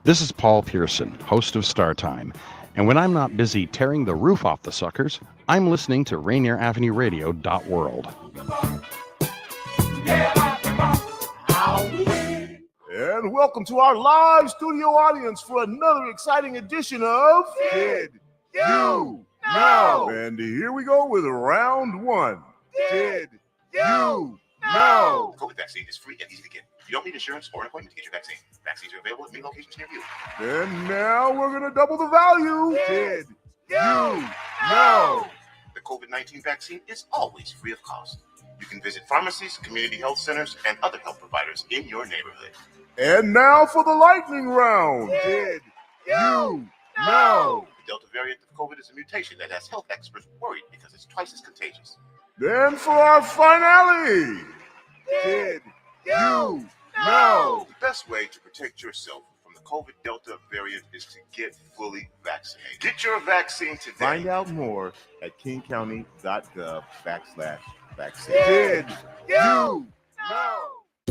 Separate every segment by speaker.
Speaker 1: This is Paul Pearson, host of Star Time. And when I'm not busy tearing the roof off the suckers, I'm listening to Rainier Avenue Radio .world.
Speaker 2: And welcome to our live studio audience for another exciting edition of Did You Know? And here we go with round one. Did you know?
Speaker 3: The COVID vaccine is free and easy to get. You don't need insurance or an appointment to get your vaccine. Vaccines are available at many locations near you.
Speaker 2: And now we're going to double the value. Did you know?
Speaker 3: The COVID-19 vaccine is always free of cost. You can visit pharmacies, community health centers, and other health providers in your neighborhood.
Speaker 2: And now for the lightning round. Did you know?
Speaker 3: The Delta variant of COVID is a mutation that has health experts worried because it's twice as contagious.
Speaker 2: Then for our finale. Did you know?
Speaker 3: The best way to protect yourself from the COVID Delta variant is to get fully vaccinated. Get your vaccine today.
Speaker 2: Find out more at kingcounty.gov/vaccine. Did you know?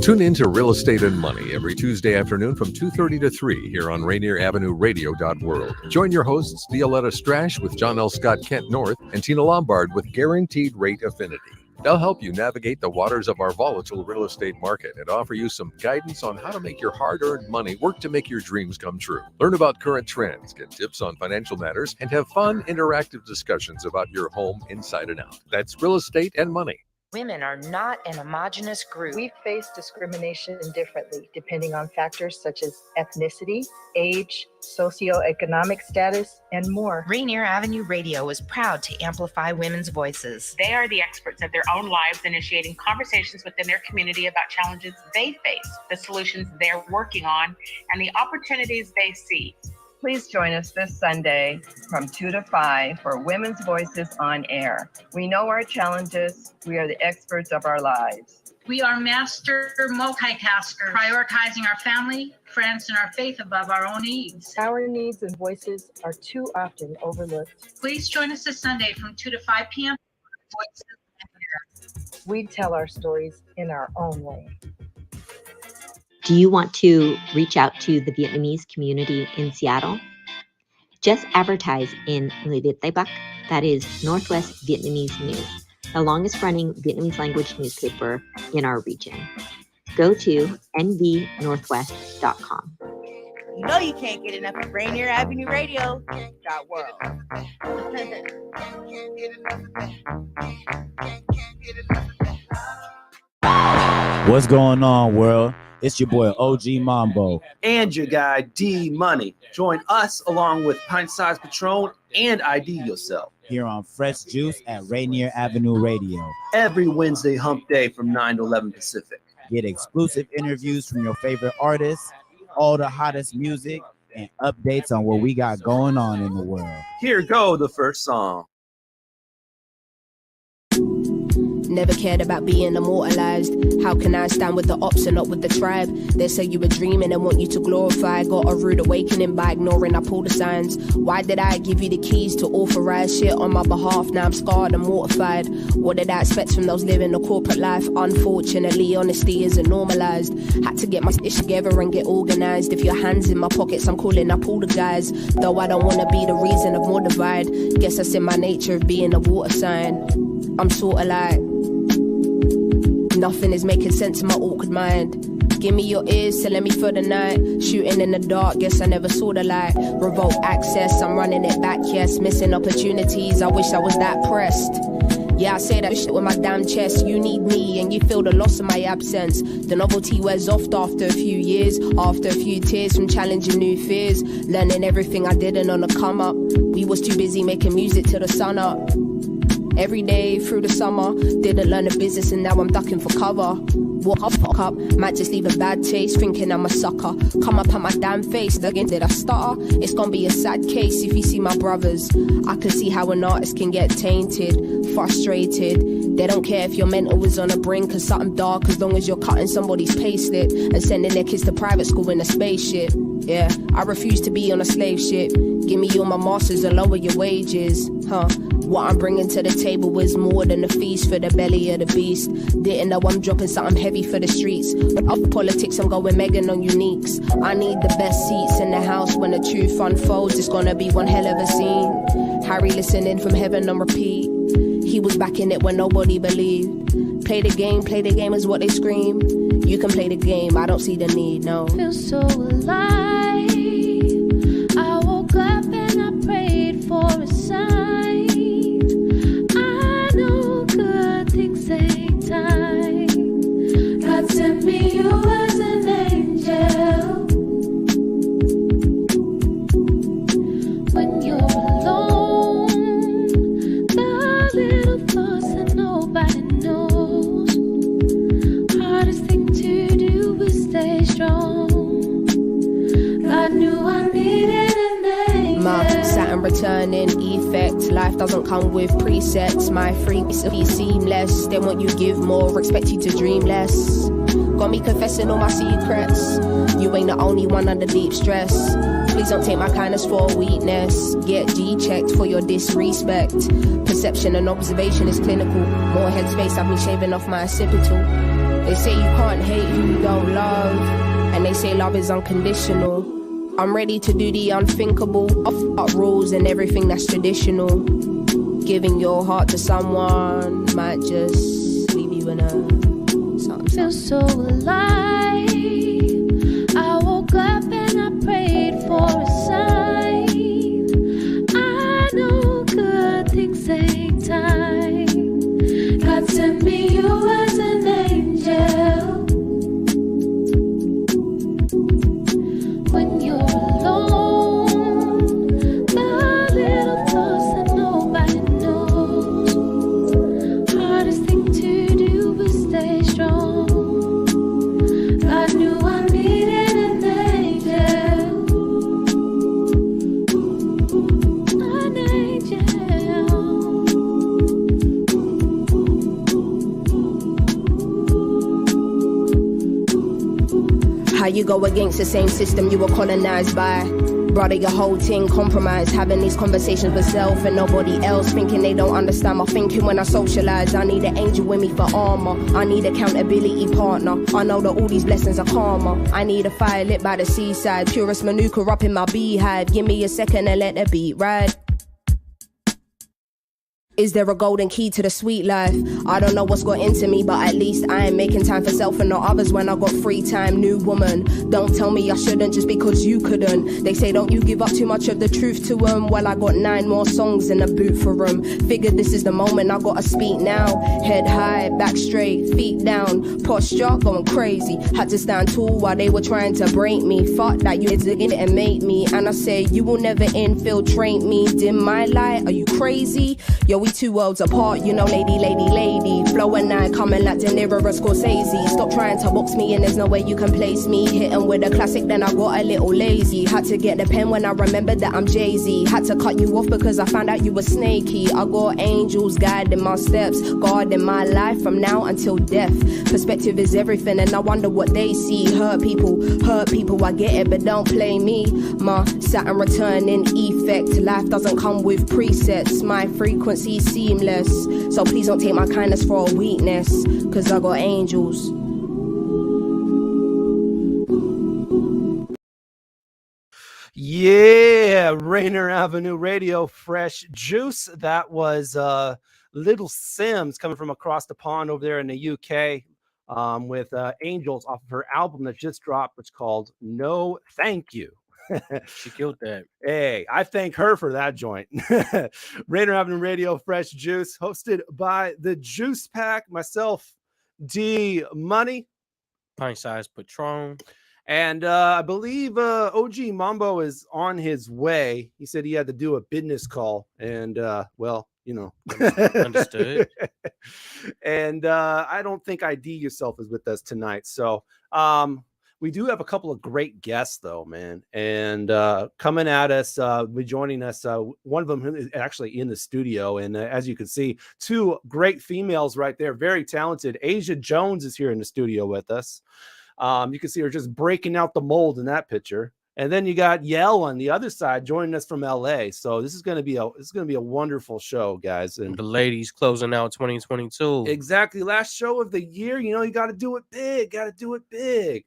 Speaker 4: Tune in to Real Estate and Money every Tuesday afternoon from 2:30 to 3 here on Rainier Avenue Radio .world. Join your hosts Violetta Strash with John L. Scott Kent North and Tina Lombard with Guaranteed Rate Affinity. They'll help you navigate the waters of our volatile real estate market and offer you some guidance on how to make your hard-earned money work to make your dreams come true. Learn about current trends, get tips on financial matters, and have fun, interactive discussions about your home inside and out. That's Real Estate and Money.
Speaker 5: Women are not an homogenous group.
Speaker 6: We face discrimination differently depending on factors such as ethnicity, age, socioeconomic status, and more.
Speaker 5: Rainier Avenue Radio is proud to amplify women's voices.
Speaker 7: They are the experts of their own lives, initiating conversations within their community about challenges they face, the solutions they're working on, and the opportunities they see.
Speaker 8: Please join us this Sunday from 2 to 5 for Women's Voices on Air. We know our challenges. We are the experts of our lives.
Speaker 9: We are master multitaskers, prioritizing our family, friends, and our faith above our own needs.
Speaker 6: Our needs and voices are too often overlooked.
Speaker 9: Please join us this Sunday from 2 to 5 p.m. Voices on Air.
Speaker 6: We tell our stories in our own way.
Speaker 10: Do you want to reach out to the Vietnamese community in Seattle? Just advertise in Người Việt Tây Bắc, that is Northwest Vietnamese News, the longest running Vietnamese language newspaper in our region. Go to nvnorthwest.com.
Speaker 11: You know you can't get enough of Rainier Avenue Radio .world.
Speaker 12: What's going on, world? It's your boy OG Mambo
Speaker 13: and your guy D Money. Join us along with Pint Size Patron and IDYourself
Speaker 12: here on Fresh Juice at Rainier Avenue Radio
Speaker 13: every Wednesday hump day from 9 to 11 Pacific.
Speaker 12: Get exclusive interviews from your favorite artists, all the hottest music, and updates on what we got going on in the world.
Speaker 13: Here go the first song.
Speaker 14: Never cared about being immortalized. How can I stand with the ops and not with the tribe? They say you were dreaming and want you to glorify. Got a rude awakening by ignoring up all the signs. Why did I give you the keys to authorize shit on my behalf? Now I'm scarred and mortified. What did I expect from those living a corporate life? Unfortunately, honesty isn't normalized. Had to get my ish together and get organized. If your hands in my pockets, I'm calling up all the guys. Though I don't want to be the reason of more divide. Guess that's in my nature of being a water sign. I'm sorta like nothing is making sense in my awkward mind. Give me your ears, telling me for the night. Shooting in the dark, guess I never saw the light. Revoke access, I'm running it back, yes. Missing opportunities, I wish I was that pressed. Yeah, I say that shit with my damn chest. You need me and you feel the loss of my absence. The novelty wears off after a few years. After a few tears from challenging new fears. Learning everything I didn't on the come up. We was too busy making music till the sun up. Every day through the summer, didn't learn the business and now I'm ducking for cover. Walk up, fuck up, might just leave a bad taste, thinking I'm a sucker. Come up at my damn face, again did I stutter? It's gonna be a sad case if you see my brothers. I can see how an artist can get tainted, frustrated. They don't care if your mental is on the brink of something dark, as long as you're cutting somebody's payslip and sending their kids to private school in a spaceship. Yeah, I refuse to be on a slave ship. Give me all my masters and lower your wages, huh? What I'm bringing to the table is more than a feast for the belly of the beast. Didn't know I'm dropping something heavy for the streets, but off politics I'm going Megan on uniques. I need the best seats in the house when the truth unfolds. It's gonna be one hell of a scene. Harry listening from heaven on repeat. He was back in it when nobody believed. Play the game is what they scream. You can play the game, I don't see the need, no.
Speaker 15: Feel so alive. I woke up and I prayed for a sign. I know good things take time. God sent me you as an angel. When you're alone, the little thoughts that nobody knows. Hardest thing to do is stay strong. God knew I needed an angel.
Speaker 14: My Saturn returning effect. Life doesn't come with presets. My frequency seamless. They want you give more, expect you to dream less. Got me confessing all my secrets. You ain't the only one under deep stress. Please don't take my kindness for weakness. Get G-checked for your disrespect. Perception and observation is clinical. More headspace, I've been shaving off my occipital. They say you can't hate who you don't love, and they say love is unconditional. I'm ready to do the unthinkable, off rules and everything that's traditional. Giving your heart to someone might just leave you in a something.
Speaker 15: Feel so alive. I woke up and I prayed for a sign. I know good things take time. God sent me you as an angel. When you're alone, the little thoughts that nobody knows. Hardest thing to do is stay strong. God knew I needed an angel. An angel.
Speaker 14: How you go against the same system you were colonized by? Brother, your whole thing compromised. Having these conversations with self and nobody else, thinking they don't understand my thinking when I socialize. I need an angel with me for armor. I need accountability partner. I know that all these blessings are karma. I need a fire lit by the seaside. Purest manuka up in my beehive. Give me a second and let the beat ride. Is there a golden key to the sweet life? I don't know what's got into me, but at least I ain't making time for self and not others when I got free time. New woman, don't tell me I shouldn't just because you couldn't. They say don't you give up too much of the truth to them. Well, I got 9 more songs in the boot for them. Figured this is the moment I gotta speak now. Head high, back straight, feet down. Posture going crazy. Had to stand tall while they were trying to break me. Fuck that, you didn't and make me. And I said you will never infiltrate me. Dim my light, are you crazy? Yo, we 2 worlds apart, you know, lady. Flow and I coming like De Niro or Scorsese. Stop trying to box me in, there's no way you can place me. Hitting with a classic, then I got a little lazy. Had to get the pen when I remembered that I'm Jay-Z. Had to cut you off because I found out you were snaky. I got angels guiding my steps, guarding my life from now until death. Perspective is everything and I wonder what they see. Hurt people, I get it, but don't play me. My Saturn returning effect. Life doesn't come with presets. My frequency seamless, so please don't take my kindness for a weakness, cause I got angels.
Speaker 16: Yeah, Rainier Avenue Radio, fresh juice. That was Little Sims coming from across the pond over there in the UK with Angels off of her album that just dropped. It's called No Thank You.
Speaker 17: She killed that.
Speaker 16: Hey, I thank her for that joint. Rainier Avenue Radio, fresh juice, hosted by the Juice Pack, myself, D Money,
Speaker 17: Pint Size Patron,
Speaker 16: and I believe OG Mambo is on his way. He said he had to do a business call, and well, you know,
Speaker 17: understood.
Speaker 16: And I don't think IDYourself is with us tonight, so we do have a couple of great guests, though, man. And coming at us, joining us, one of them is actually in the studio. And as you can see, 2 great females right there, very talented. Asia Jones is here in the studio with us. You can see her just breaking out the mold in that picture. And then you got Yell on the other side joining us from LA. So this is going to be a wonderful show, guys. And
Speaker 17: the ladies closing out 2022.
Speaker 16: Exactly. Last show of the year. You know, you got to do it big.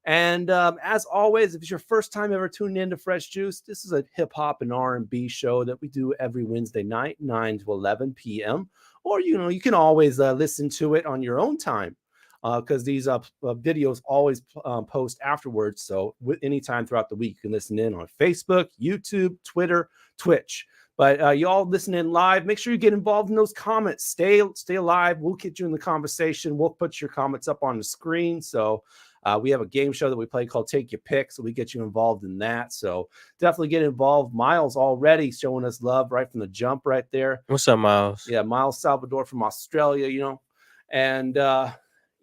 Speaker 16: And as always, if it's your first time ever tuning in to Fresh Juice, this is a hip hop and R&B show that we do every Wednesday night, 9 to 11 p.m. Or, you know, you can always listen to it on your own time. Because these videos always post afterwards. So anytime throughout the week, you can listen in on Facebook, YouTube, Twitter, Twitch. But you all listen in live. Make sure you get involved in those comments. Stay alive. We'll get you in the conversation. We'll put your comments up on the screen. So we have a game show that we play called Take Your Pick. So we get you involved in that. So definitely get involved. Miles already showing us love right from the jump right there.
Speaker 17: What's up, Miles?
Speaker 16: Yeah, Miles Salvador from Australia, you know. And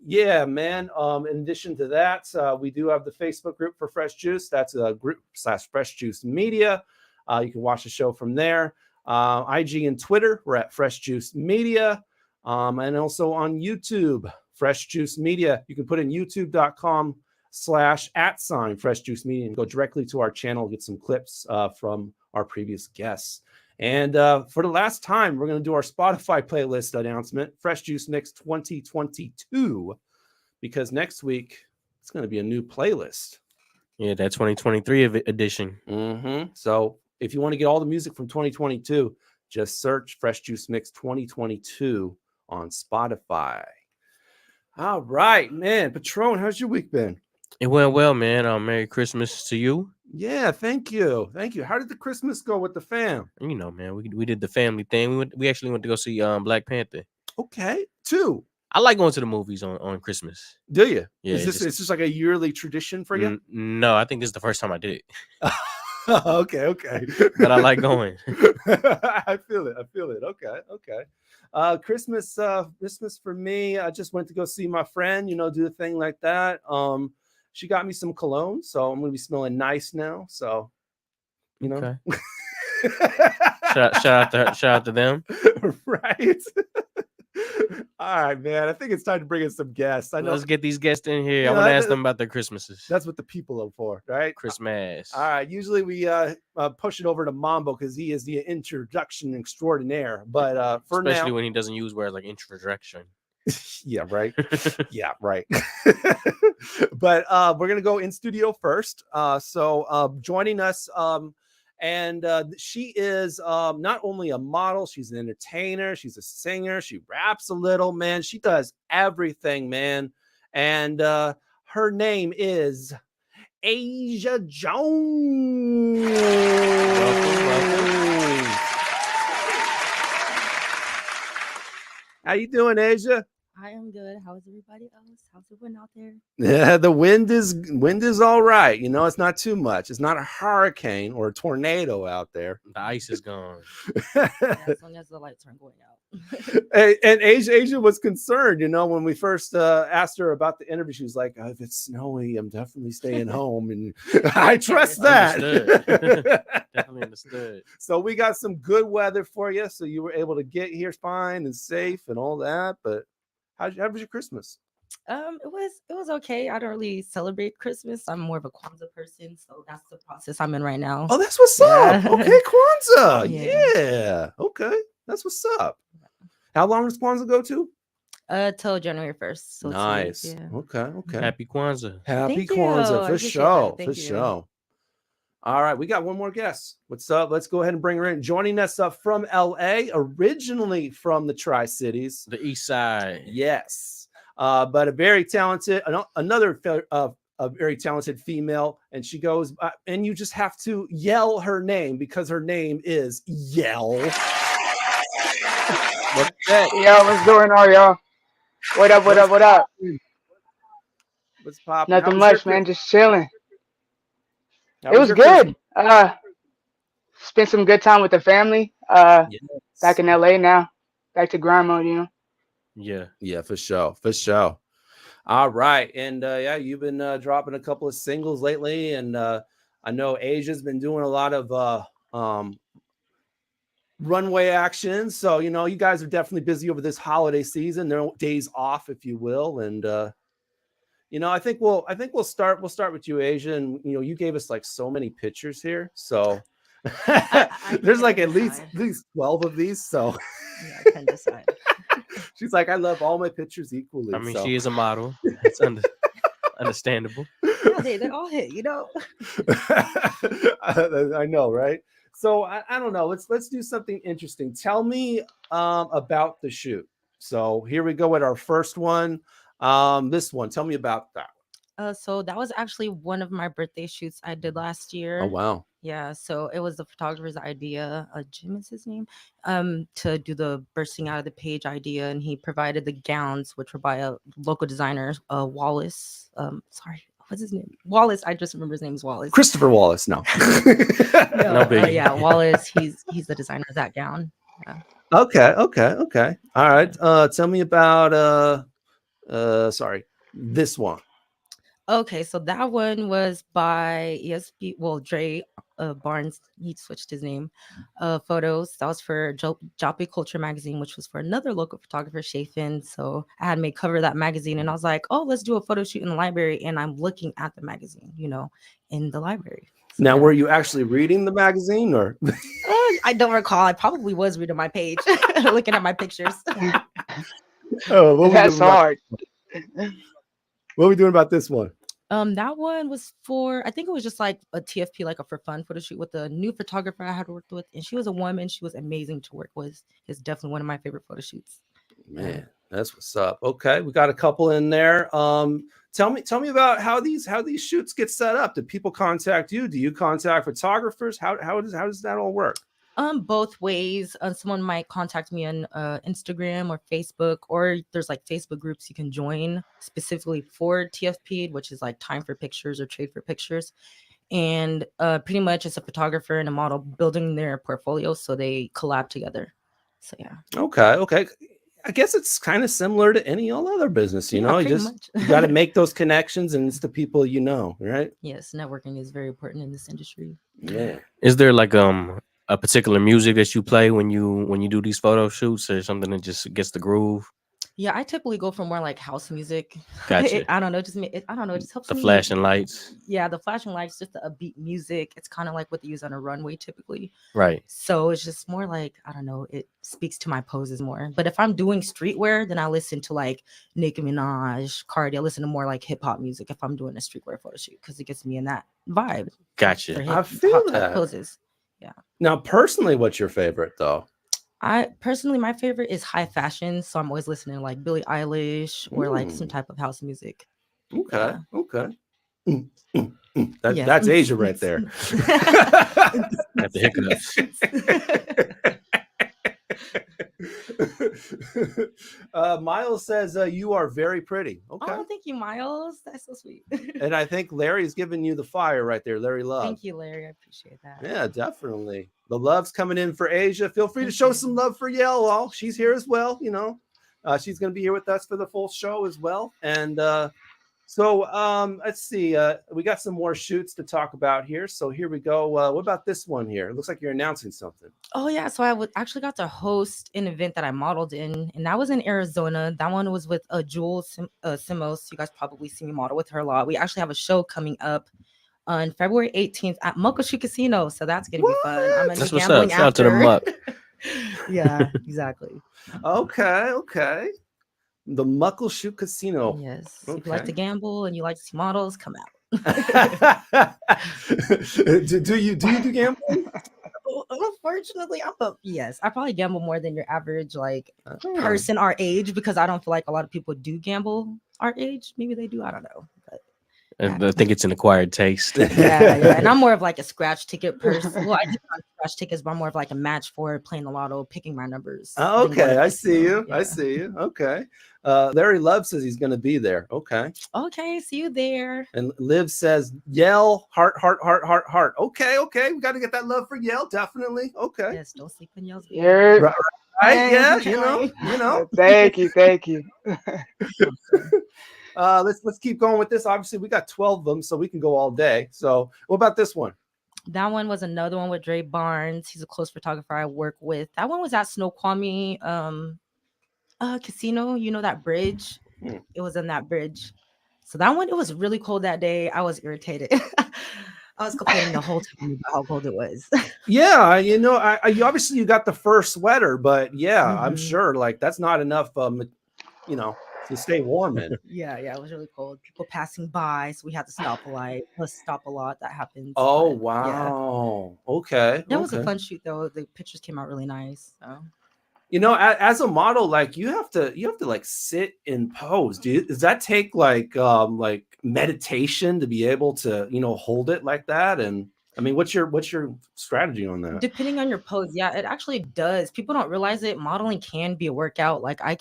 Speaker 16: yeah, man. In addition to that, we do have the Facebook group for Fresh Juice. That's a group/Fresh Juice Media. You can watch the show from there. IG and Twitter, we're at Fresh Juice Media. And also on YouTube, Fresh Juice Media. You can put in youtube.com/@ Fresh Juice Media and go directly to our channel, get some clips from our previous guests. And for the last time, we're going to do our Spotify playlist announcement, Fresh Juice Mix 2022, because next week it's going to be a new playlist.
Speaker 17: Yeah, that 2023 edition.
Speaker 16: So if you want to get all the music from 2022, just search Fresh Juice Mix 2022 on Spotify. All right, man. Patron, how's your week been?
Speaker 17: It went well, man. Merry Christmas to you.
Speaker 16: Yeah, thank you. How did the Christmas go with the fam?
Speaker 17: You know, man, we did the family thing. We actually went to go see Black Panther.
Speaker 16: Okay, too.
Speaker 17: I like going to the movies on Christmas.
Speaker 16: Do you?
Speaker 17: Yeah.
Speaker 16: It's just like a yearly tradition for you?
Speaker 17: No, I think this is the first time I did it.
Speaker 16: Okay.
Speaker 17: But I like going.
Speaker 16: I feel it. Okay. Christmas for me, I just went to go see my friend, you know, do a thing like that. She got me some cologne, so I'm gonna be smelling nice now. So, you know,
Speaker 17: okay. shout out to them.
Speaker 16: Right. All right, man. I think it's time to bring in some guests.
Speaker 17: Let's get these guests in here. I want to ask them about their Christmases.
Speaker 16: That's what the people are for, right?
Speaker 17: Christmas.
Speaker 16: All right. Usually we push it over to Mambo because he is the introduction extraordinaire. But for
Speaker 17: especially
Speaker 16: now,
Speaker 17: when he doesn't use words like introduction.
Speaker 16: Yeah, right. Yeah, right. But we're gonna go in studio first. So joining us, and she is not only a model, she's an entertainer, she's a singer, she raps a little, man. She does everything, man. And her name is Asia Jones. Welcome. How you doing, Asia?
Speaker 18: I am good. How's everybody else? How's everyone out there?
Speaker 16: Yeah, the wind is all right. You know, it's not too much. It's not a hurricane or a tornado out there.
Speaker 17: The ice is gone.
Speaker 18: Yeah, as long as the lights aren't going out.
Speaker 16: And Asia was concerned, you know, when we first asked her about the interview. She was like, if it's snowy, I'm definitely staying home. And I trust that.
Speaker 17: Definitely understood.
Speaker 16: So we got some good weather for you. So you were able to get here fine and safe and all that. But how was your Christmas?
Speaker 18: It was okay. I don't really celebrate Christmas. I'm more of a Kwanzaa person, so that's the process I'm in right now.
Speaker 16: Oh, that's what's up. Okay, Kwanzaa.
Speaker 18: Yeah.
Speaker 16: Yeah. Okay, that's what's up. How long does Kwanzaa go to?
Speaker 18: Till January 1st. So
Speaker 16: nice.
Speaker 18: Yeah.
Speaker 16: Okay.
Speaker 17: Happy Kwanzaa.
Speaker 16: Happy
Speaker 18: Thank you.
Speaker 16: Kwanzaa
Speaker 18: I
Speaker 16: for
Speaker 18: appreciate
Speaker 16: sure.
Speaker 18: that. Thank
Speaker 16: For
Speaker 18: you.
Speaker 16: sure. All right, we got one more guest. What's up? Let's go ahead and bring her in. Joining us from LA, originally from the Tri-Cities,
Speaker 17: the East Side.
Speaker 16: Yes, but a very talented, a very talented female, and she goes, and you just have to yell her name because her name is Yell.
Speaker 19: Yo, what's going on, y'all? What up?
Speaker 16: What's poppin'?
Speaker 19: Nothing much, man. Just chilling.
Speaker 16: How
Speaker 19: It was
Speaker 16: your
Speaker 19: good. Spent some good time with the family. Back in LA now. Back to grind mode, you know.
Speaker 16: Yeah, for sure. All right, and yeah, you've been dropping a couple of singles lately, and I know Asia's been doing a lot of runway action. So you know, you guys are definitely busy over this holiday season. There are days off, if you will, and I think we'll start with you, Asia, and you gave us like so many pictures here, so there's like at least 12 of these. So
Speaker 18: yeah, I can decide.
Speaker 16: She's like, I love all my pictures equally.
Speaker 17: I mean,
Speaker 16: so.
Speaker 17: she is a model. It's understandable.
Speaker 18: Yeah, they all hit,
Speaker 16: I know, right? So I don't know. Let's do something interesting. Tell me about the shoot. So here we go with our first one. This one. Tell me about that.
Speaker 18: So that was actually one of my birthday shoots I did last year.
Speaker 16: Oh wow.
Speaker 18: Yeah, so it was the photographer's idea, Jim is his name, to do the bursting out of the page idea, and he provided the gowns, which were by a local designer, Wallace. Sorry, what's his name? Wallace. I just remember his name is Wallace.
Speaker 16: Christopher Wallace. No.
Speaker 18: No, yeah, Wallace. He's the designer of that gown. Yeah.
Speaker 16: Okay. All right. Tell me about this one.
Speaker 18: Okay, so that one was by ESP. Well, Dre Barnes. He switched his name. Photos. That was for Joppy Culture magazine, which was for another local photographer, Shafin. So I had made cover of that magazine, and I was like, "Oh, let's do a photo shoot in the library." And I'm looking at the magazine, in the library. So,
Speaker 16: now, were you actually reading the magazine, or?
Speaker 18: I don't recall. I probably was reading my page, looking at my pictures.
Speaker 19: That's hard.
Speaker 16: What are we doing about this one?
Speaker 18: That one was for, I think it was just like a TFP, like a for fun photo shoot with a new photographer I had worked with, and she was a woman. She was amazing to work with. It's definitely one of my favorite photo shoots.
Speaker 16: Man, that's what's up. Okay, we got a couple in there. Tell me about how these shoots get set up. Do people contact you? Do you contact photographers? How does that all work?
Speaker 18: Both ways. Someone might contact me on Instagram or Facebook, or there's like Facebook groups you can join specifically for TFP, which is like Time for Pictures or Trade for Pictures. And pretty much it's a photographer and a model building their portfolio, so they collab together. So yeah.
Speaker 16: Okay. I guess it's kind of similar to any other business, you got to make those connections, and it's the people right?
Speaker 18: Yes, networking is very important in this industry.
Speaker 16: Yeah.
Speaker 17: Is there like a particular music that you play when you do these photo shoots, or something that just gets the groove?
Speaker 18: Yeah, I typically go for more like house music.
Speaker 17: Gotcha.
Speaker 18: I don't know, it just helps
Speaker 17: the
Speaker 18: me.
Speaker 17: flashing lights.
Speaker 18: Yeah, the flashing lights, just the upbeat music. It's kind of like what they use on a runway typically.
Speaker 17: Right.
Speaker 18: So it's just more like, I don't know, it speaks to my poses more. But if I'm doing streetwear, then I listen to like Nicki Minaj, Cardi. I listen to more like hip hop music if I'm doing a streetwear photo shoot, because it gets me in that vibe.
Speaker 17: Gotcha.
Speaker 16: I feel that.
Speaker 18: Poses. Yeah.
Speaker 16: Now, personally, what's your favorite though?
Speaker 18: My favorite is high fashion. So I'm always listening to like Billie Eilish or like some type of house music.
Speaker 16: Okay.
Speaker 18: Yeah.
Speaker 16: That's Asia right there.
Speaker 17: At the hiccups.
Speaker 16: Miles says you are very pretty. Okay.
Speaker 18: Oh, thank you, Miles. That's so sweet.
Speaker 16: And I think Larry's giving you the fire right there. Larry Love.
Speaker 18: Thank you, Larry. I appreciate that.
Speaker 16: Yeah, definitely. The love's coming in for Asia. Feel free to show some love for Yellow. She's here as well. She's going to be here with us for the full show as well. And so let's see. We got some more shoots to talk about here. So here we go. What about this one here? It looks like you're announcing something.
Speaker 18: Oh, yeah. So I actually got to host an event that I modeled in, and that was in Arizona. That one was with Jules Simos. You guys probably see me model with her a lot. We actually have a show coming up on February 18th at Muckleshoot Casino. So that's going to be fun. I'm going to be gambling
Speaker 17: Shout out to the Muck.
Speaker 18: Yeah, exactly.
Speaker 16: Okay. The Muckleshoot Casino.
Speaker 18: Yes.
Speaker 16: Okay.
Speaker 18: If you like to gamble and you like to see models, come out.
Speaker 16: do you do gambling?
Speaker 18: Unfortunately, I probably gamble more than your average person our age, because I don't feel like a lot of people do gamble our age. Maybe they do. I don't know. But
Speaker 17: I think it's an acquired taste.
Speaker 18: yeah. And I'm more of like a scratch ticket person. Well, I do scratch tickets, but I'm more of like a match for playing the lotto, picking my numbers.
Speaker 16: Okay, I see you.
Speaker 18: Yeah.
Speaker 16: I see you. Okay. Larry Love says he's going to be there. Okay.
Speaker 18: Okay, see you there.
Speaker 16: And Liv says, yell, heart. Okay. We got to get that love for Yell. Definitely. Okay.
Speaker 18: Yes, don't sleep in Yell's.
Speaker 19: Yeah.
Speaker 16: Right? Yeah, you know.
Speaker 19: Thank you.
Speaker 16: Let's keep going with this. Obviously, we got 12 of them, so we can go all day. So what about this one?
Speaker 18: That one was another one with Dre Barnes. He's a close photographer I work with. That one was at Snoqualmie Casino. You know that bridge? It was in that bridge. So that one, it was really cold that day. I was irritated. I was complaining the whole time about how cold it was.
Speaker 16: Yeah, you know, you obviously you got the first sweater, but yeah, I'm
Speaker 18: Mhm.
Speaker 16: sure like that's not enough, you know, to stay warm in.
Speaker 18: Yeah, it was really cold. People passing by, so we had to stop a lot. Stop a lot. That happens.
Speaker 16: Oh
Speaker 18: But yeah,
Speaker 16: wow. Okay.
Speaker 18: that was a
Speaker 16: Okay.
Speaker 18: fun shoot though. The pictures came out really nice. So.
Speaker 16: You know, as a model, like you have to like sit in pose. Does that take like meditation to be able to, you know, hold it like that? And I mean, what's your strategy on that?
Speaker 18: Depending on your pose, yeah, it actually does. People don't realize it. Modeling can be a workout. Like I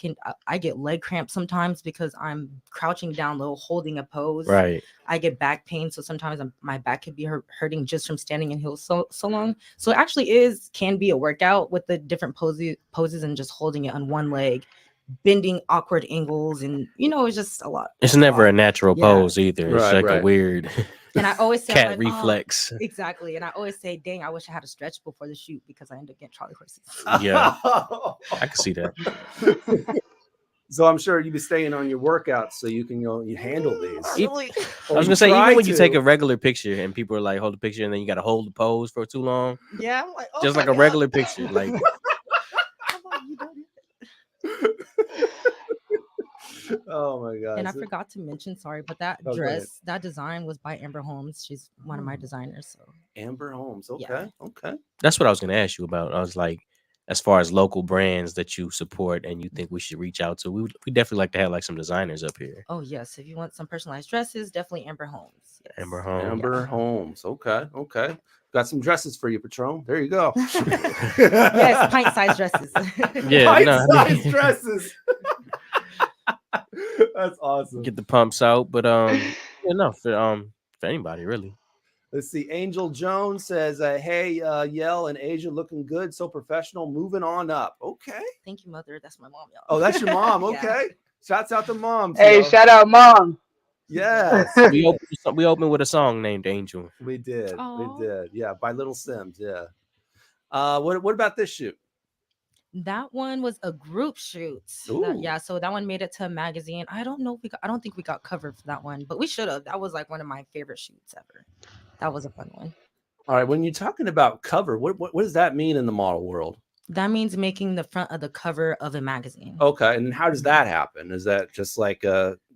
Speaker 18: get leg cramps sometimes because I'm crouching down low, holding a pose.
Speaker 17: Right.
Speaker 18: I get back pain, so sometimes my back could be hurting just from standing in heels so long. So it actually can be a workout with the different poses and just holding it on one leg, bending awkward angles, and it's just a lot.
Speaker 17: It's never a natural
Speaker 18: Yeah.
Speaker 17: pose either. It's
Speaker 16: Right,
Speaker 17: like
Speaker 16: right.
Speaker 17: a weird
Speaker 18: And I always say,
Speaker 17: cat
Speaker 18: like,
Speaker 17: reflex.
Speaker 18: Oh, exactly. And I always say, dang, I wish I had a stretch before the shoot because I end up getting Charlie horses.
Speaker 17: Yeah, I can see that.
Speaker 16: So I'm sure you'd be staying on your workouts so you can, you handle these.
Speaker 17: I was gonna say, even when you take a regular picture and people are like, hold the picture, and then you got to hold the pose for too long,
Speaker 18: Yeah, I'm like, oh
Speaker 17: just
Speaker 18: my
Speaker 17: like a
Speaker 18: God.
Speaker 17: regular picture, like.
Speaker 16: Oh my god.
Speaker 18: And I forgot to mention, sorry, but that
Speaker 16: Oh, go ahead.
Speaker 18: dress, that design was by Amber Holmes. She's one of my designers. So
Speaker 16: Amber Holmes. Okay.
Speaker 18: Yeah.
Speaker 16: Okay.
Speaker 17: That's what I was going to ask you about. I was like, as far as local brands that you support and you think we should reach out to, we definitely like to have like some designers up here.
Speaker 18: oh yes, if you want some personalized dresses, definitely Amber Holmes. Yes.
Speaker 17: Amber Holmes.
Speaker 16: Amber Holmes. Okay. Okay. Got some dresses for you, Patron. There you go.
Speaker 18: Yes, pint size dresses.
Speaker 17: Yeah,
Speaker 16: Pint
Speaker 17: no, I
Speaker 16: size
Speaker 17: mean-
Speaker 16: dresses. That's awesome.
Speaker 17: Get the pumps out, but for anybody really.
Speaker 16: Let's see. Angel Jones says, "Hey, Yell and Asia, looking good, so professional. Moving on up." Okay.
Speaker 18: Thank you, mother. That's my mom, y'all.
Speaker 16: Oh, that's your mom.
Speaker 18: Yeah.
Speaker 16: Okay. Shouts out to moms.
Speaker 19: Hey,
Speaker 16: yo.
Speaker 19: shout out, mom.
Speaker 16: Yes,
Speaker 17: We opened with a song named Angel.
Speaker 16: we did.
Speaker 18: Aw.
Speaker 16: We did. Yeah, by Little Sims. Yeah. What about this shoot?
Speaker 18: That one was a group shoot.
Speaker 16: Ooh.
Speaker 18: Yeah, so that one made it to a magazine. I don't think we got covered for that one, but we should have. That was like one of my favorite shoots ever. That was a fun one.
Speaker 16: All right. When you're talking about cover, what does that mean in the model world?
Speaker 18: That means making the front of the cover of a magazine.
Speaker 16: Okay. And how does that happen? Is that just like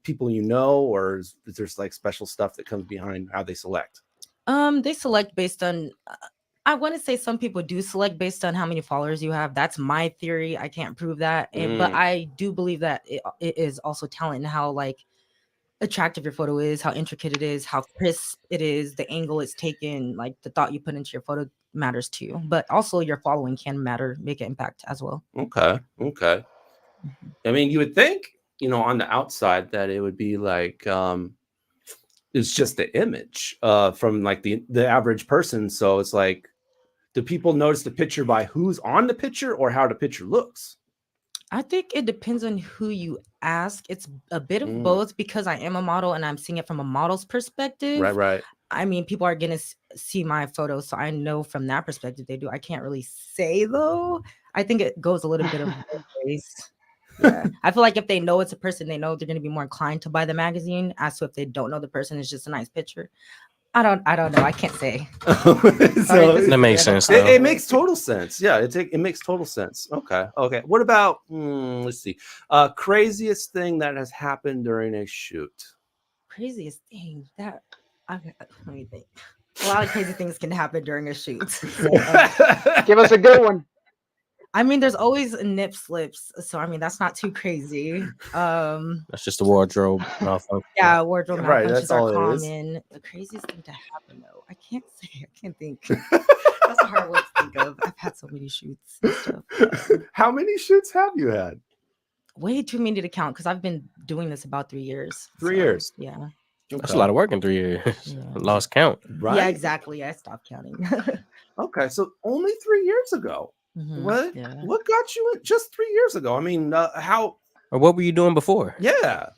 Speaker 16: people you know, or is there like special stuff that comes behind how they select?
Speaker 18: They select based on. I want to say some people do select based on how many followers you have. That's my theory. I can't prove that, but I do believe that it is also talent and how like attractive your photo is, how intricate it is, how crisp it is, the angle it's taken, like the thought you put into your photo matters too. But also your following can matter, make an impact as well.
Speaker 16: Okay. Okay. I mean, you would think, on the outside that it would be like it's just the image from like the average person. So it's like, do people notice the picture by who's on the picture or how the picture looks?
Speaker 18: I think it depends on who you ask. It's a bit of both because I am a model and I'm seeing it from a model's perspective.
Speaker 16: Right.
Speaker 18: I mean, people are going to see my photos, so I know from that perspective they do. I can't really say though. I think it goes a little bit of both ways. Yeah. I feel like if they know it's a person, they know they're going to be more inclined to buy the magazine. As to if they don't know the person, it's just a nice picture. I don't know. I can't say.
Speaker 17: That makes sense.
Speaker 16: It makes total sense. Yeah, it makes total sense. Okay. What about let's see, craziest thing that has happened during a shoot?
Speaker 18: Craziest thing that let me think. A lot of crazy things can happen during a shoot. So,
Speaker 19: Give us a good one.
Speaker 18: I mean, there's always nip slips, so I mean that's not too crazy.
Speaker 17: That's just the wardrobe malfunction.
Speaker 18: Yeah, wardrobe
Speaker 16: Right,
Speaker 18: malfunctions
Speaker 16: that's all
Speaker 18: are
Speaker 16: it is.
Speaker 18: common. The craziest thing to happen though, I can't say. I can't think. That's a hard one to think of. I've had so many shoots and stuff.
Speaker 16: How many shoots have you had?
Speaker 18: Way too many to count because I've been doing this about 3 years.
Speaker 16: 3 years.
Speaker 18: Yeah.
Speaker 17: That's a lot of work in 3 years. Lost count.
Speaker 16: Right.
Speaker 18: Yeah, exactly. I stopped counting.
Speaker 16: Okay, so only 3 years ago.
Speaker 18: Mhm,
Speaker 16: What?
Speaker 18: yeah.
Speaker 16: What got you in just 3 years ago? I mean, how?
Speaker 17: Or what were you doing before?
Speaker 16: Yeah.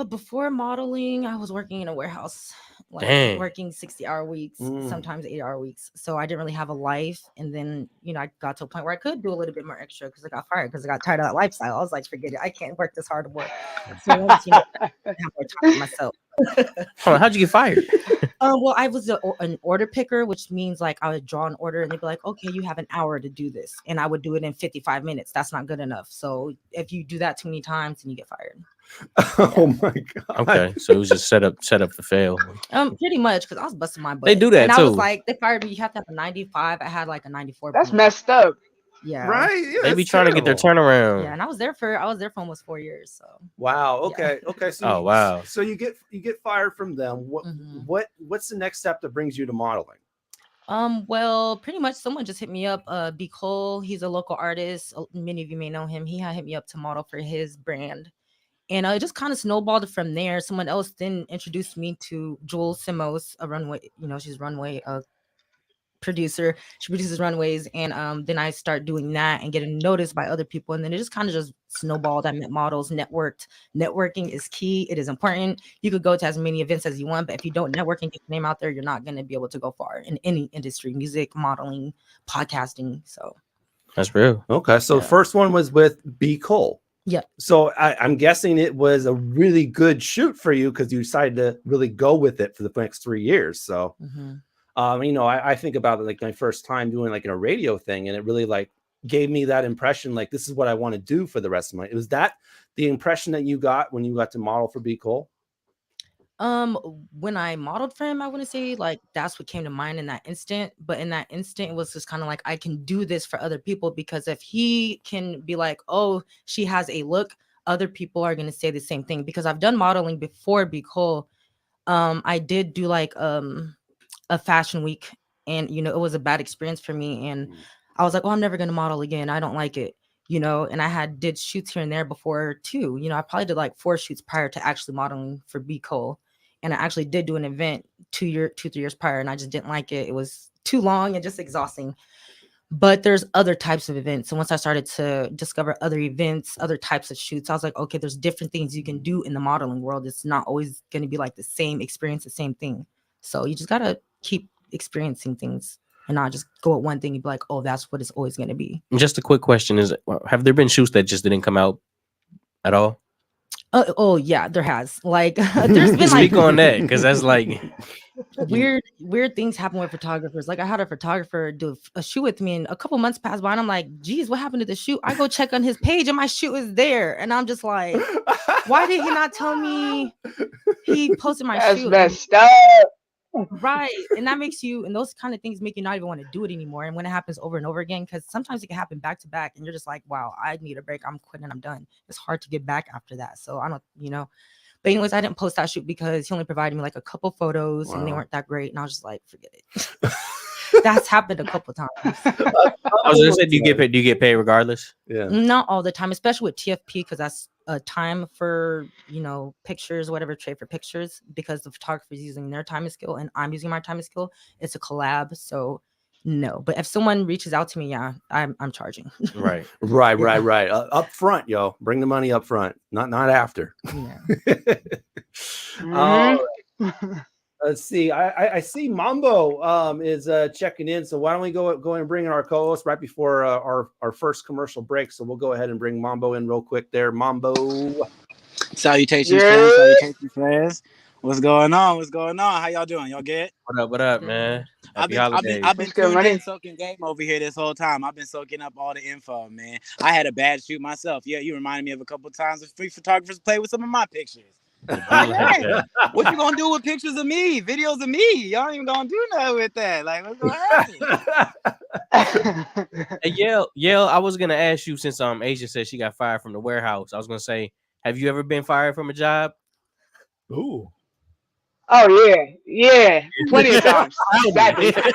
Speaker 18: Before modeling, I was working in a warehouse like
Speaker 17: Dang.
Speaker 18: working 60-hour weeks, sometimes 8-hour weeks. So I didn't really have a life. And then, I got to a point where I could do a little bit more extra because I got fired because I got tired of that lifestyle. I was like, forget it. I can't work this hard to work. So once, I have more time for myself.
Speaker 17: Hold on, how'd you get fired?
Speaker 18: Well, I was an order picker, which means like I would draw an order and they'd be like, okay, you have an hour to do this. And I would do it in 55 minutes. That's not good enough. So if you do that too many times, then you get fired.
Speaker 16: Oh my God.
Speaker 17: Okay, so it was just set up to fail.
Speaker 18: Pretty much, because I was busting my butt.
Speaker 17: They do that
Speaker 18: and
Speaker 17: too.
Speaker 18: I was like, they fired me. You have to have a 95. I had like a 94.
Speaker 19: That's messed up.
Speaker 18: Yeah.
Speaker 16: Right? Yeah,
Speaker 17: They be
Speaker 16: that's
Speaker 17: trying to get their
Speaker 16: terrible.
Speaker 17: turnaround.
Speaker 18: Yeah, and I was there for almost 4 years. So
Speaker 16: Wow. Okay. Okay. So
Speaker 17: Oh, wow.
Speaker 16: So you get fired from them. What's the next step that brings you to modeling?
Speaker 18: well, pretty much someone just hit me up. B. Cole, he's a local artist. Many of you may know him. He had hit me up to model for his brand. And it just kind of snowballed from there. Someone else then introduced me to Jules Simos, a runway, she's runway producer. She produces runways. And then I start doing that and getting noticed by other people. And then it just kind of just snowballed. I met models, networked. Networking is key. It is important. You could go to as many events as you want, but if you don't network and get your name out there, you're not going to be able to go far in any industry, music, modeling, podcasting. So
Speaker 17: that's real.
Speaker 16: Okay. So the first one was with B. Cole.
Speaker 18: Yeah.
Speaker 16: So I'm guessing it was a really good shoot for you because you decided to really go with it for the next 3 years. So, I think about it like my first time doing like a radio thing, and it really like gave me that impression, like this is what I want to do for the rest of my. Was that the impression that you got when you got to model for B. Cole?
Speaker 18: When I modeled for him, I wouldn't say like that's what came to mind in that instant, but in that instant, it was just kind of like I can do this for other people because if he can be like, oh, she has a look, other people are gonna say the same thing because I've done modeling before B. Cole. I did do like a fashion week, and it was a bad experience for me, and I was like, oh, I'm never gonna model again. I don't like it. And I did shoots here and there before too. I probably did like 4 shoots prior to actually modeling for B. Cole. And I actually did do an event 3 years prior, and I just didn't like it. It was too long and just exhausting. But there's other types of events. And once I started to discover other events, other types of shoots, I was like, okay, there's different things you can do in the modeling world. It's not always going to be like the same experience, the same thing. So you just got to keep experiencing things and not just go at one thing and be like, oh, that's what it's always going to be.
Speaker 17: Just a quick question is, have there been shoots that just didn't come out at all?
Speaker 18: Oh yeah, there has. Like there's been
Speaker 17: Speak on that, because that's like
Speaker 18: weird things happen with photographers. Like I had a photographer do a shoot with me, and a couple months passed by, and I'm like, geez, what happened to the shoot? I go check on his page, and my shoot is there, and I'm just like, why did he not tell me he posted my shoot?
Speaker 19: That's messed up.
Speaker 18: Right. And that makes you, and those kind of things make you not even want to do it anymore. And when it happens over and over again, because sometimes it can happen back to back, and you're just like, wow, I need a break. I'm quitting. I'm done. It's hard to get back after that. So I don't, But anyways, I didn't post that shoot because he only provided me like a couple photos, and they weren't that great. And I was just like, forget it. That's happened a couple times.
Speaker 17: I was gonna say, do you get paid regardless?
Speaker 16: Yeah.
Speaker 18: Not all the time, especially with TFP, because that's a time for pictures, whatever, trade for pictures, because the photographer is using their time and skill and I'm using my time and skill. It's a collab, so no. But if someone reaches out to me, yeah, I'm charging.
Speaker 16: Right. Up front, yo. Bring the money up front, not after.
Speaker 18: Yeah.
Speaker 16: Let's see. I see Mambo is checking in. So why don't we go and bring in our co-host right before our first commercial break? So we'll go ahead and bring Mambo in real quick there. Mambo.
Speaker 20: Salutations, fans. Salutations, fans. What's going on? How y'all doing? Y'all good?
Speaker 17: What up, man?
Speaker 20: I've been tuned in, soaking game over here this whole time. I've been soaking up all the info, man. I had a bad shoot myself. Yeah, you reminded me of a couple of times free photographers play with some of my pictures. Yeah. What you gonna do with pictures of me, videos of me? Y'all ain't even gonna do nothing with that. Like, what's gonna happen?
Speaker 17: Hey, Yale, I was gonna ask you, since Asia said she got fired from the warehouse. I was gonna say, have you ever been fired from a job?
Speaker 16: Ooh.
Speaker 19: Oh yeah, plenty of times. Exactly.
Speaker 18: She said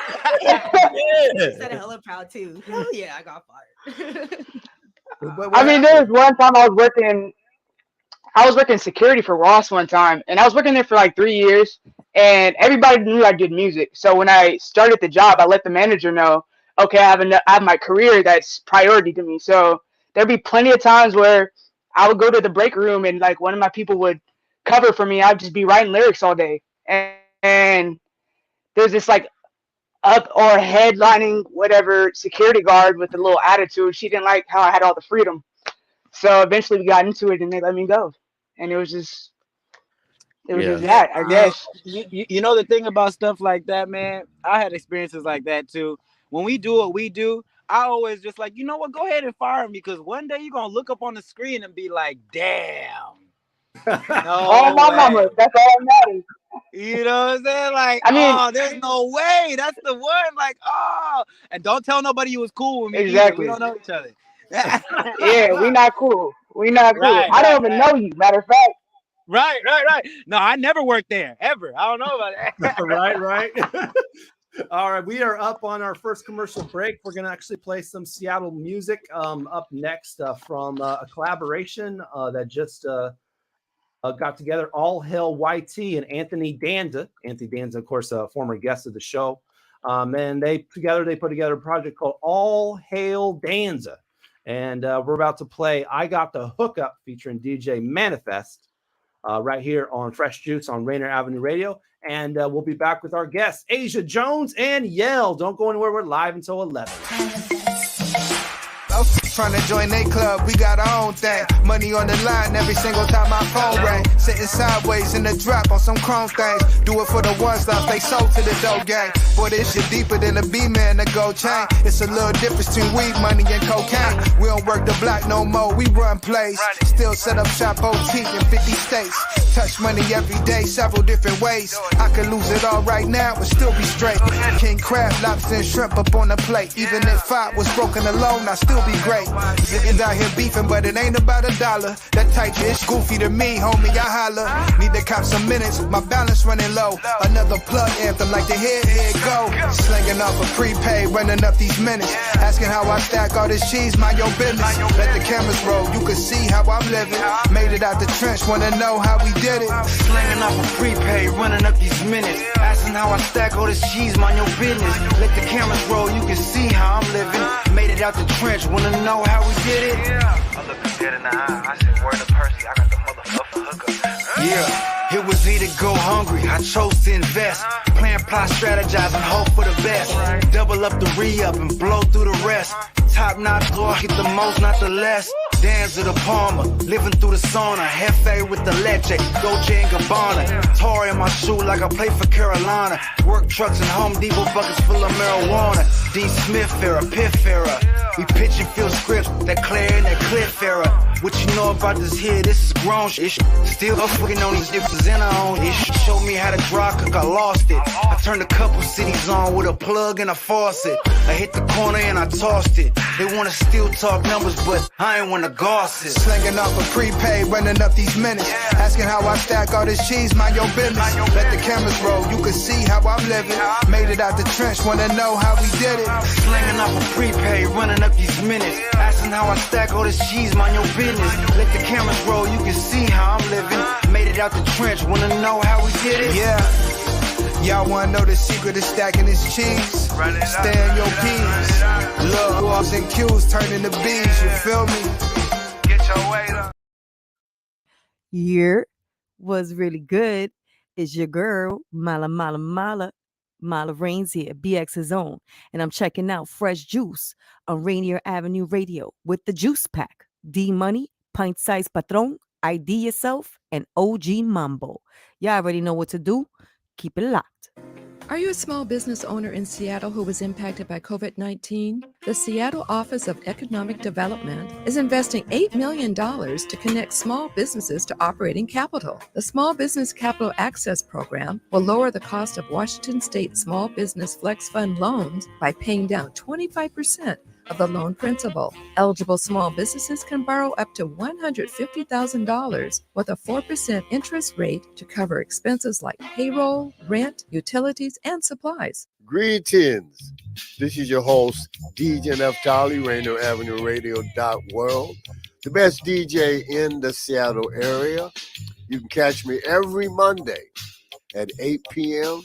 Speaker 18: it hella proud too. Hell yeah, I got fired.
Speaker 19: I mean, there was one time I was working security for Ross one time, and I was working there for like 3 years, and everybody knew I did music. So when I started the job, I let the manager know, okay, I have my career that's priority to me. So there'd be plenty of times where I would go to the break room and like one of my people would cover for me. I'd just be writing lyrics all day. And and there's this like up or headlining whatever security guard with a little attitude. She didn't like how I had all the freedom. So eventually we got into it and they let me go. And it was just that, I guess.
Speaker 20: You know the thing about stuff like that, man. I had experiences like that too. When we do what we do, I always just like, you know what? Go ahead and fire me, because one day you're gonna look up on the screen and be like, damn.
Speaker 19: Oh my mama, that's all that matters.
Speaker 20: You know what I'm saying? Like,
Speaker 19: I mean,
Speaker 20: oh, there's no way. That's the one. Like, oh, and don't tell nobody you was cool with me.
Speaker 19: Exactly.
Speaker 20: Either. We don't know each other.
Speaker 19: Yeah, we not cool. We not cool.
Speaker 20: Right,
Speaker 19: I don't even know you. Matter of fact.
Speaker 20: Right. No, I never worked there ever. I don't know about that.
Speaker 16: right. All right, we are up on our first commercial break. We're going to actually play some Seattle music up next from a collaboration that just got together. All Hail YT and Anthony Danza. Anthony Danza, of course, a former guest of the show. And they put together a project called All Hail Danza. And we're about to play I Got the Hookup featuring DJ Manifest right here on Fresh Juice on Rainier Avenue Radio. And we'll be back with our guests, Asia Jones and Yell. Don't go anywhere. We're live until 11.
Speaker 21: Trying to join a club, we got our own thing. Money on the line every single time my phone ring. Sitting sideways in the drop on some chrome things. Do it for the ones that they sold to the dough gang. Boy, this shit deeper than a B-man, the gold chain. It's a little difference between weed money and cocaine. We don't work the block no more, we run plays. Still set up shop boutique in 50 states. Touch money every day, several different ways. I could lose it all right now, but still be straight. King crab, lobster, and shrimp up on the plate. Even if I was broken alone, I'd still be great. Niggas out here beefing, but it ain't about $1. That type bitch goofy to me, homie, I holla. Need to cop some minutes, my balance running low. Another plug anthem like the head go. Slinging off a prepaid, running up these minutes. Asking how I stack all this cheese, mind your business. Let the cameras roll, you can see how I'm living. Made it out the trench, wanna know how we did it.
Speaker 22: Slinging off a prepaid, running up these minutes. Asking how I stack all this cheese, mind your business. Let the cameras roll, you can see how I'm living. Made it out the trench, wanna know how we did it.
Speaker 23: I look him dead in the eye, I said word to Percy, I got the motherfucking hookup.
Speaker 22: Yeah, it was either go hungry, I chose to invest. Plan, plot, strategize, and hope for the best. Double up the re-up and blow through the rest. Top notch, go get the most, not the less. Dance to the Palmer, living through the sauna. Hefe with the leche, Dolce and Gabbana. Tar in my shoe like I play for Carolina. Work trucks and Home Depot buckets full of marijuana. D. Smith era, Piff era. We pitch and fill scripts, that Claire and that Cliff era. What you know about this here, this is grown shit. Still fucking on these differences in our own ish. Showed me how to dry cook, I lost it. I turned a couple cities on with a plug and a faucet. I hit the corner and I tossed it. They wanna still talk numbers, but I ain't wanna gossip.
Speaker 21: Slinging off a prepaid, running up these minutes. Asking how I stack all this cheese, mind your business. Let the cameras roll, you can see how I'm living. Made it out the trench, wanna know how we did it.
Speaker 22: Slinging off a prepaid, running up these minutes. Asking how I stack all this cheese, mind your business. Let the cameras roll, you can see how I'm living. Made it out the trench, wanna know how we did it.
Speaker 21: Yeah. Y'all wanna know the secret of stacking this cheese? Stay in your peas. Love walls and cues turning to bees, you feel me?
Speaker 23: Get your weight up.
Speaker 24: Year was really good. It's your girl, Mala Rains here, BX's own. And I'm checking out Fresh Juice on Rainier Avenue Radio with the Juice Pack. D Money, Pint Size Patron, ID Yourself, and OG Mambo. Y'all already know what to do. Keep it locked.
Speaker 25: Are you a small business owner in Seattle who was impacted by COVID-19? The Seattle Office of Economic Development is investing $8 million to connect small businesses to operating capital. The Small Business Capital Access Program will lower the cost of Washington State Small Business Flex Fund loans by paying down 25% of the loan principal. Eligible small businesses can borrow up to $150,000 with a 4% interest rate to cover expenses like payroll, rent, utilities, and supplies.
Speaker 26: Greetings. This is your host, DJ Neftali, Rainier Avenue Radio .world, the best DJ in the Seattle area. You can catch me every Monday at 8 p.m.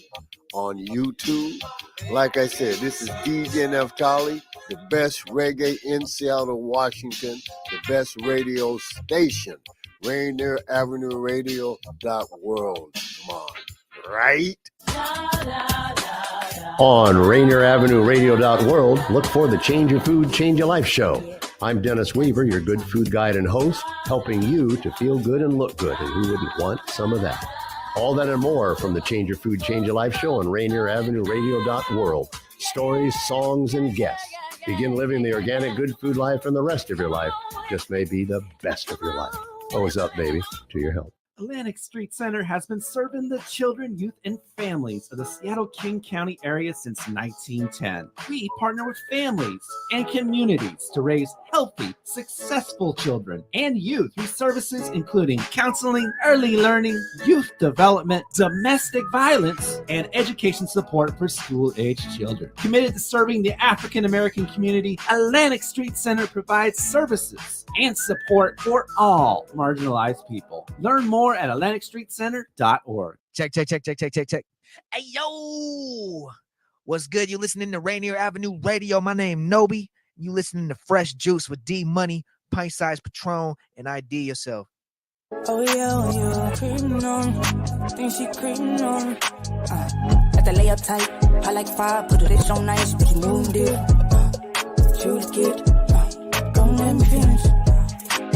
Speaker 26: on YouTube. Like I said, this is DJ Neftali, the best reggae in Seattle, Washington, the best radio station, Rainier Avenue Radio .world. Man, right?
Speaker 1: On Rainier Avenue Radio.world, look for the Change Your Food, Change Your Life show. I'm Dennis Weaver, your good food guide and host, helping you to feel good and look good, and who wouldn't want some of that? All that and more from the Change Your Food, Change Your Life show on Rainier Avenue Radio.world. Stories, songs, and guests. Begin living the organic good food life, and the rest of your life just may be the best of your life. Always up, baby, to your health.
Speaker 2: Atlantic Street Center has been serving the children, youth, and families of the Seattle-King County area since 1910. We partner with families and communities to raise healthy, successful children and youth through services including counseling, early learning, youth development, domestic violence, and education support for school-aged children. Committed to serving the African-American community, Atlantic Street Center provides services and support for all marginalized people. Learn more at AtlanticStreetCenter.org.
Speaker 3: Check. Hey, yo! What's good? You listening to Rainier Avenue Radio. My name Nobi. You listening to Fresh Juice with D Money, Pint Size Patron, and ID Yourself.
Speaker 4: Oh yeah, creeping on. Think she creeping on. At the layup tight, I like fire, put it on nice, but you moving deep. Shoot kid, don't let me finish.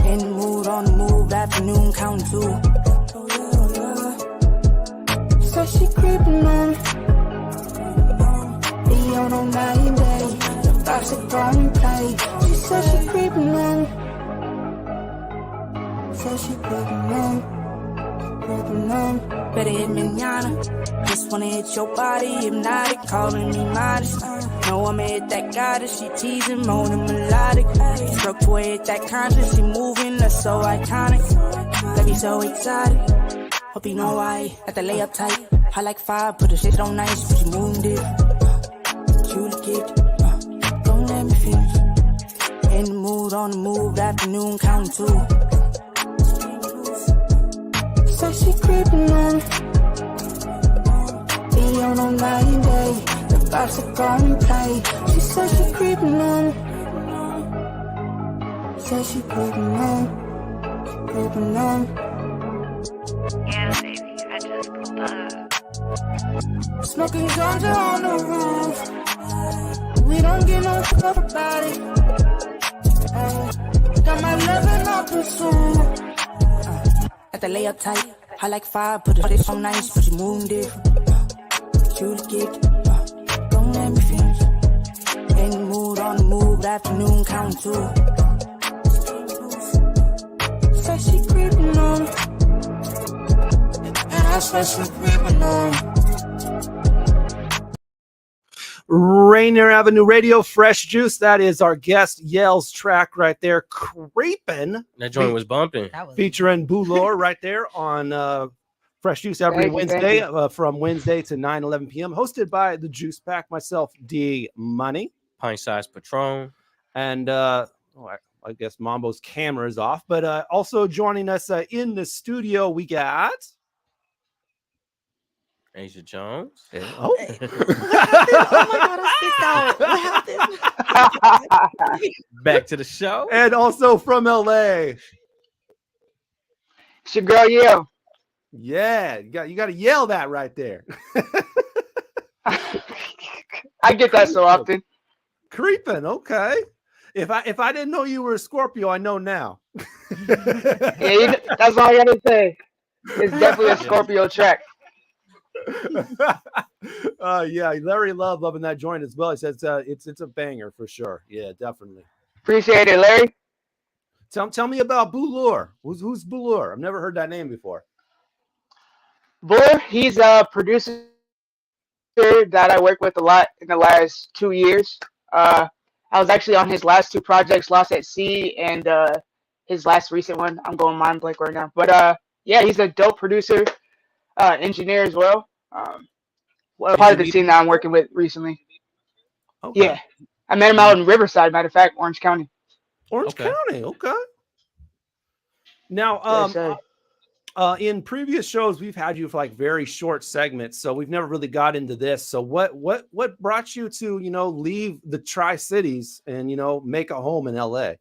Speaker 4: In the mood, on the move, afternoon, counting two. Oh yeah. So she creeping on. Be on 9 day, the box of gone play. She said she creeping on. So she creeping on. Better hit manana. Just wanna hit your body, hypnotic, calling me modest. No, I'ma hit that goddess, she teasing, moaning melodic. Stroke to her, hit that conscious, she moving, that's so iconic. Got me so excited. Hope you know why. At the layup tight, I like fire, put the shit on nice, but you moving deep. Shoot a kid, don't let me finish. In the mood, on the move, afternoon, counting two. So she creeping on. Be on 9 day. The box of gone play. She said she creeping on. Said she creeping on.
Speaker 15: Yeah, baby, I just pulled up.
Speaker 4: Smoking ganja on the roof. We don't get no fuck about it. Got my love in our pursuit. At the layup tight, I like fire, put it so nice, but you moving different. Shoot a kid, don't let me finish. In the mood, on the move, afternoon, counting two. Say she creeping on, and I swear she creeping on.
Speaker 16: Rainier Avenue Radio, Fresh Juice. That is our guest Yell's track right there, Creepin'.
Speaker 17: That joint was bumping.
Speaker 16: Featuring Boulor right there on Fresh Juice every Wednesday from Wednesday to 9-11 p.m. Hosted by the Juice Pack, myself, D Money.
Speaker 17: Pint Size Patron.
Speaker 16: And I guess Mambo's camera is off. But also joining us in the studio, we got...
Speaker 17: Asia Jones.
Speaker 16: Oh.
Speaker 18: Oh my God, I sticked out. What happened?
Speaker 17: Back to the show.
Speaker 16: And also from LA.
Speaker 19: It's your girl, Yell.
Speaker 16: Yeah, you got to yell that right there.
Speaker 19: I get that so often.
Speaker 16: Creeping, okay. If I didn't know you were a Scorpio, I know now.
Speaker 19: Yeah, that's all I gotta say. It's definitely a Scorpio track.
Speaker 16: Yeah, Larry loving that joint as well. He says it's a banger for sure. Yeah, definitely.
Speaker 19: Appreciate it, Larry.
Speaker 16: Tell me about Boulor. Who's Boulor? I've never heard that name before.
Speaker 19: Boulor, he's a producer that I work with a lot in the last 2 years. I was actually on his last two projects, Lost at Sea and his last recent one. I'm going mind blank right now. But yeah, he's a dope producer, engineer as well. Part of the team that I'm working with recently.
Speaker 16: Okay.
Speaker 19: Yeah. I met him out in Riverside, matter of fact, Orange County.
Speaker 16: Orange County, okay. Now, in previous shows, we've had you for like very short segments, so we've never really got into this. So what brought you to, leave the Tri-Cities and, make a home in LA?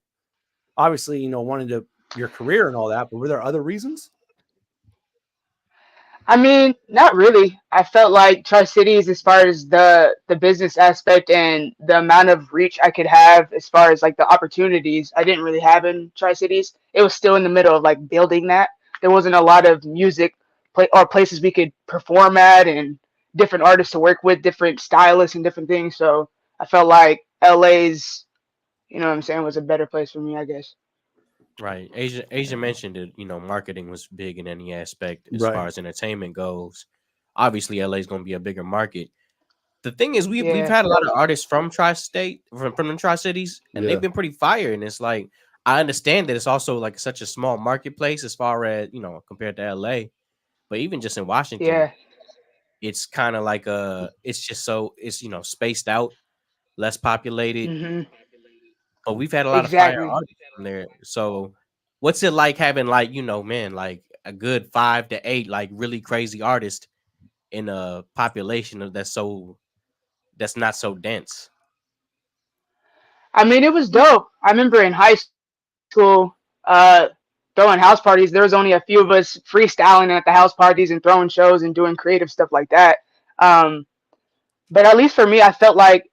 Speaker 16: Obviously, wanting to your career and all that, but were there other reasons?
Speaker 19: I mean, not really. I felt like Tri-Cities, as far as the business aspect and the amount of reach I could have, as far as like the opportunities, I didn't really have in Tri-Cities. It was still in the middle of like building that. There wasn't a lot of music play or places we could perform at, and different artists to work with, different stylists and different things. So I felt like LA's, you know what I'm saying, was a better place for me, I guess.
Speaker 17: Right. Asia mentioned that, marketing was big in any aspect as far
Speaker 16: Right.
Speaker 17: as entertainment goes. Obviously, LA is going to be a bigger market. The thing is, we've
Speaker 19: Yeah.
Speaker 17: had a lot of artists from Tri-State, from the Tri-Cities, and
Speaker 16: Yeah.
Speaker 17: they've been pretty fire. And it's like, I understand that it's also like such a small marketplace as far as, compared to LA. But even just in Washington,
Speaker 19: Yeah.
Speaker 17: it's kind of like it's just so it's spaced out, less populated.
Speaker 19: Hmm.
Speaker 17: But we've had a lot of fire
Speaker 19: Exactly.
Speaker 17: artists from there. So what's it like having like, man, like a good 5 to 8 like really crazy artists in a population that's not so dense?
Speaker 19: I mean, it was dope. I remember in high school, uh, throwing house parties. There was only a few of us freestyling at the house parties and throwing shows and doing creative stuff like that. Um, but at least for me, I felt like,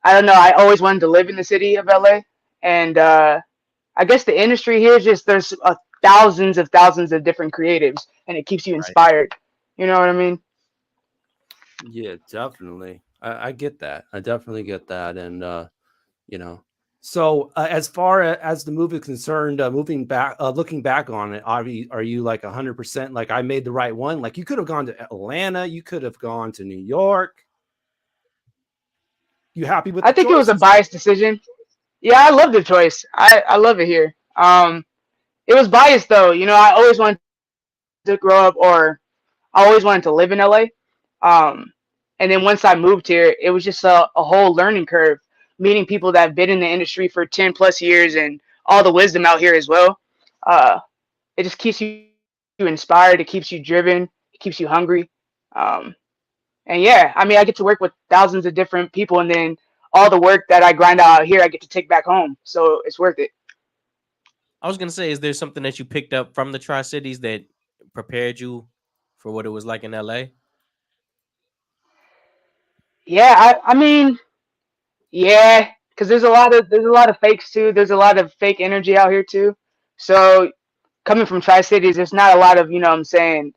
Speaker 19: I don't know, I always wanted to live in the city of LA, and I guess the industry here is just there's thousands of different creatives, and it keeps you
Speaker 17: Right.
Speaker 19: inspired. You know what I mean?
Speaker 16: Yeah, definitely. I get that. I definitely get that. And you know, so as far as the movie is concerned, moving back, looking back on it, are you like 100% like I made the right one? Like you could have gone to Atlanta, you could have gone to New York. You happy with
Speaker 19: I
Speaker 16: the
Speaker 19: think it was a
Speaker 16: choices?
Speaker 19: biased decision. Yeah, I love the choice. I love it here. It was biased though. You know, I always wanted to grow up, or I always wanted to live in LA. Um, and then once I moved here, it was just a whole learning curve, meeting people that have been in the industry for 10 plus years and all the wisdom out here as well. Uh, it just keeps you inspired. It keeps you driven. It keeps you hungry. Um, and yeah, I mean, I get to work with thousands of different people, and then all the work that I grind out here, I get to take back home. So it's worth it.
Speaker 17: I was gonna say, is there something that you picked up from the Tri-Cities that prepared you for what it was like in LA?
Speaker 19: Yeah, I mean, yeah, because there's a lot of fakes too. There's a lot of fake energy out here too. So coming from Tri Cities, there's not a lot of, you know what I'm saying,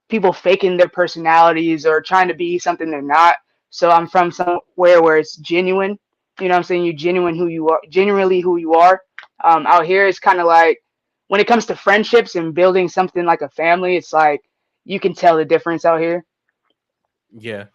Speaker 19: people faking their personalities or trying to be something they're not. So I'm from somewhere where it's genuine. You know what I'm saying? You genuine who you are, genuinely who you are. Out here, it's kind of like when it comes to friendships and building something like a family, it's like you can tell the difference out here.
Speaker 17: Yeah.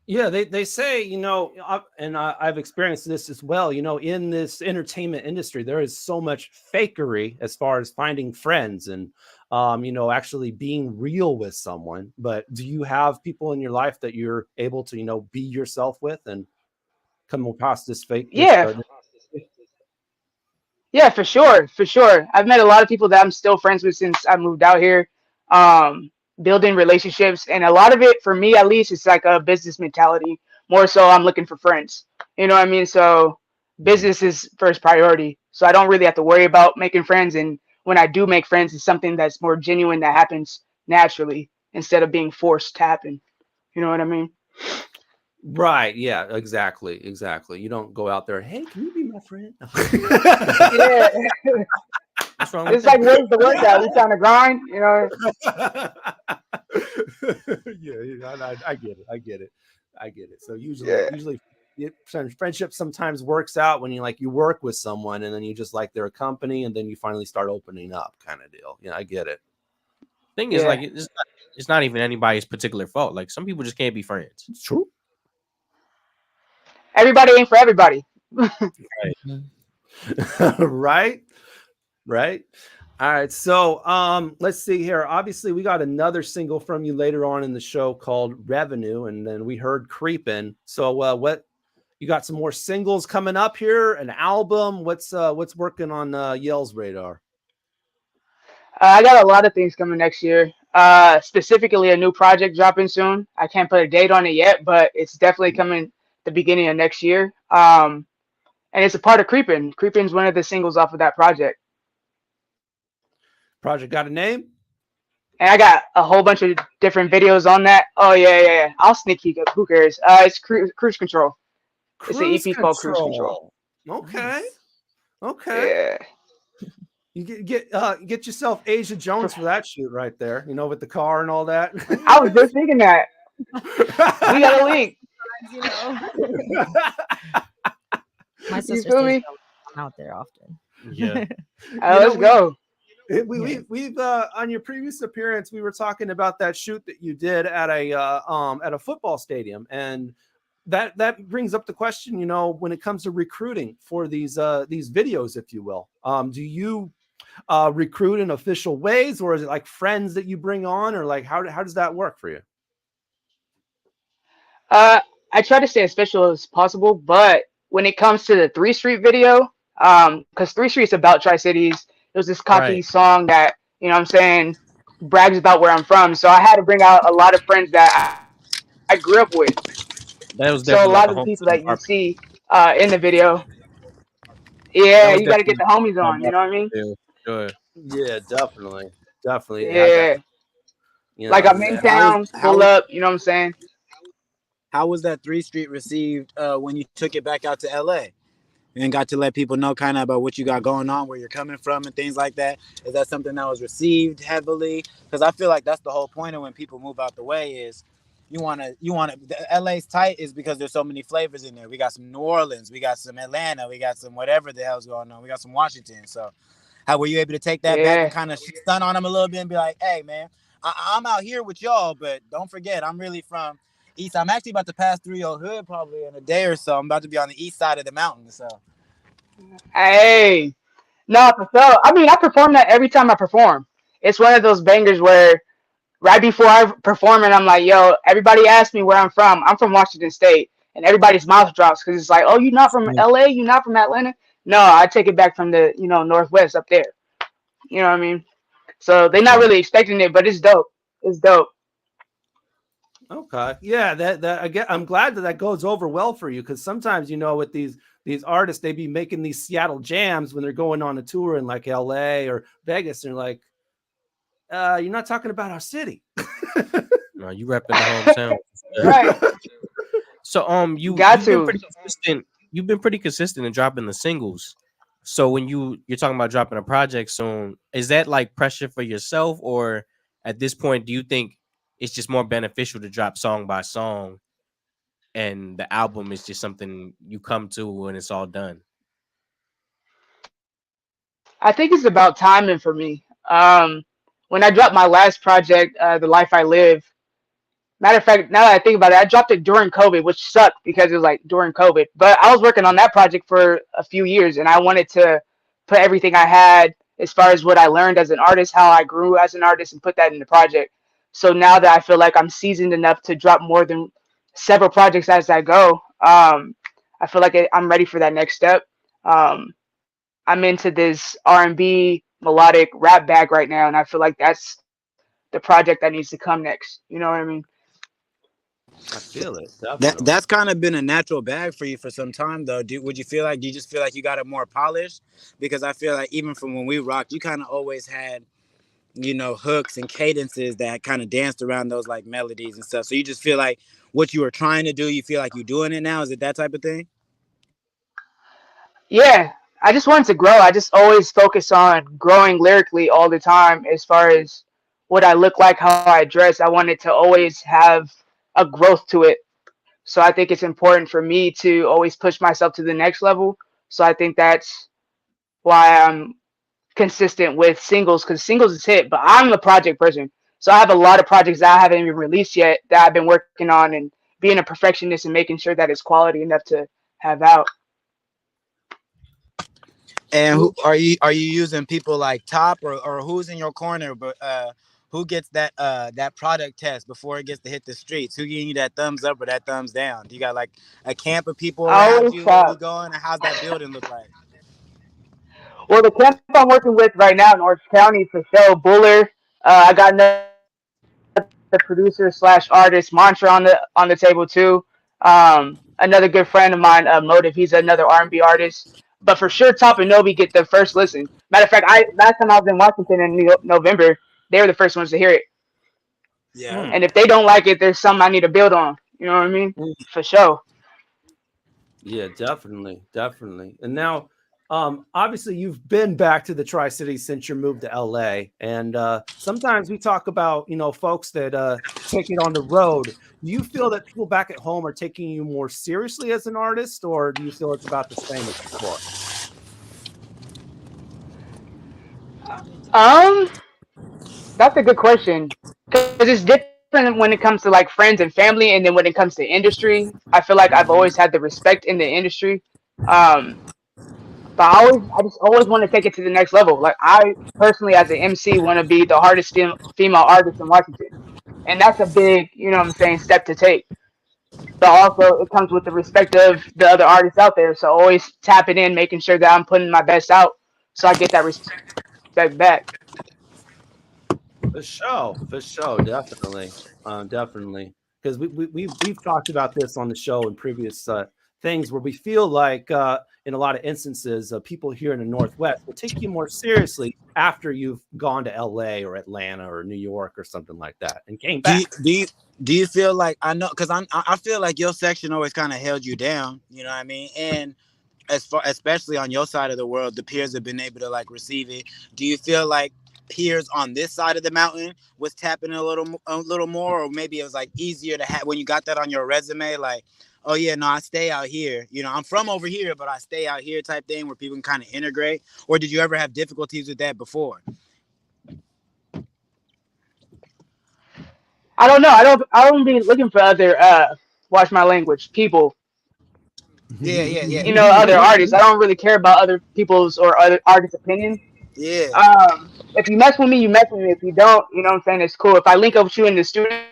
Speaker 16: Yeah, they say, I've experienced this as well. In this entertainment industry, there is so much fakery as far as finding friends and, actually being real with someone. But do you have people in your life that you're able to, be yourself with and come past this fake?
Speaker 19: Yeah, yeah, for sure, for sure. I've met a lot of people that I'm still friends with since I moved out here. Um, Building relationships, and a lot of it, for me at least, it's like a business mentality. More so, I'm looking for friends. You know what I mean? So business is first priority. So I don't really have to worry about making friends. And when I do make friends, it's something that's more genuine that happens naturally instead of being forced to happen. You know what I mean?
Speaker 16: Right. Yeah, exactly. Exactly. You don't go out there, hey, can you be my friend?
Speaker 19: Yeah.
Speaker 17: What's wrong with
Speaker 19: It's like,
Speaker 17: that?
Speaker 19: where's the workout? We trying to grind, you know?
Speaker 16: Yeah, I get it. I get it. So
Speaker 19: Yeah.
Speaker 16: usually friendship sometimes works out when you work with someone and then you just like their company and then you finally start opening up kind of deal. Yeah, I get it.
Speaker 17: Thing is,
Speaker 19: Yeah.
Speaker 17: like, it's not even anybody's particular fault. Like, some people just can't be friends.
Speaker 16: It's true.
Speaker 19: Everybody ain't for everybody.
Speaker 16: Right. Right. All right. So let's see here. Obviously, we got another single from you later on in the show called Revenue, and then we heard Creepin'. So what you got some more singles coming up here, an album? What's working on Yell's radar?
Speaker 19: I got a lot of things coming next year. Specifically a new project dropping soon. I can't put a date on it yet, but it's definitely coming the beginning of next year. And it's a part of Creepin'. Creepin's one of the singles off of that project.
Speaker 16: Project got a name?
Speaker 19: and I got a whole bunch of different videos on that. Oh yeah. I'll sneak peek it. Who cares? It's Cruise Control. It's an EP called Cruise Control.
Speaker 16: Okay. Okay.
Speaker 19: Yeah.
Speaker 16: You get yourself Asia Jones for that shoot right there. You know, with the car and all that.
Speaker 19: I was just thinking that. We got a link.
Speaker 18: My
Speaker 19: You
Speaker 18: sister
Speaker 19: feel
Speaker 18: says
Speaker 19: me?
Speaker 18: I'm out there often.
Speaker 17: Yeah.
Speaker 19: Let's go.
Speaker 16: We've on your previous appearance, we were talking about that shoot that you did at a football stadium, and that brings up the question, you know, when it comes to recruiting for these videos, if you will. Do you recruit in official ways, or is it like friends that you bring on, or like how does that work for you?
Speaker 19: I try to stay as official as possible, but when it comes to the 3 Street video, because 3 Street's about Tri-Cities, it was this cocky song that, you know what I'm saying, brags about where I'm from. So I had to bring out a lot of friends that I grew up with.
Speaker 17: That was
Speaker 19: So a
Speaker 17: definitely
Speaker 19: lot
Speaker 17: like
Speaker 19: of
Speaker 17: a
Speaker 19: the people
Speaker 17: hometown
Speaker 19: that you
Speaker 17: barbecue.
Speaker 19: see in the video,
Speaker 17: That
Speaker 19: yeah,
Speaker 17: was
Speaker 19: you got to get the
Speaker 17: definitely
Speaker 19: homies on. You know what I mean?
Speaker 17: Sure.
Speaker 16: Yeah, definitely.
Speaker 19: Yeah.
Speaker 16: You
Speaker 19: Like
Speaker 16: know,
Speaker 19: I'm in town, pull up. You know what I'm saying?
Speaker 20: How was that 3 Street received when you took it back out to LA and got to let people know kind of about what you got going on, where you're coming from and things like that? Is that something that was received heavily? Because I feel like that's the whole point of when people move out the way is you want to, LA's tight is because there's so many flavors in there. We got some New Orleans, we got some Atlanta, we got some whatever the hell's going on. We got some Washington. So how were you able to take that back and kind of stun on them a little bit and be like, hey man, I'm out here with y'all, but don't forget, I'm really from East. I'm actually about to pass through your hood probably in a day or so. I'm about to be on the east side of the mountain. So,
Speaker 19: Hey, no, for sure. I mean, I perform that every time I perform. It's one of those bangers where right before I perform it, I'm like, yo, everybody asks me where I'm from. I'm from Washington State. And everybody's mouth drops because it's like, oh, you're not from LA? You're not from Atlanta? No, I take it back from the, Northwest up there. You know what I mean? So they're not really expecting it, but it's dope. It's dope.
Speaker 16: Okay. Yeah, I'm glad that goes over well for you, because sometimes, with these artists, they be making these Seattle jams when they're going on a tour in like LA or Vegas, and they're like, you're not talking about our city.
Speaker 17: No, you repping the hometown.
Speaker 19: Right.
Speaker 17: So you've been pretty consistent. You've been pretty consistent in dropping the singles. So when you're talking about dropping a project soon, is that like pressure for yourself, or at this point do you think it's just more beneficial to drop song by song and the album is just something you come to when it's all done?
Speaker 19: I think it's about timing for me. When I dropped my last project, The Life I Live, matter of fact, now that I think about it, I dropped it during COVID, which sucked because it was like during COVID. But I was working on that project for a few years, and I wanted to put everything I had as far as what I learned as an artist, how I grew as an artist, and put that in the project. So now that I feel like I'm seasoned enough to drop more than several projects as I go, I feel like I'm ready for that next step. I'm into this R&B melodic rap bag right now, and I feel like that's the project that needs to come next. You know what I mean?
Speaker 16: I feel it.
Speaker 20: that's kind of been a natural bag for you for some time, though. Do you just feel like you got it more polished? Because I feel like even from when we rocked, you kind of always had, hooks and cadences that kind of danced around those like melodies and stuff. So you just feel like what you were trying to do, you feel like you're doing it now? Is it that type of thing?
Speaker 19: Yeah, I just wanted to grow. I just always focus on growing lyrically all the time as far as what I look like, how I dress. I wanted to always have a growth to it. So I think it's important for me to always push myself to the next level. So I think that's why I'm consistent with singles, because singles is hit, but I'm a project person. So I have a lot of projects that I haven't even released yet that I've been working on, and being a perfectionist and making sure that it's quality enough to have out.
Speaker 20: And who are you using people like Top or who's in your corner, but who gets that product test before it gets to hit the streets? Who giving you that thumbs up or that thumbs down? Do you got like a camp of people around you where you going, and how's that building look like?
Speaker 19: Well, the camp I'm working with right now in Orange County, for sure, Buller. I got another producer / artist, Mantra, on the table too. Another good friend of mine, Motive. He's another R&B artist. But for sure, Top and Nobi get the first listen. Matter of fact, last time I was in Washington in November, they were the first ones to hear it.
Speaker 20: Yeah.
Speaker 19: And if they don't like it, there's something I need to build on. You know what I mean? For sure.
Speaker 16: Yeah, definitely. And now, obviously, you've been back to the Tri-Cities since your move to LA. And sometimes we talk about, folks that take it on the road. Do you feel that people back at home are taking you more seriously as an artist, or do you feel it's about the same as before?
Speaker 19: That's a good question. Because it's different when it comes to like friends and family, and then when it comes to industry, I feel like I've always had the respect in the industry. But I just always want to take it to the next level. Like I personally, as an MC, want to be the hardest female artist in Washington, and that's a big, step to take. But also, it comes with the respect of the other artists out there. So always tapping in, making sure that I'm putting my best out, so I get that respect back.
Speaker 16: For sure, definitely. Because we've talked about this on the show in previous things where we feel like in a lot of instances, people here in the Northwest will take you more seriously after you've gone to LA or Atlanta or New York or something like that and came back.
Speaker 20: Do you feel like, I know, because I feel like your section always kind of held you down, you know what I mean? And especially on your side of the world, the peers have been able to like receive it. Do you feel like peers on this side of the mountain was tapping a little more, or maybe it was like easier to have when you got that on your resume, like, oh yeah, no, I stay out here, I'm from over here, but I stay out here type thing, where people can kind of integrate? Or did you ever have difficulties with that before?
Speaker 19: I don't know. I don't be looking for other watch my language people.
Speaker 20: Yeah.
Speaker 19: Other artists. I don't really care about other people's or other artists' opinions.
Speaker 20: Yeah.
Speaker 19: If you mess with me, you mess with me. If you don't, it's cool. If I link up with you in the studio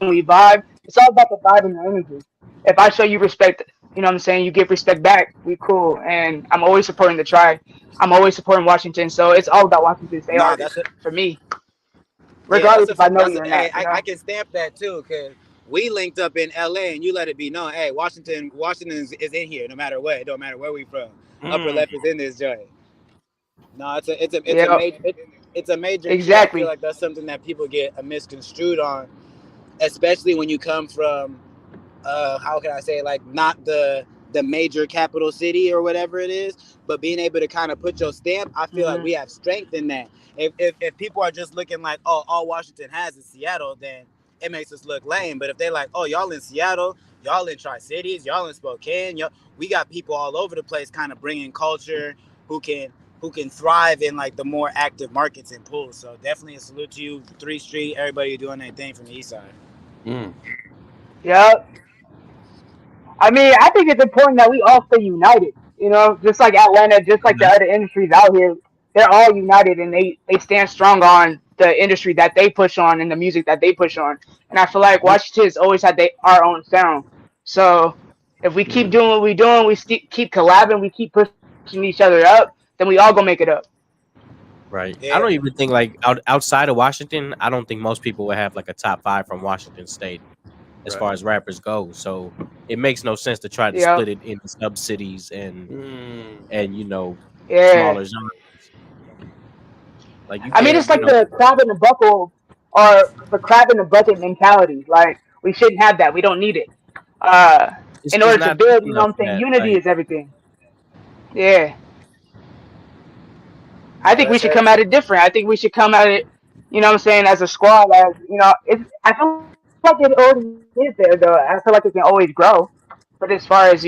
Speaker 19: and we vibe, it's all about the vibe and the energy. If I show you respect, you give respect back, we cool. And I'm always supporting the tribe. I'm always supporting Washington. So it's all about Washington State artists for me. Regardless if I know you or not.
Speaker 20: I can stamp that too, because we linked up in LA and you let it be known, hey, Washington is in here no matter what. It don't matter where we from. Upper left is in this joint. No, it's a major
Speaker 19: exactly.
Speaker 20: I feel like that's something that people get misconstrued on, especially when you come from how can I say, like, not the major capital city or whatever it is, but being able to kind of put your stamp. I feel like we have strength in that. If people are just looking like, oh, all Washington has is Seattle, then it makes us look lame. But if they're like, oh, y'all in Seattle, y'all in Tri-Cities, y'all in Spokane, we got people all over the place kind of bringing culture who can thrive in like the more active markets and pools. So definitely a salute to you, 3 Street, everybody doing their thing from the east side.
Speaker 19: Yep. I mean, I think it's important that we all stay united. Just like Atlanta, just like the other industries out here, they're all united and they stand strong on the industry that they push on and the music that they push on. And I feel like Washington has always had our own sound. So if we keep doing what we're doing, we keep collabing, we keep pushing each other up, then we all gonna make it up.
Speaker 17: Right. Yeah. I don't even think like outside of Washington, I don't think most people would have like a top 5 from Washington State as far as rappers go. So it makes no sense to try to split it into sub cities and smaller zones. Like
Speaker 19: it's like the crab in the buckle or the crab in the bucket mentality. Like we shouldn't have that. We don't need it. In order to build, unity is everything. Yeah. I think we should come at it different. I think we should come at it, as a squad, as I feel like it already is there though. I feel like it can always grow. But as far as,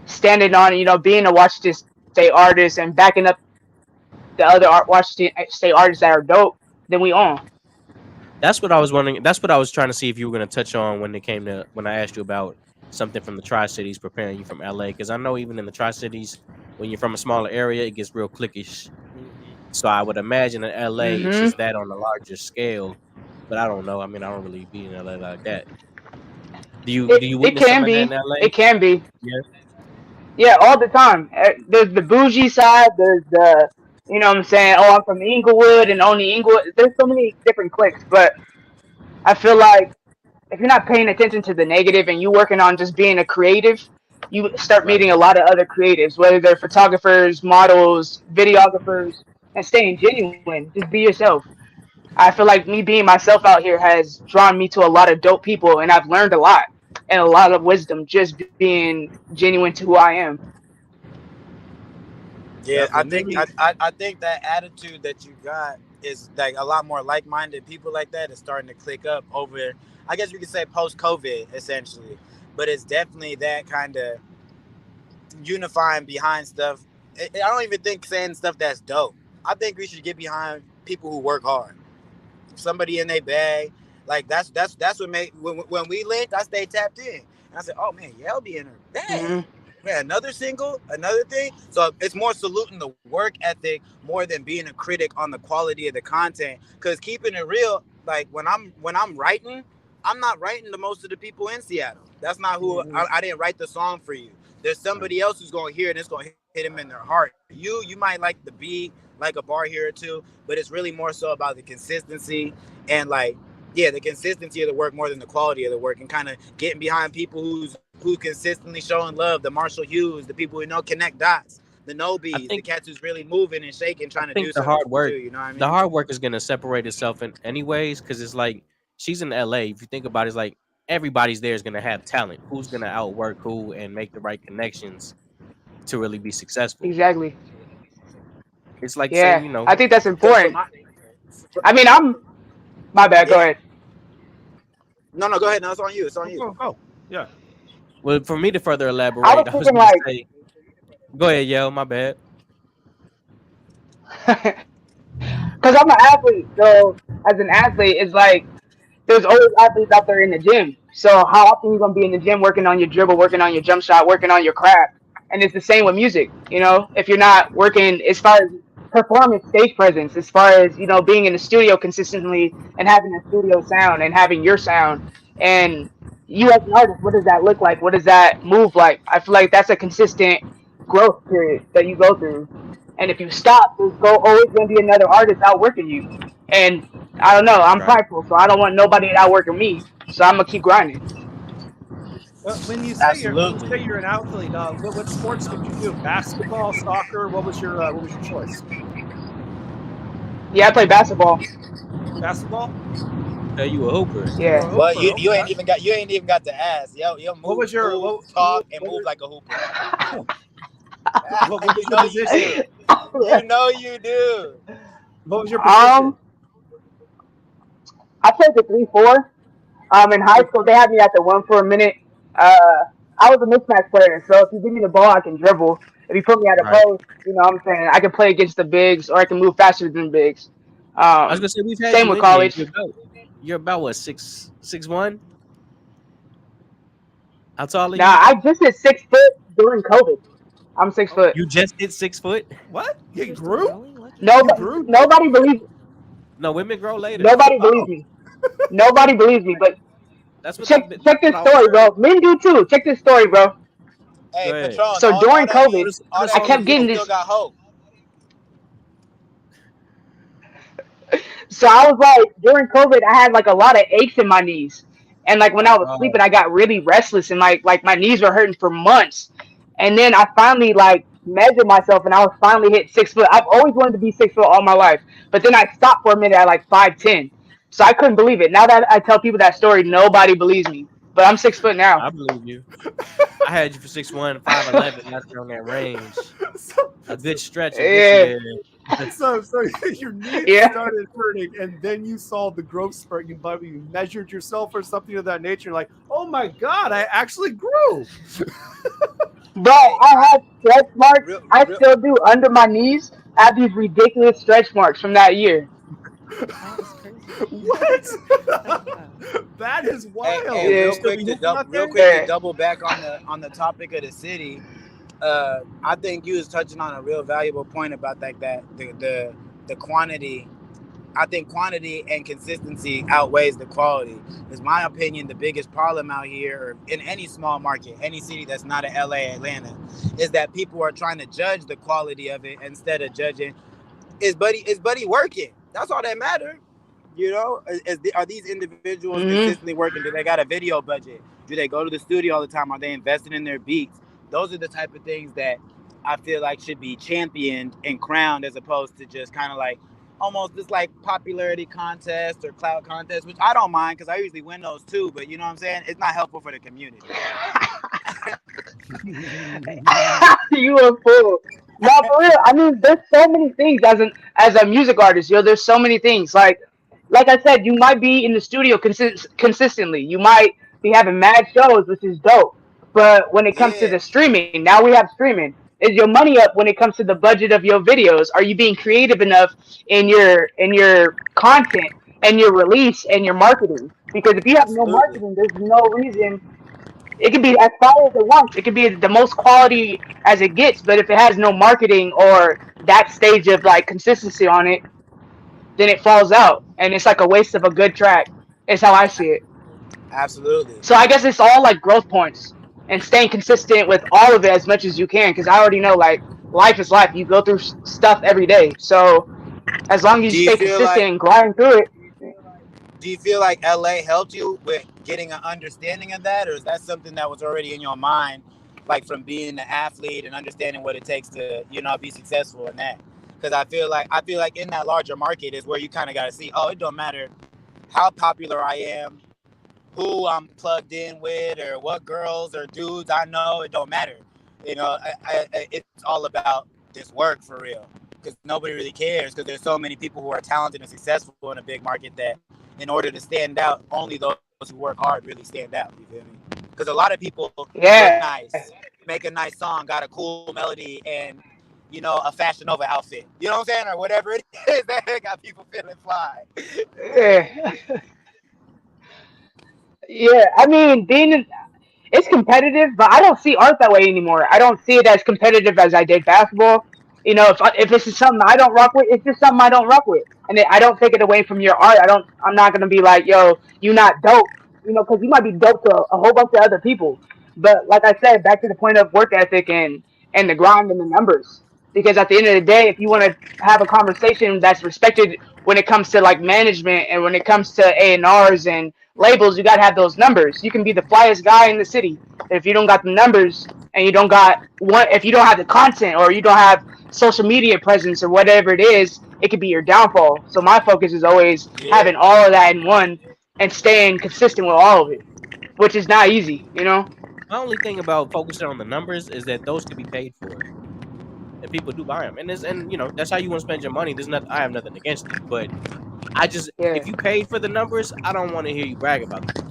Speaker 19: standing on, being a Washington State artist and backing up the other Washington State artists that are dope, then we on.
Speaker 17: That's what I was wondering. That's what I was trying to see if you were going to touch on when I asked you about something from the Tri-Cities preparing you from LA. Because I know even in the Tri-Cities, when you're from a smaller area, it gets real cliquish. So I would imagine in LA, it's just that on a larger scale. But I don't know. I mean, I don't really be in LA like that. Do you witness some of that in LA?
Speaker 19: It can be.
Speaker 17: Yeah.
Speaker 19: Yeah, all the time. There's the bougie side. There's the, oh, I'm from Inglewood and only Inglewood. There's so many different cliques. But I feel like if you're not paying attention to the negative and you're working on just being a creative, you start meeting a lot of other creatives, whether they're photographers, models, videographers, and staying genuine. Just be yourself. I feel like me being myself out here has drawn me to a lot of dope people, and I've learned a lot and a lot of wisdom just being genuine to who I am.
Speaker 20: Yeah, I
Speaker 16: Well,
Speaker 20: think
Speaker 16: maybe
Speaker 20: I think that attitude that you got is like a lot more like-minded people like that is starting to click up over. I guess we could say post-COVID essentially, but it's definitely that kind of unifying behind stuff. I don't even think saying stuff that's dope. I think we should get behind people who work hard. Somebody in their bag, like that's what made when we linked. I stayed tapped in, and I said, "Oh man, Yell be in her bag."
Speaker 19: Hmm.
Speaker 20: Man, another single, another thing. So it's more saluting the work ethic more than being a critic on the quality of the content. Because keeping it real, like when I'm writing, I'm not writing to most of the people in Seattle. That's not who I didn't write the song for you. There's somebody else who's gonna hear it and it's gonna hit them in their heart. You might like the beat, like a bar here or two, but it's really more so about the consistency and like the consistency of the work more than the quality of the work, and kind of getting behind people who's consistently showing love, the Marshall Hughes, the people who know connect dots, the Nobies, the cats who's really moving and shaking, trying to do
Speaker 17: the
Speaker 20: something
Speaker 17: hard work,
Speaker 20: too, you know what I mean?
Speaker 17: the hard work is gonna separate itself in anyways, because it's like she's in LA. If you think about it, it's like everybody's there is gonna have talent. Who's gonna outwork who and make the right connections to really be successful?
Speaker 19: Exactly.
Speaker 17: It's like saying,
Speaker 19: Yeah, I think that's important. I mean, my bad. Go ahead.
Speaker 20: No, go ahead. No, it's on you. It's on you.
Speaker 16: Oh, yeah.
Speaker 17: Well, for me to further elaborate,
Speaker 19: I was
Speaker 17: I was
Speaker 19: thinking
Speaker 17: gonna
Speaker 19: like,
Speaker 17: say, go ahead, yo, my bad.
Speaker 19: because I'm an athlete, so as an athlete, it's like there's always athletes out there in the gym. So how often are you gonna be in the gym working on your dribble, working on your jump shot, working on your craft? And it's the same with music. You know, if you're not working as far as performance, stage presence, as far as being in the studio consistently and having a studio sound and having your sound, and you as an artist, what does that look like? What does that move like? I feel like that's a consistent growth period that you go through. And if you stop, there's always going to be another artist outworking you. And I don't know, I'm prideful, so I don't want nobody outworking me. So I'm gonna keep grinding.
Speaker 16: When you say you're an athlete, what sports did you do? Basketball, soccer? What was your choice?
Speaker 19: Yeah, I play basketball.
Speaker 16: Basketball?
Speaker 17: Are you a hooper?
Speaker 19: Yeah.
Speaker 20: Well, you ain't even got to ask. Yo, move,
Speaker 16: what was your
Speaker 20: talk and move like a hooper.
Speaker 16: What was your position?
Speaker 20: You know you do.
Speaker 16: What was your position?
Speaker 19: I played the 3-4. In high school, they had me at the 1 for a minute. I was a mismatch player, so if you give me the ball, I can dribble. If you put me at a post, you know what I'm saying, I can play against the bigs, or I can move faster than bigs.
Speaker 17: I was gonna say we've had
Speaker 19: same
Speaker 17: you
Speaker 19: with
Speaker 17: in
Speaker 19: college.
Speaker 17: here. You're about what, 6'1"? How tall are you?
Speaker 19: Nah, I just hit 6 foot during COVID. I'm 6 foot.
Speaker 17: You just hit 6 foot?
Speaker 16: What? You grew?
Speaker 19: Nobody believes me.
Speaker 17: No, women grow later.
Speaker 19: Nobody believes me. Nobody believes me, but
Speaker 17: That's what
Speaker 19: check this story, bro. Men do too. Check this story, bro.
Speaker 20: Hey, Patron.
Speaker 19: So during COVID,
Speaker 20: I
Speaker 19: I kept getting this.
Speaker 20: Still got hope.
Speaker 19: So I was like, during COVID, I had like a lot of aches in my knees, and like when I was sleeping, I got really restless, and like my knees were hurting for months. And then I finally like measured myself, and I was finally hit 6 foot. I've always wanted to be 6 foot all my life, but then I stopped for a minute at like 5'10". So I couldn't believe it. Now that I tell people that story, nobody believes me. But I'm 6 foot now.
Speaker 17: I believe you. I had you for 6'1", 5'11", not on that range. A good stretch.
Speaker 19: Yeah.
Speaker 16: So your knees started hurting, and then you saw the growth spurt. You measured yourself or something of that nature. Like, oh my God, I actually grew.
Speaker 19: Bro, I have stretch marks. I still do under my knees. I have these ridiculous stretch marks from that year.
Speaker 16: What? That is wild.
Speaker 20: Hey, real quick to double back on the topic of the city. I think you was touching on a real valuable point about the quantity. I think quantity and consistency outweighs the quality. It's my opinion the biggest problem out here, or in any small market, any city that's not a LA, Atlanta, is that people are trying to judge the quality of it instead of judging is Buddy working? That's all that matters. You know, are these individuals consistently working? Do they got a video budget? Do they go to the studio all the time? Are they investing in their beats? Those are the type of things that I feel like should be championed and crowned, as opposed to just kind of like, almost just like popularity contest or clout contest, which I don't mind because I usually win those too. But you know what I'm saying? It's not helpful for the community.
Speaker 19: You a fool. No, for real. I mean, there's so many things as a music artist. There's so many things. Like I said, you might be in the studio consistently. You might be having mad shows, which is dope. But when it comes to the streaming, now we have streaming. Is your money up when it comes to the budget of your videos? Are you being creative enough in your content and your release and your marketing? Because if you have no marketing, there's no reason. It could be as far as it wants. It could be the most quality as it gets, but if it has no marketing or that stage of like consistency on it, then it falls out, and it's like a waste of a good track. Is how I see it.
Speaker 20: Absolutely.
Speaker 19: So I guess it's all like growth points and staying consistent with all of it as much as you can, because I already know like life is life. You go through stuff every day, so as long as you stay consistent and grind through it.
Speaker 20: Do you feel like LA helped you with getting an understanding of that, or is that something that was already in your mind, like from being an athlete and understanding what it takes to, be successful in that? Because I feel like in that larger market is where you kind of got to see, it don't matter how popular I am, who I'm plugged in with, or what girls or dudes I know. It don't matter. It's all about this work for real. Because nobody really cares. Because there's so many people who are talented and successful in a big market that, in order to stand out, only those who work hard really stand out. You feel me? Because a lot of people look nice, make a nice song, got a cool melody, and a Fashion Nova outfit. You know what I'm saying, or whatever it is that got people feeling fly.
Speaker 19: Yeah. Yeah. I mean, it's competitive, but I don't see art that way anymore. I don't see it as competitive as I did basketball. If this is something I don't rock with, it's just something I don't rock with, and I don't take it away from your art. I'm not gonna be like, yo, you not dope, because you might be dope to a whole bunch of other people. But like I said, back to the point of work ethic and the grind and the numbers. Because at the end of the day, if you want to have a conversation that's respected when it comes to like management and when it comes to A&Rs and labels, you got to have those numbers. You can be the flyest guy in the city. If you don't got the numbers and if you don't have the content or you don't have social media presence or whatever it is, it could be your downfall. So my focus is always having all of that in one and staying consistent with all of it, which is not easy,
Speaker 17: The only thing about focusing on the numbers is that those can be paid for. And people do buy them, and that's how you want to spend your money. I have nothing against it, but if you paid for the numbers, I don't want to hear you brag about them.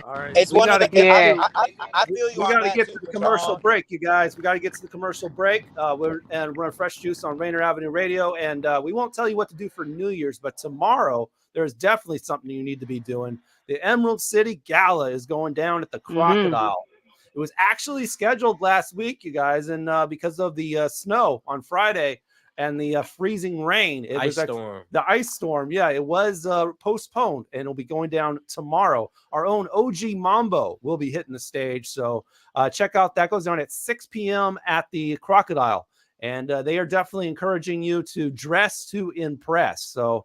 Speaker 16: All right,
Speaker 20: it's one of the. I feel you.
Speaker 16: We got to get to the commercial break, you guys. We got to get to the commercial break. We're on Fresh Juice on Rainier Avenue Radio, and we won't tell you what to do for New Year's, but tomorrow there's definitely something you need to be doing. The Emerald City Gala is going down at the Crocodile. It was actually scheduled last week, you guys, and because of the snow on Friday and the freezing rain, the ice storm, it was postponed, and it'll be going down tomorrow. Our own OG Mambo will be hitting the stage, so check out that. Goes down at 6 p.m. at the Crocodile, and they are definitely encouraging you to dress to impress. So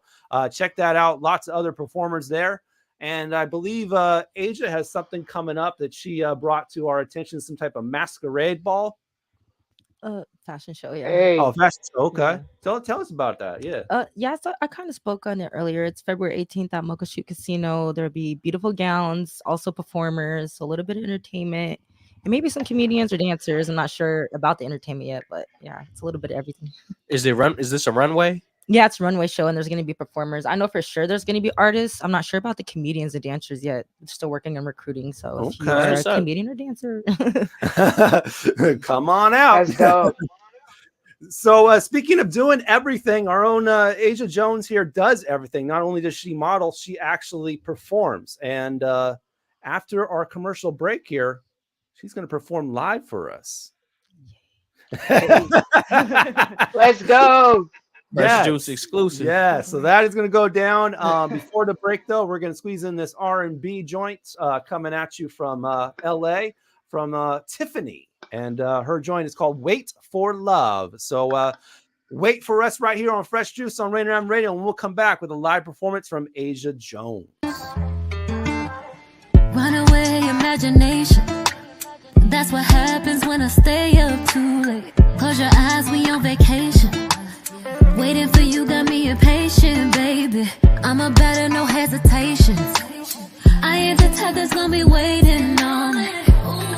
Speaker 16: check that out. Lots of other performers there. And I believe Asia has something coming up that she brought to our attention, some type of masquerade ball.
Speaker 18: Fashion show, yeah.
Speaker 19: Hey.
Speaker 16: Oh, fashion show, okay.
Speaker 18: Yeah.
Speaker 16: Tell us about that, yeah.
Speaker 18: Yeah, so I kind of spoke on it earlier. It's February 18th at Mocha Shoot Casino. There'll be beautiful gowns, also performers, a little bit of entertainment, and maybe some comedians or dancers. I'm not sure about the entertainment yet, but yeah, it's a little bit of everything.
Speaker 17: Is this a runway?
Speaker 18: Yeah, it's a runway show, and there's going to be performers. I know for sure there's going to be artists. I'm not sure about the comedians and dancers yet. I'm still working on recruiting. So if you're a comedian or dancer,
Speaker 16: come on out.
Speaker 19: Let's go.
Speaker 16: So speaking of doing everything, our own Asia Jones here does everything. Not only does she model, she actually performs. And after our commercial break here, she's going to perform live for us.
Speaker 19: Let's go.
Speaker 17: Fresh Juice exclusive.
Speaker 16: Yeah, so that is going to go down. Before the break, though, we're going to squeeze in this R&B joint coming at you from L.A. from Tiffany. And her joint is called Wait for Love. So wait for us right here on Fresh Juice on Rainier Avenue Radio, and we'll come back with a live performance from Asia Jones.
Speaker 15: Runaway imagination. That's what happens when I stay up too late. Close your eyes, we on vacation. Waiting for you got me impatient, baby. I'm a better, no hesitations. I ain't the type that's gonna be waiting on it.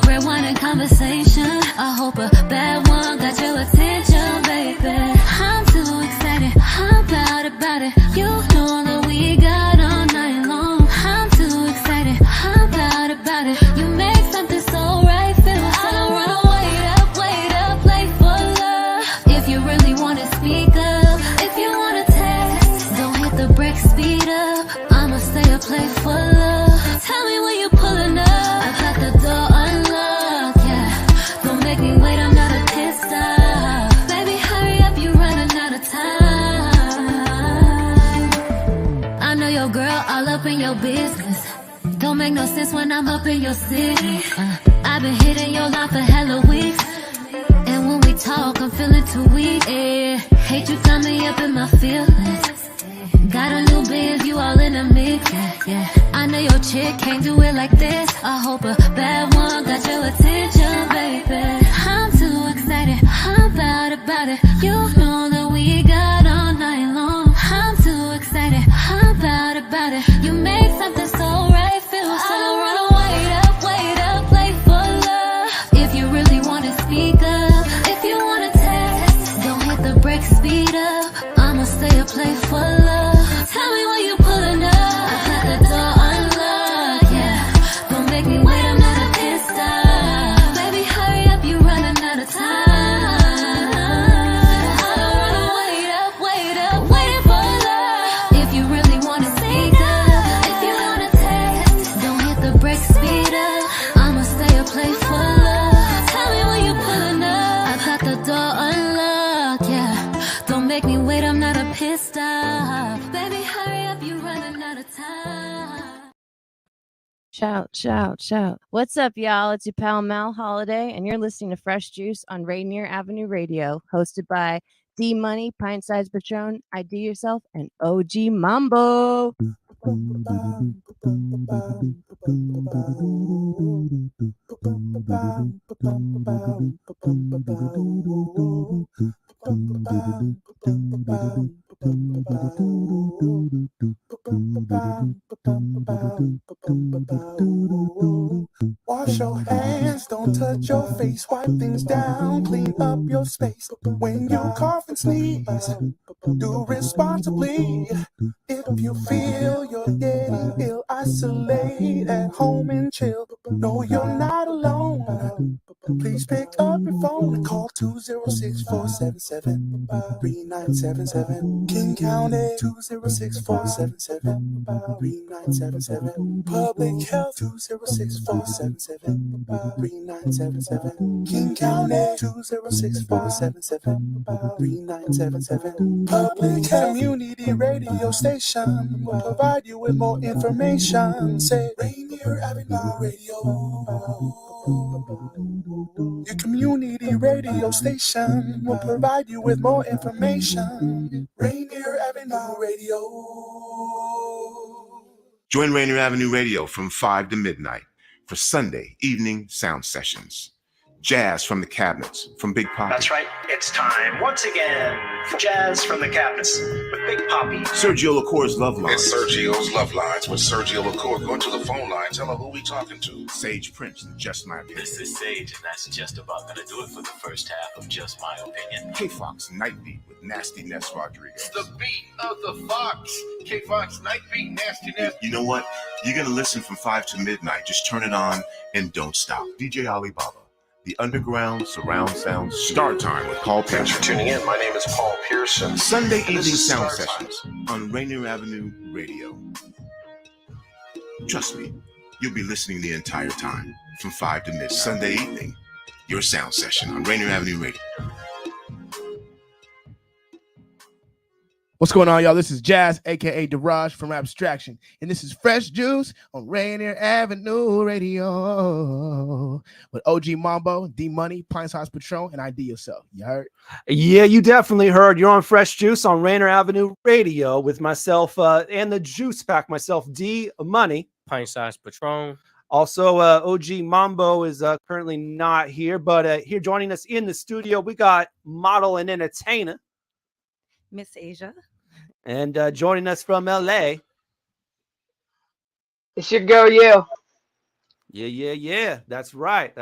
Speaker 15: Red wine and conversation. I hope a bad one got your attention, baby. I'm too excited. I'm about it. You know that we got all night long. I'm too excited. I'm about it. You make something so right feel so wrong. Wait up, play for love. If you really wanna speak up, if you wanna text, don't hit the brake, speed up. I'ma stay up, play for love. Tell me when you pulling up. I got the door unlocked, yeah. Don't make me wait, I'm not a pit stop. Baby, hurry up, you running out of time. I know your girl all up in your business. Don't make no sense when I'm up in your city. I've been hitting your line for hella weeks. And when we talk, I'm feeling too weak, yeah. Hate you got me up in my feelings. Got a new biz, you all in the mix, yeah. I know your chick can't do it like this. I hope a bad one got your attention, baby. I'm too excited, I'm about it. You know that we got all night long. I'm too excited, I'm about it. You make something so right, feel so wrong. Wait up, play for love. If you really wanna speak up, if you wanna text, don't hit the brake, speed up. I'ma stay up, play for love. Tell me when you pulling up. I got the door unlocked, yeah. Don't make me wait, I'm not a pit stop. Baby, hurry up, you running out of time. Wait up, waiting for love. If you really wanna speak up, if you wanna text, don't hit the brake, speed up. I'ma stay up, play for love. Tell me when you pulling up. I got the door unlocked, yeah. Don't make me wait, I'm not a pit stop. Baby, hurry up, you running out of time.
Speaker 5: Shout. What's up, y'all? It's your pal Mal Holiday, and you're listening to Fresh Juice on Rainier Avenue Radio, hosted by D Money, Pint Size Patron, IDYourself, and OG Mambo.
Speaker 6: Wash your hands, don't touch your face, wipe things down, clean up your space. When you cough and sneeze, do responsibly. If you feel you're getting ill, isolate at home and chill. No, you're not alone. Please pick up your phone and call 206-477-3977. King County 206-477-3977. Public Health 206-477-3977. King County 206-477-3977. Public Community Radio Station will provide you with more information. Say Rainier Avenue Radio. Your community radio station will provide you with more information. Rainier Avenue Radio.
Speaker 7: Join Rainier Avenue Radio from 5 to midnight for Sunday evening sound sessions. Jazz from the cabinets from Big Poppy.
Speaker 8: That's right. It's time once again for Jazz from the Cabinets with Big Poppy.
Speaker 7: Sergio LaCour's Love Lines.
Speaker 9: It's Sergio's Love Lines with Sergio LaCour. Go to the phone line. Tell her who we talking to.
Speaker 7: Sage Prince and Just My Opinion.
Speaker 10: This is Sage, and that's just about going to do it for the first half of Just My Opinion.
Speaker 7: K-Fox Nightbeat with Nasty Ness Rodriguez.
Speaker 9: It's the beat of the Fox. K-Fox Nightbeat, Nasty Ness.
Speaker 7: You know what? You're going to listen from 5 to midnight. Just turn it on and don't stop. DJ Alibaba. The Underground Surround Sound Start Time with Paul Pearson.
Speaker 8: Thanks for tuning in. My name is Paul Pearson.
Speaker 7: Sunday evening sound sessions on Rainier Avenue Radio. Trust me, you'll be listening the entire time from 5 to midnight. Sunday evening, your sound session on Rainier Avenue Radio.
Speaker 27: What's going on, y'all? This is Jazz, a.k.a. Daraj from Abstraction, and this is Fresh Juice on Rainier Avenue Radio with OG Mambo, D Money, Pint Size Patron, and IDYourself. You heard?
Speaker 16: Yeah, you definitely heard. You're on Fresh Juice on Rainier Avenue Radio with myself and the Juice Pack, myself, D Money.
Speaker 17: Pint Size Patron.
Speaker 16: Also, OG Mambo is currently not here, but here joining us in the studio, we got model and entertainer.
Speaker 18: Miss Asia.
Speaker 16: And joining us from LA.
Speaker 19: It's your girl, yeah.
Speaker 16: Yeah. That's right.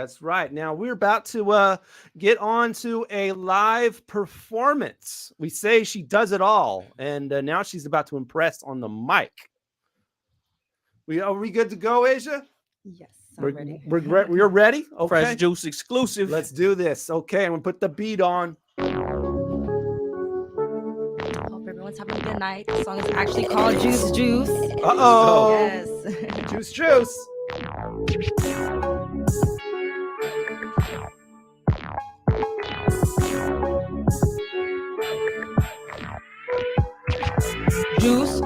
Speaker 16: Now we're about to get on to a live performance. We say she does it all, and now she's about to impress on the mic. Are we good to go, Asia?
Speaker 18: Yes,
Speaker 16: We're
Speaker 18: ready.
Speaker 16: We're ready. Okay.
Speaker 17: Fresh Juice exclusive.
Speaker 16: Let's do this. Okay, I'm gonna put the beat on.
Speaker 18: Hope everyone's having a good night. The song is actually called Juice Juice.
Speaker 16: Uh-oh.
Speaker 18: Yes.
Speaker 16: Juice Juice.
Speaker 18: Juice,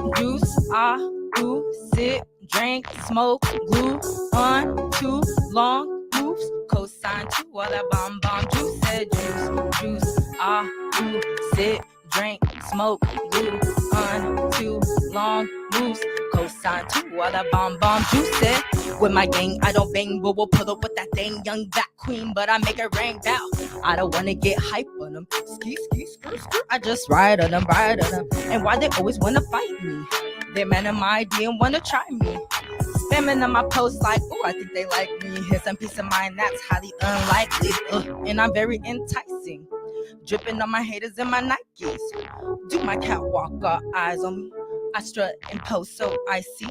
Speaker 18: do, sit, drink, smoke, glue, on, 2 long moves, cosign 2 while that bomb. Juice said juice, do, sit, drink, smoke, glue, on, 2 long moves, cosign 2 while that bomb. Juice said, with my gang, I don't bang, but we'll pull up with that thing, young black queen, but I make it ring bow. I don't wanna get hype on them, ski, screw, I just ride on them, and why they always wanna fight me? They're man of my idea and wanna try me. Spamming on my posts like, oh, I think they like me. Here's some peace of mind that's highly unlikely. And I'm very enticing. Dripping on my haters and my Nikes. Do my catwalk, got eyes on me. I strut and pose so icy.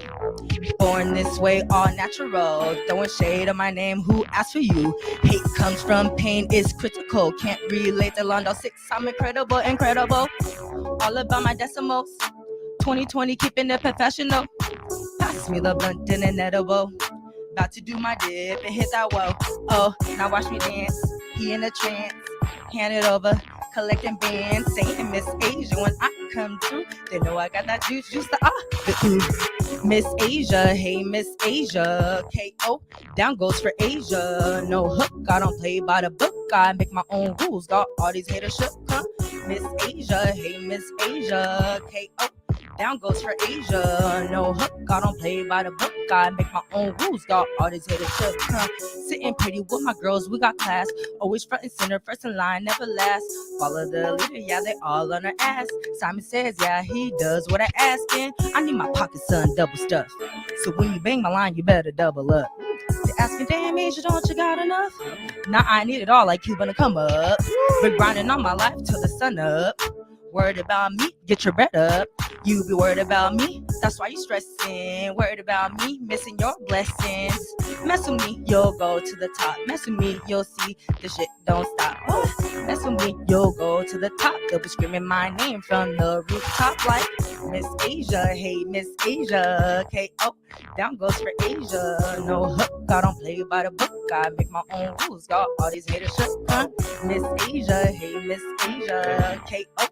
Speaker 18: Born this way, all natural. Throwing shade on my name, who asked for you? Hate comes from pain, is critical. Can't relate to Londo 6, I'm incredible. All about my decimals. 2020, keeping it professional. Pass me the blunt and an edible. About to do my dip and hit that whoa. Oh, now watch me dance. He in a trance. Hand it over. Collecting bands. Saying Miss Asia when I come through. They know I got that juice to Miss Asia, hey Miss Asia. K.O. down goes for Asia. No hook, I don't play by the book. I make my own rules. Got all these haters shook, huh? Miss Asia, hey Miss Asia. K.O. down goes for Asia. No hook, I don't play by the book. I make my own rules. Got all these haters shook, huh? Sitting pretty with my girls, we got class. Always front and center, first in line, never last. Follow the leader, yeah, they all on her ass. Simon says, yeah, he does what I asking. I need my pocket son double stuffed. So when you bang my line, you better double up. They're asking, damn, Asia, don't you got enough? Nah, I need it all like Cuban to come up. Been grinding on my life till the sun up. Worried about me, get your bread up. You be worried about me, that's why you stressing. Worried about me, missing your blessings. Mess with me, you'll go to the top. Mess with me, you'll see the shit don't stop. Mess with me, you'll go to the top. They'll be screaming my name from the rooftop like Miss Asia, hey Miss Asia. K.O. down goes for Asia. No hook, I don't play by the book. I make my own rules. Got all these haters shook, huh? Miss Asia, hey Miss Asia. K.O.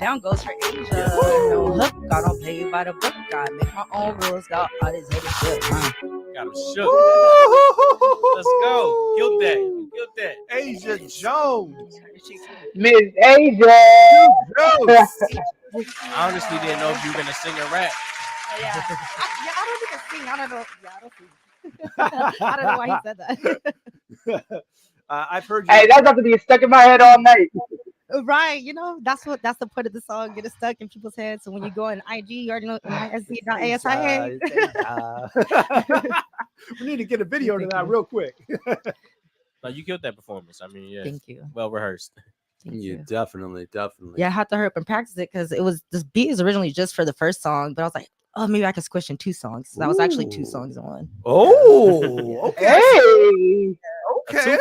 Speaker 18: down goes for Asia. No hook, I don't play by the book. I make my own rules. Got all these haters shook, huh?
Speaker 17: Got him shook. Let's go. Killed that.
Speaker 16: Asia Jones.
Speaker 19: Miss Asia.
Speaker 17: I honestly didn't know if you were gonna sing and rap.
Speaker 18: Yeah, I don't think I sing. I don't know. Yeah, I don't sing. I don't know why he said that.
Speaker 16: I've heard you.
Speaker 19: Hey, that's about to be stuck in my head all night.
Speaker 18: Right, that's the point of the song, get it stuck in people's heads. So when you go on IG, you already know ISC.ASIA.
Speaker 16: We need to get a video to that real quick.
Speaker 17: No, you killed that performance. I mean, yeah.
Speaker 18: Thank you.
Speaker 17: Well rehearsed.
Speaker 16: You definitely.
Speaker 18: Yeah, I had to hurry up and practice it because it was this beat is originally just for the first song, but I was like, oh, maybe I could squish in 2 songs. So that was actually 2 songs in one.
Speaker 16: Oh, okay.
Speaker 19: Hey.
Speaker 16: Okay.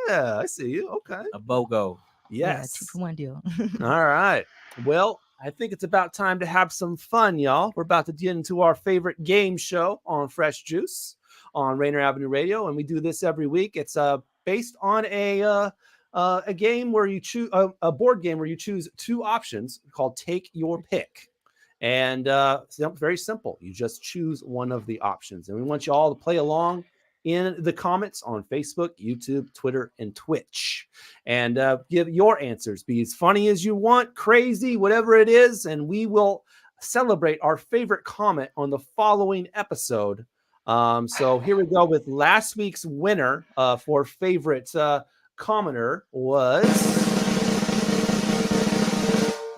Speaker 16: Yeah, I see you. Okay.
Speaker 17: A BOGO.
Speaker 16: Yes.
Speaker 18: Yeah, 2-for-1 deal.
Speaker 16: All right. Well, I think it's about time to have some fun, y'all. We're about to get into our favorite game show on Fresh Juice on Rainier Avenue Radio, and we do this every week. It's based on a game where you choose a board game where you choose 2 options called Take Your Pick. And very simple. You just choose one of the options, and we want you all to play along in the comments on Facebook, YouTube, Twitter, and Twitch. And give your answers. Be as funny as you want, crazy, whatever it is. And we will celebrate our favorite comment on the following episode. So here we go with last week's winner for favorite commenter was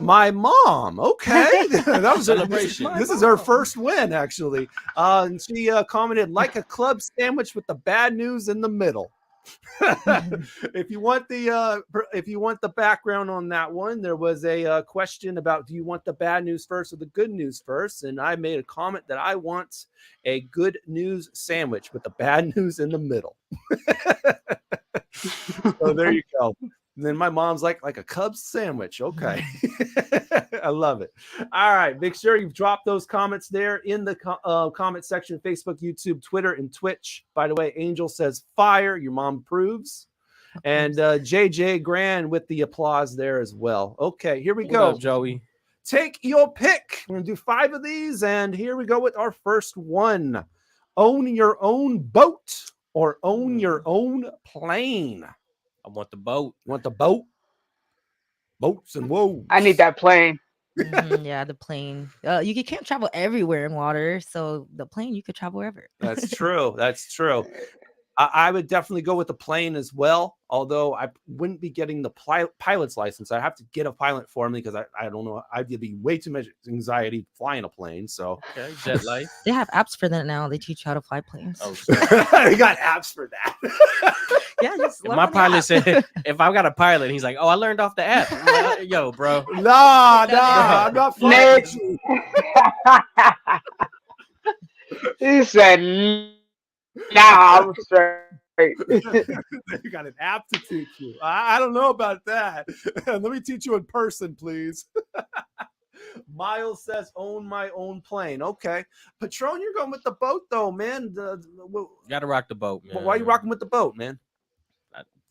Speaker 16: My mom. Okay. That was
Speaker 17: Celebration.
Speaker 16: This is her first win, actually. And she commented, like a club sandwich with the bad news in the middle. If you want the background on that one, there was a question about, do you want the bad news first or the good news first? And I made a comment that I want a good news sandwich with the bad news in the middle. So there you go. And then my mom's like a Cubs sandwich. Okay. I love it. All right. Make sure you drop those comments there in the comment section, Facebook, YouTube, Twitter, and Twitch. By the way, Angel says fire. Your mom approves. And JJ Grand with the applause there as well. Okay, here we go.
Speaker 17: What up, Joey?
Speaker 16: Take your pick. We're going to do 5 of these. And here we go with our first one. Own your own boat or own your own plane.
Speaker 17: I want the boat.
Speaker 16: Want the boat? Boats and whoa.
Speaker 19: I need that plane.
Speaker 18: Yeah, the plane. You can't travel everywhere in water, so the plane you could travel wherever.
Speaker 16: That's true. That's true. I would definitely go with the plane as well, although I wouldn't be getting the pilot's license. I have to get a pilot for me because I don't know. I'd be way too much anxiety flying a plane. So
Speaker 17: okay, jet life.
Speaker 18: They have apps for that now. They teach you how to fly planes.
Speaker 17: Oh,
Speaker 16: they got apps for that.
Speaker 18: Yeah, just
Speaker 17: my pilot said if I got a pilot, he's like, "Oh, I learned off the app." I'm like, yo, bro.
Speaker 16: Nah, I'm not flying.
Speaker 19: He said, "Nah, I'm straight."
Speaker 16: You got an app to teach you. I don't know about that. Let me teach you in person, please. Miles says, "Own my own plane." Okay, Patron, you're going with the boat though, man.
Speaker 17: Gotta rock the boat, man.
Speaker 16: Why are you rocking with the boat, man?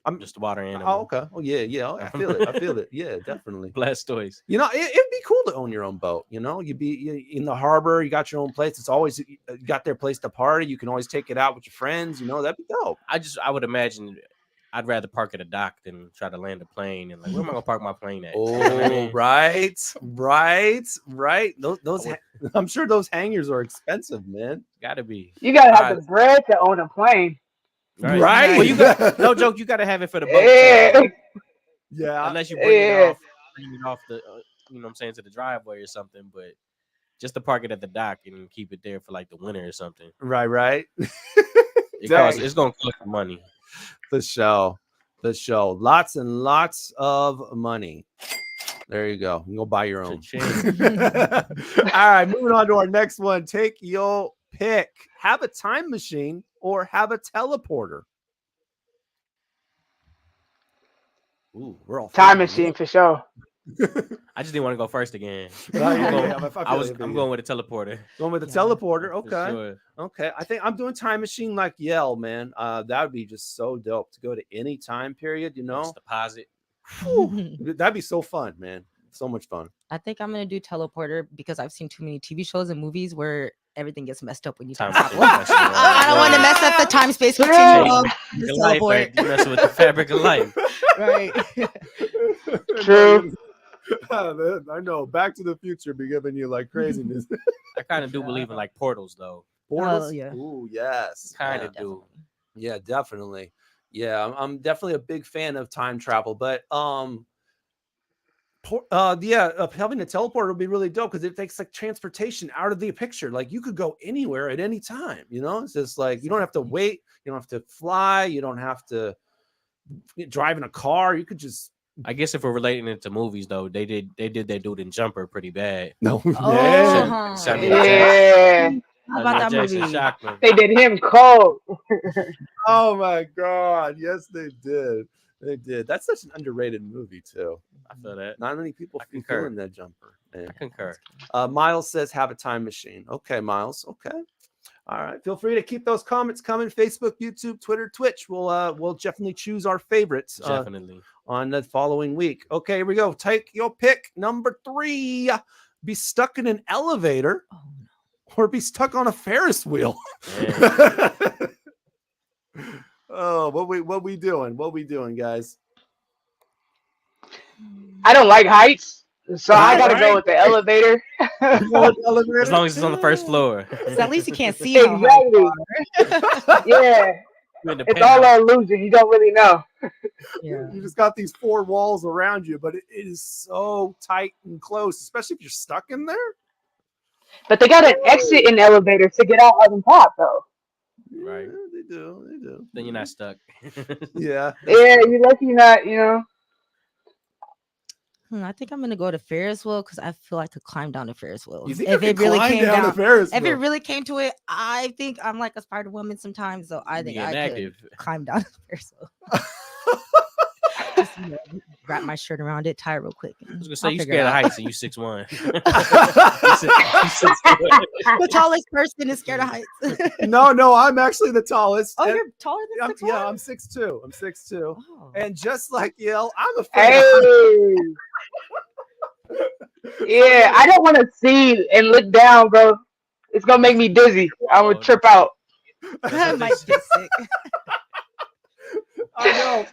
Speaker 17: I'm just a water animal.
Speaker 16: Oh, okay. Oh, yeah. I feel it. I feel it. Yeah, definitely.
Speaker 17: Blastoise.
Speaker 16: You know, it'd be cool to own your own boat. You know, you'd be in the harbor. You got your own place. It's always you got their place to party. You can always take it out with your friends. You know, that'd be dope.
Speaker 17: I would imagine I'd rather park at a dock than try to land a plane. And like, where am I gonna park my plane at?
Speaker 16: Oh, right. Those I'm sure those hangars are expensive, man.
Speaker 17: Gotta be.
Speaker 19: You gotta have the bread to own a plane.
Speaker 16: Right.
Speaker 17: Well, you got no joke. You gotta have it for the boat.
Speaker 16: Yeah.
Speaker 17: Unless you bring it off the, you know what I'm saying, to the driveway or something. But just to park it at the dock and keep it there for like the winter or something.
Speaker 16: Right.
Speaker 17: It's gonna cost money.
Speaker 16: The show. Lots and lots of money. There you go. You can go buy your own. All right, moving on to our next one. Take your pick. Have a time machine or have a teleporter. Ooh, we're all
Speaker 19: time machine for sure.
Speaker 17: I just didn't want to go first again.
Speaker 16: I'm
Speaker 17: going with a teleporter.
Speaker 16: Going with a teleporter. Okay.
Speaker 17: Sure.
Speaker 16: Okay. I think I'm doing time machine like Yell, man. That would be just so dope to go to any time period, you know.
Speaker 17: Just deposit.
Speaker 16: That'd be so fun, man. So much fun.
Speaker 18: I think I'm gonna do teleporter because I've seen too many TV shows and movies where everything gets messed up when you time travel. I don't want to mess up the time space continuum.
Speaker 17: You mess with the fabric of life.
Speaker 18: Right.
Speaker 19: True.
Speaker 16: I know. Back to the Future be giving you like craziness.
Speaker 17: I kind of do believe in like portals though.
Speaker 16: Portals?
Speaker 18: Yeah.
Speaker 16: Ooh, yes.
Speaker 17: Kind of do.
Speaker 16: Yeah, definitely. Yeah, I'm definitely a big fan of time travel, but having a teleporter would be really dope because it takes like transportation out of the picture. Like you could go anywhere at any time, you know. It's just like you don't have to wait, you don't have to fly, you don't have to drive in a car. You could just.
Speaker 17: I guess if we're relating it to movies though, they did that dude in Jumper pretty bad.
Speaker 16: No,
Speaker 19: yeah.
Speaker 18: How about that movie?
Speaker 19: They did him cold.
Speaker 16: Oh my God! Yes, they did. They did. That's such an underrated movie too.
Speaker 17: I feel that.
Speaker 16: Not many people feeling that Jumper. Man.
Speaker 17: I concur.
Speaker 16: Miles says, "Have a time machine." Okay, Miles. Okay. All right. Feel free to keep those comments coming. Facebook, YouTube, Twitter, Twitch. We'll definitely choose our favorites.
Speaker 17: Definitely.
Speaker 16: On the following week. Okay, here we go. Take your pick. Number 3. Be stuck in an elevator or be stuck on a Ferris wheel. Oh, what we doing? What we doing, guys?
Speaker 19: I don't like heights, so I gotta go with the elevator.
Speaker 17: As long as it's on the first floor.
Speaker 18: So at least you can't see.
Speaker 19: Exactly. Yeah. It's all an illusion. You don't really know.
Speaker 16: You just got these four walls around you, but it is so tight and close, especially if you're stuck in there.
Speaker 19: But they got an exit in the elevator to get out on top, though.
Speaker 17: Right.
Speaker 16: They do.
Speaker 17: Then you're not stuck.
Speaker 16: Yeah.
Speaker 19: Yeah, you're lucky you're not, you know.
Speaker 18: I think I'm gonna go to Ferris wheel because I feel like I could climb down the Ferris wheel.
Speaker 16: You think
Speaker 18: if
Speaker 16: you
Speaker 18: it
Speaker 16: could
Speaker 18: really
Speaker 16: climb
Speaker 18: came
Speaker 16: down the
Speaker 18: down,
Speaker 16: Ferris
Speaker 18: if it
Speaker 16: wheel?
Speaker 18: really came to it, I think I'm like a Spider Woman sometimes, so I think
Speaker 17: Being
Speaker 18: I
Speaker 17: active.
Speaker 18: could climb down the Ferris wheel. Just wrap my shirt around it, tie it real quick.
Speaker 17: I was gonna say
Speaker 18: I'll
Speaker 17: you
Speaker 18: figure it
Speaker 17: scared of
Speaker 18: out.
Speaker 17: heights and you 6'1".
Speaker 18: The tallest person is scared of heights.
Speaker 16: No, I'm actually the tallest.
Speaker 18: Oh,
Speaker 16: And
Speaker 18: you're taller than 6'1"?
Speaker 16: Yeah, I'm 6'2". I'm 6'2".
Speaker 18: Oh.
Speaker 16: And just like Yale, I'm afraid.
Speaker 19: Hey. Yeah, I don't want to see and look down, bro. It's gonna make me dizzy. I would trip out.
Speaker 18: I might get sick.
Speaker 16: I know.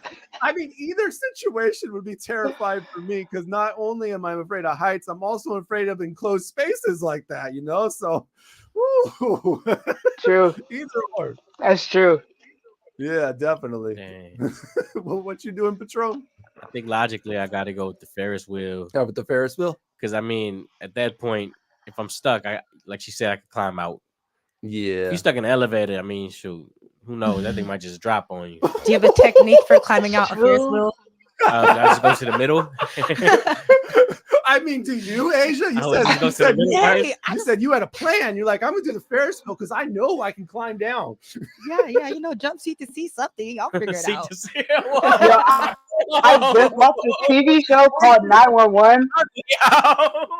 Speaker 16: I mean, either situation would be terrifying for me because not only am I afraid of heights, I'm also afraid of enclosed spaces like that, you know? So, woo.
Speaker 19: True.
Speaker 16: Either or.
Speaker 19: That's true.
Speaker 16: Yeah, definitely.
Speaker 17: Dang.
Speaker 16: Well, what you doing, Patron?
Speaker 17: I think logically I got to go with the Ferris wheel.
Speaker 16: Yeah, with the Ferris wheel?
Speaker 17: Because, I mean, at that point, if I'm stuck, like she said, I could climb out.
Speaker 16: Yeah.
Speaker 17: If you're stuck in the elevator, I mean, shoot, who knows? That thing might just drop on you.
Speaker 18: Do you have a technique for climbing out a Ferris wheel?
Speaker 17: I just go to the middle.
Speaker 16: I mean, do you, Asia? You said you had a plan. You're like, I'm gonna do the Ferris wheel because I know I can climb down.
Speaker 18: Yeah, you know, jump seat to see something. I'll figure it out.
Speaker 19: I just watched a TV show called 911,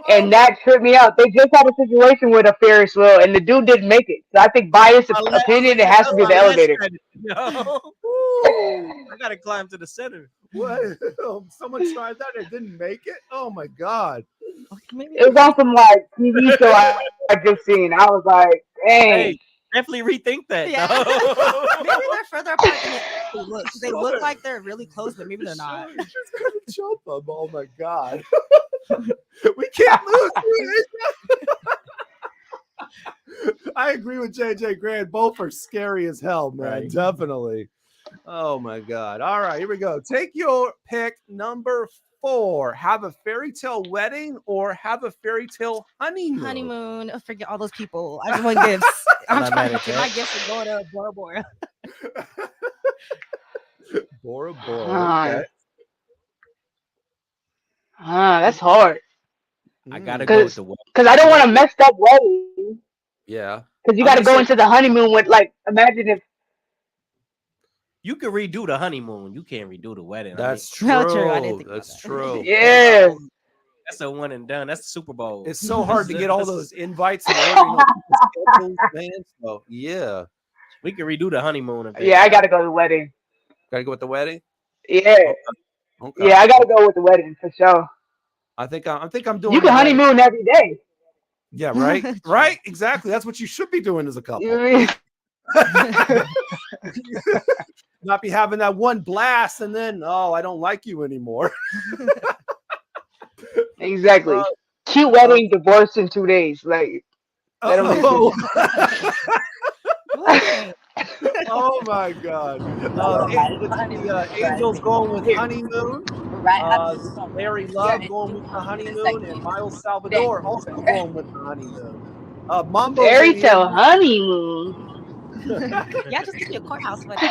Speaker 19: and that tripped me out. They just had a situation with a Ferris wheel, and the dude didn't make it. So I think, biased opinion, it has to be the elevator.
Speaker 17: I gotta climb to the center.
Speaker 16: What? Someone tried that and didn't make it? Oh my god!
Speaker 19: It was on some like TV show I just seen. I was like, dang.
Speaker 17: Hey, definitely rethink that.
Speaker 18: Yeah.
Speaker 17: No.
Speaker 18: Maybe they're further apart than it looks. They look like they're really close, but maybe they're not.
Speaker 16: You just gotta jump them. Oh my god! We can't lose. I agree with JJ Grant. Both are scary as hell, man.
Speaker 17: Right.
Speaker 16: Definitely. Oh my god. All right, here we go. Take your pick. Number 4. Have a fairy tale wedding or have a fairy tale honeymoon?
Speaker 18: Honeymoon. Oh, forget all those people. I want gifts. I'm trying to get my gifts and go to Bora Bora.
Speaker 16: Bora Bora. Okay.
Speaker 19: That's hard.
Speaker 17: I gotta go with the wedding.
Speaker 19: Because I don't want a messed up wedding.
Speaker 16: Yeah.
Speaker 19: Because you got to go into the honeymoon with, like, imagine if.
Speaker 17: You can redo the honeymoon. You can't redo the wedding.
Speaker 16: That's true. That's true.
Speaker 19: Yeah.
Speaker 17: That's a one and done. That's the Super Bowl.
Speaker 16: It's so hard to get all those invites and schedules, man. So yeah,
Speaker 17: we can redo the honeymoon.
Speaker 19: Yeah, I gotta go to the wedding.
Speaker 16: Gotta go with the wedding.
Speaker 19: Yeah.
Speaker 16: Okay.
Speaker 19: Yeah, I gotta go with the wedding for sure.
Speaker 16: I think I'm doing.
Speaker 19: You can honeymoon every day.
Speaker 16: Yeah. Right. Right. Exactly. That's what you should be doing as a couple.
Speaker 19: You know what I mean?
Speaker 16: Not be having that one blast and then I don't like you anymore.
Speaker 19: Exactly. Cute wedding, divorce in 2 days. Like.
Speaker 16: Oh my God! The Angels going with honeymoon. Larry Love going with the honeymoon, and Miles Salvador also going with the honeymoon. Mambo
Speaker 19: fairy tale honeymoon.
Speaker 18: Yeah, just give me a courthouse wedding.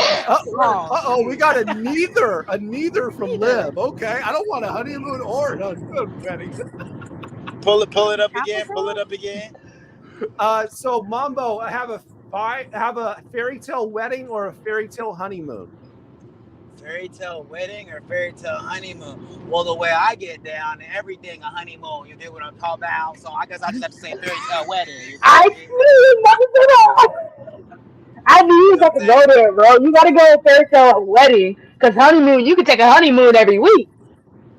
Speaker 16: We got a neither from Liv. Okay, I don't want a honeymoon or a honeymoon wedding.
Speaker 20: Pull it up again.
Speaker 16: So Mambo, I have a fairy tale wedding or a fairy tale honeymoon.
Speaker 20: Fairy tale wedding or fairy tale honeymoon? Well, the way I get down, everything a honeymoon. You get what I'm talking about? So I guess I just have to say fairy tale wedding.
Speaker 19: I knew you got to go there, bro. You got to go with fairy tale wedding because honeymoon, you can take a honeymoon every week.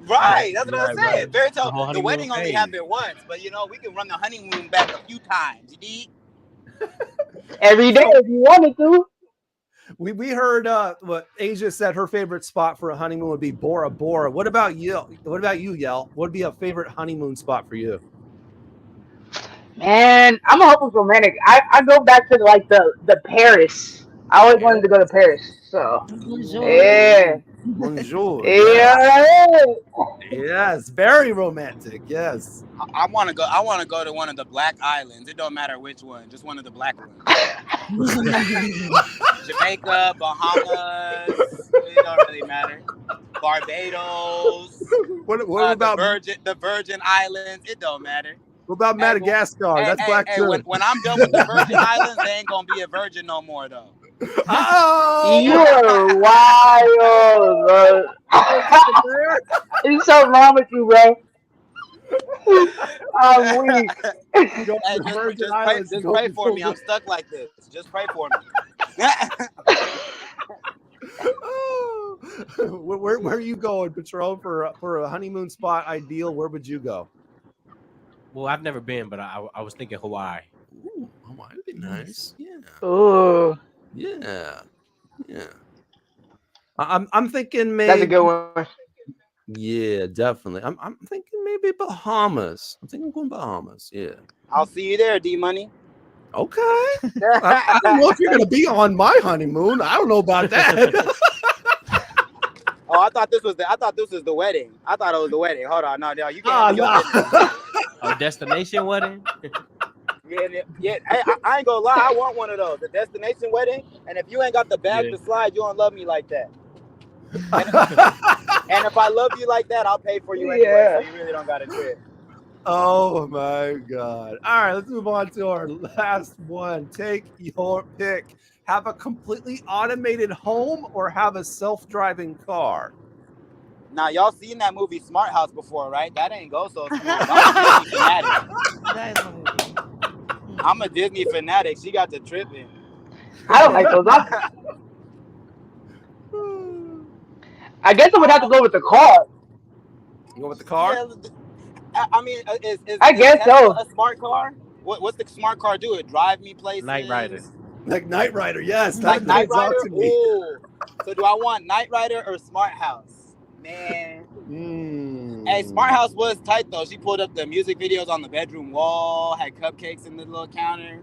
Speaker 20: Right, that's what I'm saying.
Speaker 17: Right.
Speaker 20: Fairy tale, the wedding only happened once, but we can run the honeymoon back a few times. You need
Speaker 19: every day if you wanted to.
Speaker 16: We heard what Asia said her favorite spot for a honeymoon would be Bora Bora. What about you? Yel? What would be a favorite honeymoon spot for you?
Speaker 19: Man, I'm a hopeless romantic. I go back to the Paris I always wanted to go to Paris. So
Speaker 18: Bonjour.
Speaker 19: yeah.
Speaker 16: Bonjour.
Speaker 19: Yeah.
Speaker 16: Yes, very romantic. Yes.
Speaker 20: I want to go. I want to go to one of the Black Islands. It don't matter which one, just one of the black ones. Jamaica, Bahamas. It don't really matter. Barbados.
Speaker 16: What about
Speaker 20: the Virgin Islands? It don't matter.
Speaker 16: What about Madagascar? That's black too.
Speaker 20: When I'm done with the Virgin Islands, they ain't gonna be a virgin no more though.
Speaker 16: Oh,
Speaker 19: you're wild, bro. There's something wrong with you, bro. I'm weak.
Speaker 20: Just pray for me. I'm stuck like this. Just pray for me.
Speaker 16: Where are you going, Patron, for a honeymoon spot ideal? Where would you go?
Speaker 17: Well, I've never been, but I was thinking Hawaii.
Speaker 16: Ooh, Hawaii would be nice. Yeah.
Speaker 19: Oh.
Speaker 16: Yeah. Yeah. I'm thinking maybe
Speaker 19: that's a good one.
Speaker 16: Yeah, definitely. I'm thinking maybe Bahamas. I'm thinking I'm going Bahamas. Yeah.
Speaker 20: I'll see you there, D Money.
Speaker 16: Okay. I don't know if you're gonna be on my honeymoon. I don't know about that.
Speaker 20: Oh, I thought this was the wedding. I thought it was the wedding. Hold on, no, you can't.
Speaker 17: A destination wedding.
Speaker 20: Yeah. Hey, I ain't gonna lie. I want one of those, the destination wedding. And if you ain't got the bag to slide, you don't love me like that. And if I love you like that, I'll pay for you anyway. So you really don't gotta do it.
Speaker 16: Oh my God. All right, let's move on to our last one. Take your pick. Have a completely automated home or have a self-driving car?
Speaker 20: Now, y'all seen that movie Smart House before, right? That ain't go so smooth. I'm a Disney fanatic. I'm a Disney fanatic. She got the tripping.
Speaker 19: I don't like those. I guess I would have to go with the car.
Speaker 16: You go with the car?
Speaker 20: Yeah, I mean,
Speaker 19: I guess so.
Speaker 20: A smart car? What's the smart car do? It drive me places?
Speaker 17: Knight Rider.
Speaker 16: Like Knight Rider, yes.
Speaker 20: Like Knight Rider? Ooh. So do I want Knight Rider or Smart House? Man. Hey, Smart House was tight though. She pulled up the music videos on the bedroom wall, had cupcakes in the little counter.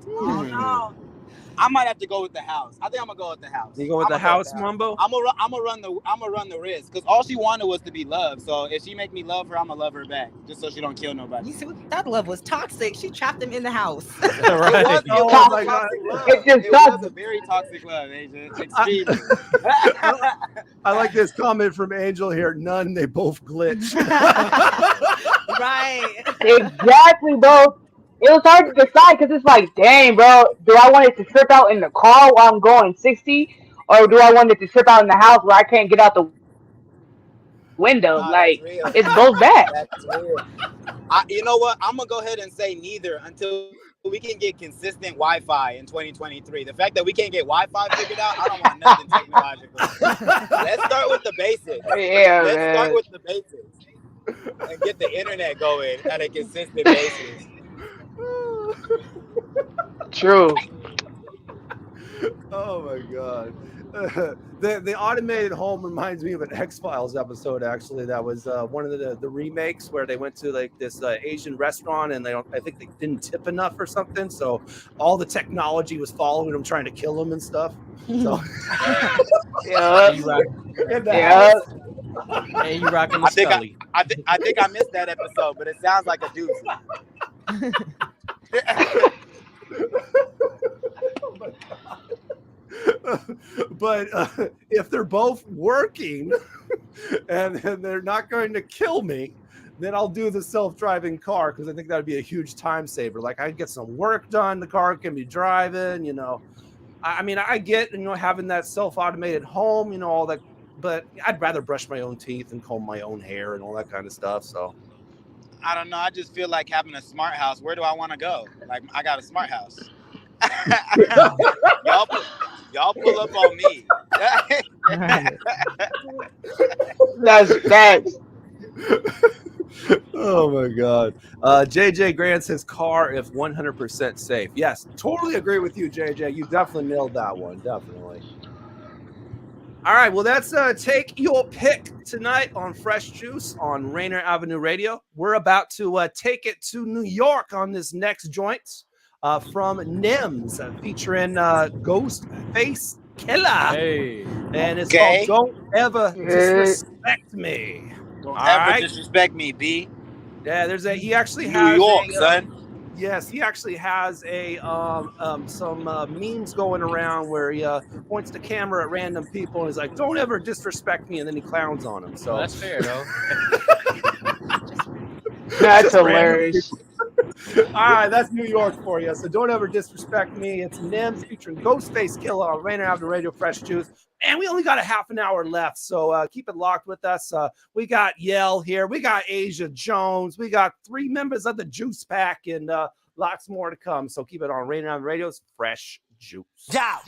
Speaker 20: Oh no. I might have to go with the house. I think I'm gonna go with the house.
Speaker 16: You go with the house, Mambo?
Speaker 20: I'm gonna run the risk because all she wanted was to be loved. So if she make me love her, I'm gonna love her back, just so she don't kill nobody.
Speaker 18: You see, that love was toxic. She trapped him in the house.
Speaker 20: It was a very toxic love, Asia. Extremely.
Speaker 16: I like this comment from Angel here. None, they both glitch.
Speaker 18: Right.
Speaker 19: Exactly, bro. It was hard to decide because it's like, dang, bro, do I want it to trip out in the car while I'm going 60? Or do I want it to trip out in the house where I can't get out the window? Like, it's both bad.
Speaker 20: That's real. You know what? I'm going to go ahead and say neither until we can get consistent Wi-Fi in 2023. The fact that we can't get Wi-Fi figured out, I don't want nothing technological. Let's start with the basics.
Speaker 19: Yeah,
Speaker 20: Let's start with the basics and get the internet going at a consistent basis.
Speaker 19: True.
Speaker 16: Oh my God. The automated home reminds me of an X-Files episode, actually. That was one of the remakes where they went to like this Asian restaurant and I think they didn't tip enough or something. So all the technology was following them, trying to kill them and stuff. So
Speaker 19: yeah.
Speaker 17: Hey, you rocking the Scully.
Speaker 20: I think I missed that episode, but it sounds like a doozy.
Speaker 16: Oh my God. But if they're both working and they're not going to kill me, then I'll do the self-driving car because I think that would be a huge time saver. Like I get some work done, the car can be driving, you know. I mean, I get, you know, having that self-automated home, you know, all that, but I'd rather brush my own teeth and comb my own hair and all that kind of stuff. So
Speaker 20: I don't know. I just feel like having a smart house. Where do I want to go? Like I got a smart house. y'all pull up on me.
Speaker 19: That's facts.
Speaker 16: Oh my God. JJ Grant says car if 100% safe. Yes, totally agree with you, JJ. You definitely nailed that one. Definitely. All right, well, that's Take Your Pick tonight on Fresh Juice on Rainier Avenue Radio. We're about to take it to New York on this next joint. from NIMS, featuring Ghostface Killer.
Speaker 20: Hey.
Speaker 16: And it's
Speaker 20: Okay.
Speaker 16: called Don't Ever Disrespect Me.
Speaker 20: Don't
Speaker 16: All
Speaker 20: ever
Speaker 16: right?
Speaker 20: disrespect me, B.
Speaker 16: Yeah, he actually
Speaker 20: New
Speaker 16: has
Speaker 20: York, son.
Speaker 16: Yes, he actually has some memes going around where he points the camera at random people and is like, "Don't ever disrespect me," and then he clowns on them. So
Speaker 17: Well, that's fair, though.
Speaker 19: That's hilarious.
Speaker 16: All right, that's New York for you. So don't ever disrespect me. It's NIMS featuring Ghostface Killer on Rainier Avenue Radio Fresh Juice. And we only got a half an hour left, so keep it locked with us. We got Yell here. We got Asia Jones. We got 3 members of the Juice Pack, and lots more to come. So keep it on Rainier Avenue Radio's Fresh Juice.
Speaker 11: Ask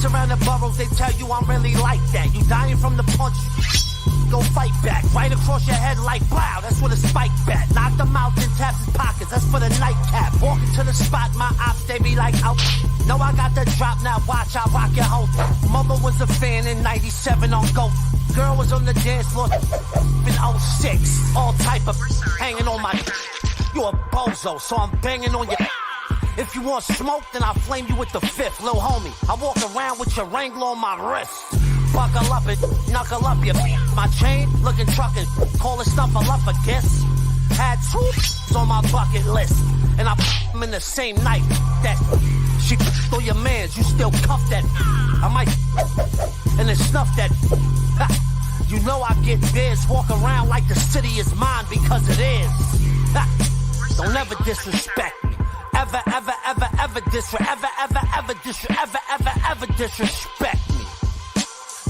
Speaker 11: around the boroughs, they tell you I'm really like that. You dying from the punch, go fight back. Right across your head like wow, that's what a spike bat. Knock them out, then tap his pockets, that's for the nightcap. Walking to the spot, my ops, they be like, oh, no, I got the drop, now watch, I rock your hoe. Mother was a fan in 97 on Go. Girl was on the dance floor in 06. All type of hanging on my, you a bozo, so I'm banging on your. If you want smoke, then I'll flame you with the 5th, lil' homie. I walk around with your Wrangler on my wrist. Buckle up and knuckle up your my chain, looking truckin', call it snuffle up a kiss. Had 2 on my bucket list, and I put them in the same night. That she throw your mans, you still cuff that. I might and then snuff that. Ha. You know I get this, walk around like the city is mine because it is. Ha. Don't ever disrespect me. Ever disrespect me.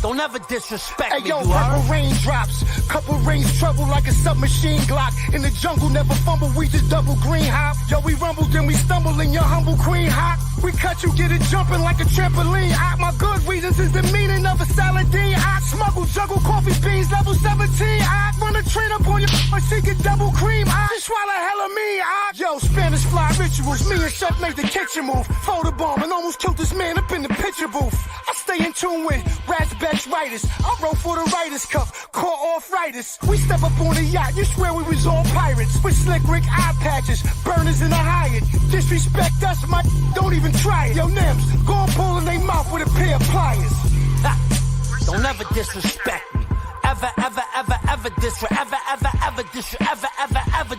Speaker 11: Don't ever disrespect me.
Speaker 6: Hey, yo, purple raindrops, couple rings trouble like a submachine Glock. In the jungle, never fumble, we just double green hop. Yo, we rumble, then we stumble in your humble queen hop. We cut you, get it jumping like a trampoline. My good reasons is the meaning of a saladine. I smuggle, juggle coffee beans, level 17. I run a train up on your she get double cream. I just swallow hella me. Yo, Spanish fly rituals, me and Chef made the kitchen move. Photo bomb and almost killed this man up in the picture booth. I stay in tune with Raspberry writers. I wrote for the writer's cup, caught arthritis. We step up on the yacht, you swear we was all pirates. With slick Rick eye patches, burners in the Hyatt. Disrespect us, my don't even try it. Yo, Nims, go and pull in their mouth with a pair of pliers.
Speaker 11: Ha. Don't ever disrespect me. Ever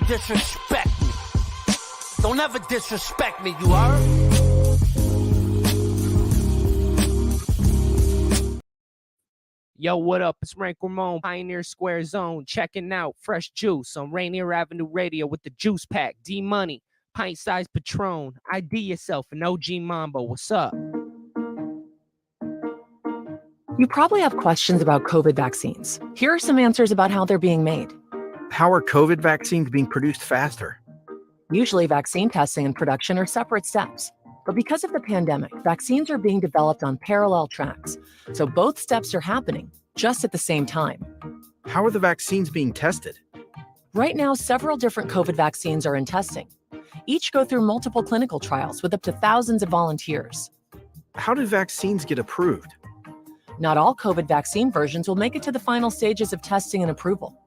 Speaker 11: disrespect me. Don't ever disrespect me, you heard?
Speaker 3: Yo, what up? It's Rank Ramon, Pioneer Square Zone, checking out Fresh Juice on Rainier Avenue Radio with the Juice Pack, D-Money, Pint Size Patron, ID Yourself, and OG Mambo. What's up?
Speaker 12: You probably have questions about COVID vaccines. Here are some answers about how they're being made.
Speaker 13: How are COVID vaccines being produced faster?
Speaker 12: Usually, vaccine testing and production are separate steps. But because of the pandemic, vaccines are being developed on parallel tracks. So both steps are happening just at the same time.
Speaker 13: How are the vaccines being tested?
Speaker 12: Right now, several different COVID vaccines are in testing. Each go through multiple clinical trials with up to thousands of volunteers.
Speaker 13: How do vaccines get approved?
Speaker 12: Not all COVID vaccine versions will make it to the final stages of testing and approval.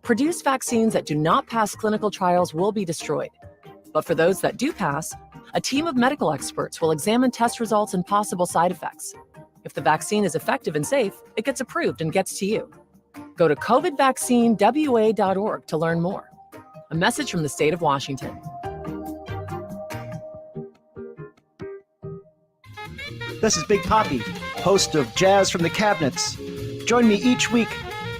Speaker 12: Produced vaccines that do not pass clinical trials will be destroyed. But for those that do pass, a team of medical experts will examine test results and possible side effects. If the vaccine is effective and safe, it gets approved and gets to you. Go to covidvaccinewa.org to learn more. A message from the state of Washington.
Speaker 8: This is Big Poppy, host of Jazz from the Cabinets. Join me each week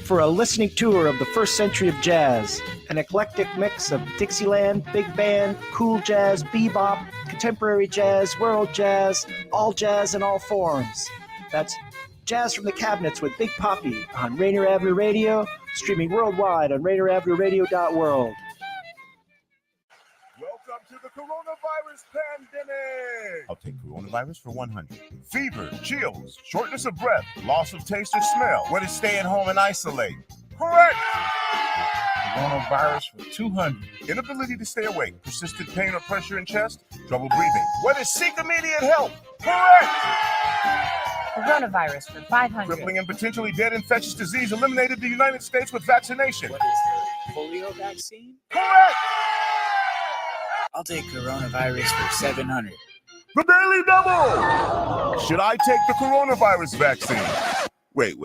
Speaker 8: for a listening tour of the first century of jazz, an eclectic mix of Dixieland, big band, cool jazz, bebop, contemporary jazz, world jazz, all jazz in all forms. That's Jazz from the Cabinets with Big Poppy on Rainier Avenue Radio, streaming worldwide on rainieravenueradio.world.
Speaker 14: Welcome to the coronavirus pandemic.
Speaker 7: I'll take coronavirus for 100. Fever, chills, shortness of breath, loss of taste or smell. What is stay at home and isolate? Correct.
Speaker 14: Coronavirus for 200.
Speaker 7: Inability to stay awake, persistent pain or pressure in chest, trouble breathing. What is seek immediate help? Correct.
Speaker 21: Coronavirus for 500.
Speaker 7: Crippling and potentially dead infectious disease eliminated the United States with vaccination.
Speaker 21: What is the polio vaccine?
Speaker 7: Correct.
Speaker 20: I'll take coronavirus for 700.
Speaker 14: The Daily Double! Should I take the coronavirus vaccine?
Speaker 7: Wait.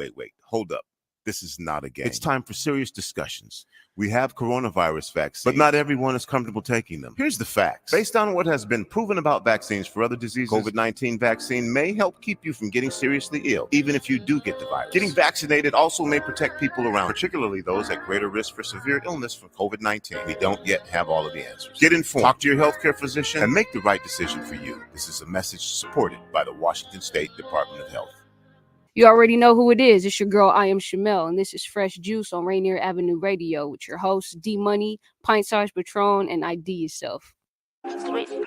Speaker 7: Hold up. This is not a game. It's time for serious discussions. We have coronavirus vaccines, but not everyone is comfortable taking them. Here's the facts. Based on what has been proven about vaccines for other diseases, COVID-19 vaccine may help keep you from getting seriously ill, even if you do get the virus. Getting vaccinated also may protect people around, particularly those at greater risk for severe illness from COVID-19. We don't yet have all of the answers. Get informed, talk to your healthcare physician, and make the right decision for you. This is a message supported by the Washington State Department of Health.
Speaker 1: You already know who it is. It's your girl, I am Shamel, and this is Fresh Juice on Rainier Avenue Radio with your hosts, D Money, Pint Size Patron, and ID Yourself.
Speaker 4: I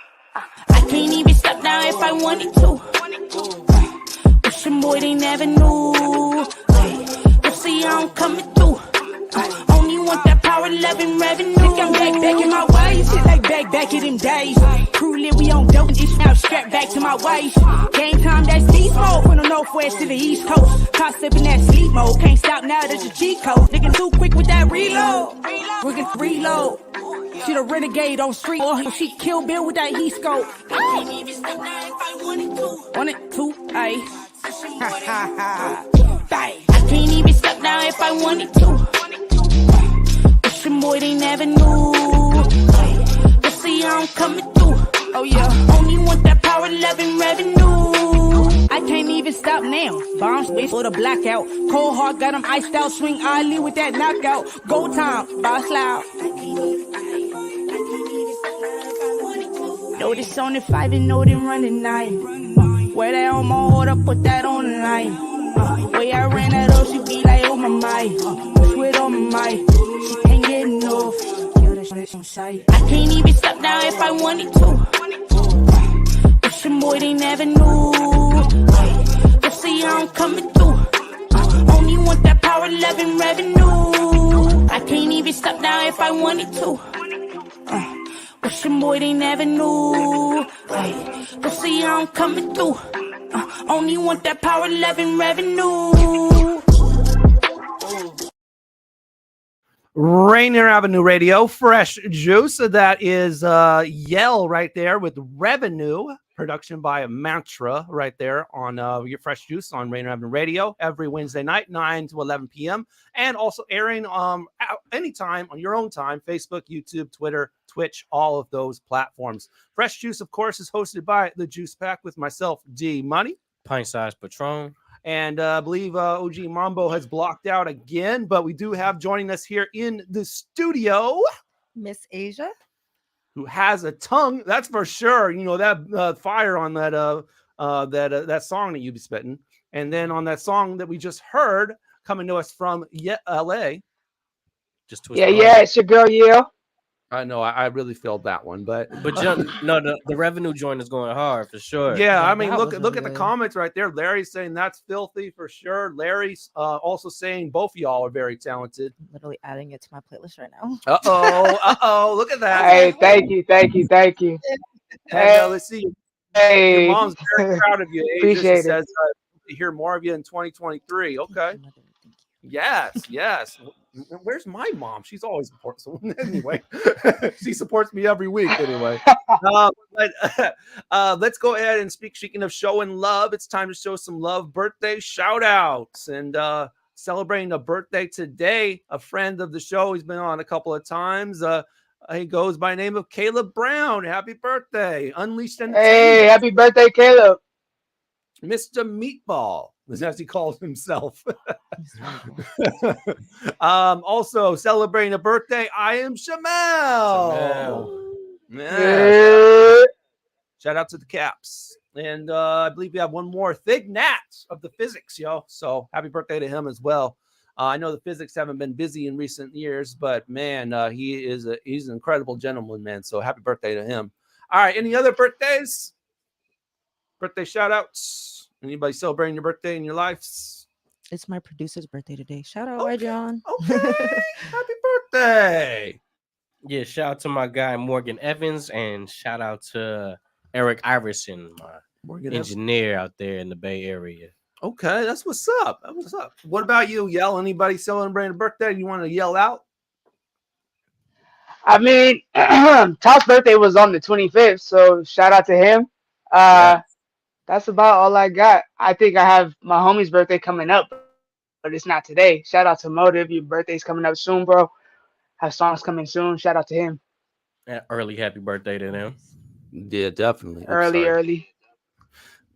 Speaker 4: can't even stop now if I wanted to. Wishing boy they never knew. You see I'm coming through. Only want that power, 11 revenue. Think I'm back in my way. Shit like back in them days. Crew lit, we on dope. This now strapped back to my waist. Game time, that's beast mode. From the northwest to the east coast. Caught slipping that sleep mode. Can't stop now, that's a cheat code. Nigga too quick with that reload. We're gonna reload. She the renegade on street. She kill Bill with that heat scope. I can't even stop now if I wanted to. Wanted to, ayy. I can't even stop now if I wanted to. Wishing boy they never knew. But see I'm coming through. Oh yeah, only want that power 11 revenue. I can't even stop now. Bombs wait for the blackout. Cold hard got them iced out. Swing early with that knockout. Go time, boss loud. Know this on the 5 and know them running 9. Wear that on my order, put that on the line. Way I ran that up, she be like, oh my mind. Push with on my mind. She can't get enough. I can't even stop now if I wanted to. Wishing boy they never knew. You see I'm coming through. Only want that power, 11 revenue. I can't even stop now if I wanted to. Wishing boy they never knew. You see I'm coming through. Only want that power, 11 revenue.
Speaker 16: Rainier Avenue Radio, Fresh Juice. That is Yell right there with Revenue. Production by Mantra right there on your Fresh Juice on Rainier Avenue Radio every Wednesday night, 9 to 11 p.m. And also airing anytime on your own time, Facebook, YouTube, Twitter, Twitch, all of those platforms. Fresh Juice, of course, is hosted by The Juice Pack with myself, D Money.
Speaker 17: Pint Size Patron.
Speaker 16: And I believe OG Mambo has blocked out again, but we do have joining us here in the studio
Speaker 18: Miss Asia,
Speaker 16: who has a tongue, that's for sure. You know, that fire on that song that you be spitting. And then on that song that we just heard coming to us from LA.
Speaker 17: Just
Speaker 19: it's your girl, yeah.
Speaker 16: I know I really felt that one, but
Speaker 17: the revenue joint is going hard for sure.
Speaker 16: Yeah, I mean, look at the comments right there. Larry's saying that's filthy for sure. Larry's also saying both of y'all are very talented.
Speaker 18: I'm literally adding it to my playlist right now.
Speaker 16: Look at that.
Speaker 19: Hey, thank you.
Speaker 16: Hey, let's see.
Speaker 19: Hey,
Speaker 16: your mom's very proud of you.
Speaker 19: Appreciate it.
Speaker 16: Says to hear more of you in 2023. Okay. Yes. Where's my mom? She's always supports someone anyway. She supports me every week anyway. Let's go ahead and speaking of showing love, it's time to show some love. Birthday shout outs and celebrating a birthday today. A friend of the show, he's been on a couple of times. He goes by the name of Caleb Brown. Happy birthday. Unleashed Entertainment.
Speaker 19: Hey, happy birthday, Caleb.
Speaker 16: Mr. Meatball, as he calls himself. Also celebrating a birthday, I am Shamel. Yeah. Shout out to the Caps. And I believe we have one more, Thig Nat of the Physics, yo. So happy birthday to him as well. I know the Physics haven't been busy in recent years, but man, he's an incredible gentleman, man. So happy birthday to him. All right, any other birthdays? Birthday shout outs? Anybody celebrating your birthday in your lives?
Speaker 18: It's my producer's birthday today. Shout out, okay. John.
Speaker 16: Okay. Happy birthday.
Speaker 17: Yeah, shout out to my guy Morgan Evans and shout out to Eric Iverson, my engineer out there in the Bay Area.
Speaker 16: Okay, that's what's up. What about you, Yell? Anybody celebrating a birthday you want to yell out?
Speaker 19: I mean, Top's birthday was on the 25th, so shout out to him.
Speaker 16: Yeah.
Speaker 19: That's about all I got. I think I have my homie's birthday coming up, but it's not today. Shout out to Motive. Your birthday's coming up soon, bro. Have songs coming soon. Shout out to him.
Speaker 17: Early happy birthday to them.
Speaker 16: Yeah, definitely.
Speaker 19: Early.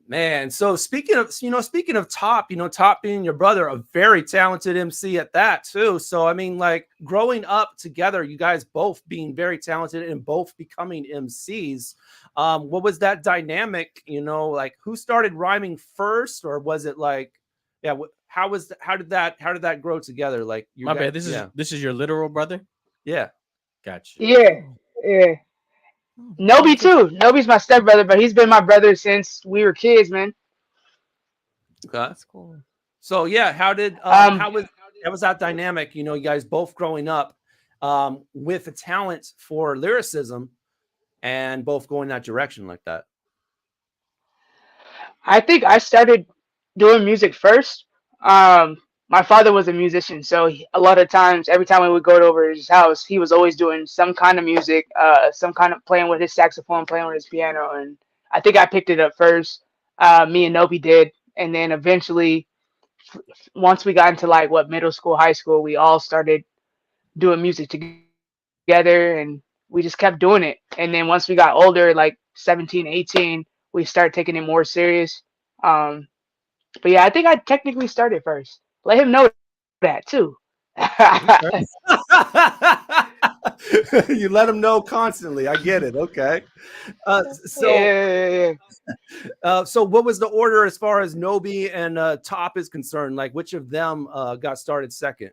Speaker 16: Man, so speaking of Top, Top being your brother, a very talented MC at that too. So I mean, like growing up together, you guys both being very talented and both becoming MCs. What was that dynamic? Like who started rhyming first, or was it like, how did that grow together? Like
Speaker 17: My bad. This is your literal brother.
Speaker 16: Yeah,
Speaker 17: gotcha.
Speaker 19: Yeah. Nobi too. Nobi's my stepbrother, but he's been my brother since we were kids, man.
Speaker 16: Okay, that's cool. So yeah, how was that dynamic? You guys both growing up with a talent for lyricism, and both going that direction like that.
Speaker 19: I think I started doing music first. My father was a musician, so a lot of times, every time we would go over his house, he was always doing some kind of music, some kind of playing with his saxophone, playing with his piano, and I think I picked it up first. Me and Nobi did, and then eventually, once we got into like middle school, high school, we all started doing music together, and we just kept doing it. And then once we got older, like 17, 18, we started taking it more serious. But yeah, I think I technically started first. Let him know that too.
Speaker 16: You let him know constantly. I get it. Okay. So what was the order as far as Nobi and Top is concerned? Like which of them got started second?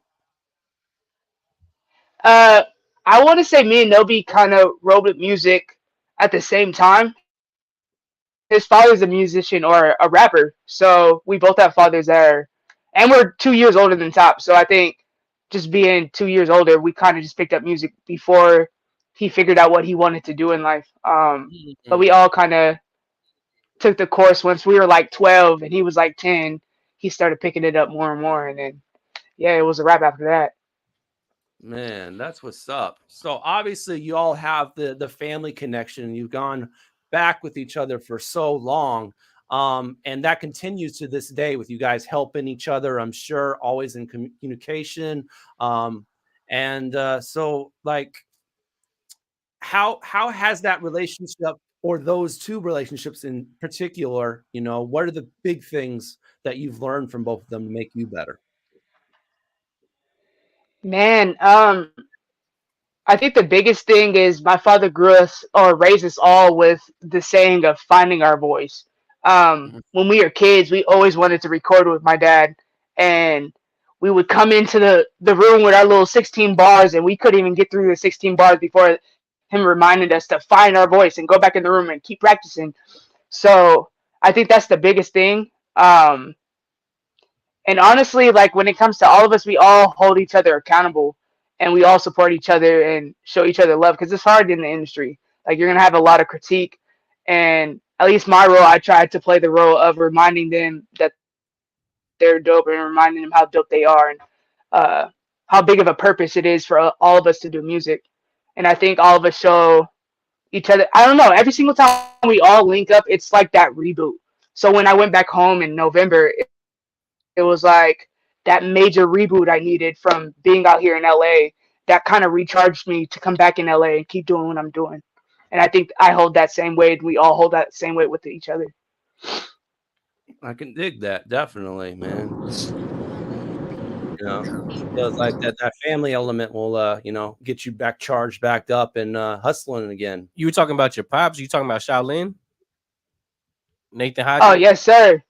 Speaker 19: I want to say me and Nobi kind of wrote with music at the same time. His father's a musician or a rapper, so we both have fathers there. And we're 2 years older than Top, so I think just being 2 years older, we kind of just picked up music before he figured out what he wanted to do in life. But we all kind of took the course once we were like 12 and he was like 10. He started picking it up more and more, and then it was a rap after that.
Speaker 16: Man, that's what's up. So obviously you all have the family connection. You've gone back with each other for so long. And that continues to this day with you guys helping each other, I'm sure, always in communication. So like, how has that relationship, or those two relationships in particular, what are the big things that you've learned from both of them to make you better?
Speaker 19: Man, I think the biggest thing is my father grew us or raised us all with the saying of finding our voice. When we were kids, we always wanted to record with my dad, and we would come into the room with our little 16 bars, and we couldn't even get through the 16 bars before him reminded us to find our voice and go back in the room and keep practicing. So I think that's the biggest thing. And honestly, like when it comes to all of us, we all hold each other accountable, and we all support each other and show each other love, because it's hard in the industry. Like you're going to have a lot of critique, and at least my role, I tried to play the role of reminding them that they're dope and reminding them how dope they are, and how big of a purpose it is for all of us to do music. And I think all of us show each other. I don't know. Every single time we all link up, it's like that reboot. So when I went back home in November, it was like that major reboot I needed from being out here in LA that kind of recharged me to come back in LA and keep doing what I'm doing. And I think I hold that same weight. We all hold that same weight with each other.
Speaker 16: I can dig that. Definitely, man. Feels like that family element will, get you charged back up and hustling again.
Speaker 17: You were talking about your pops. You talking about Shaolin? Nathan Hodges?
Speaker 19: Oh, yes, sir.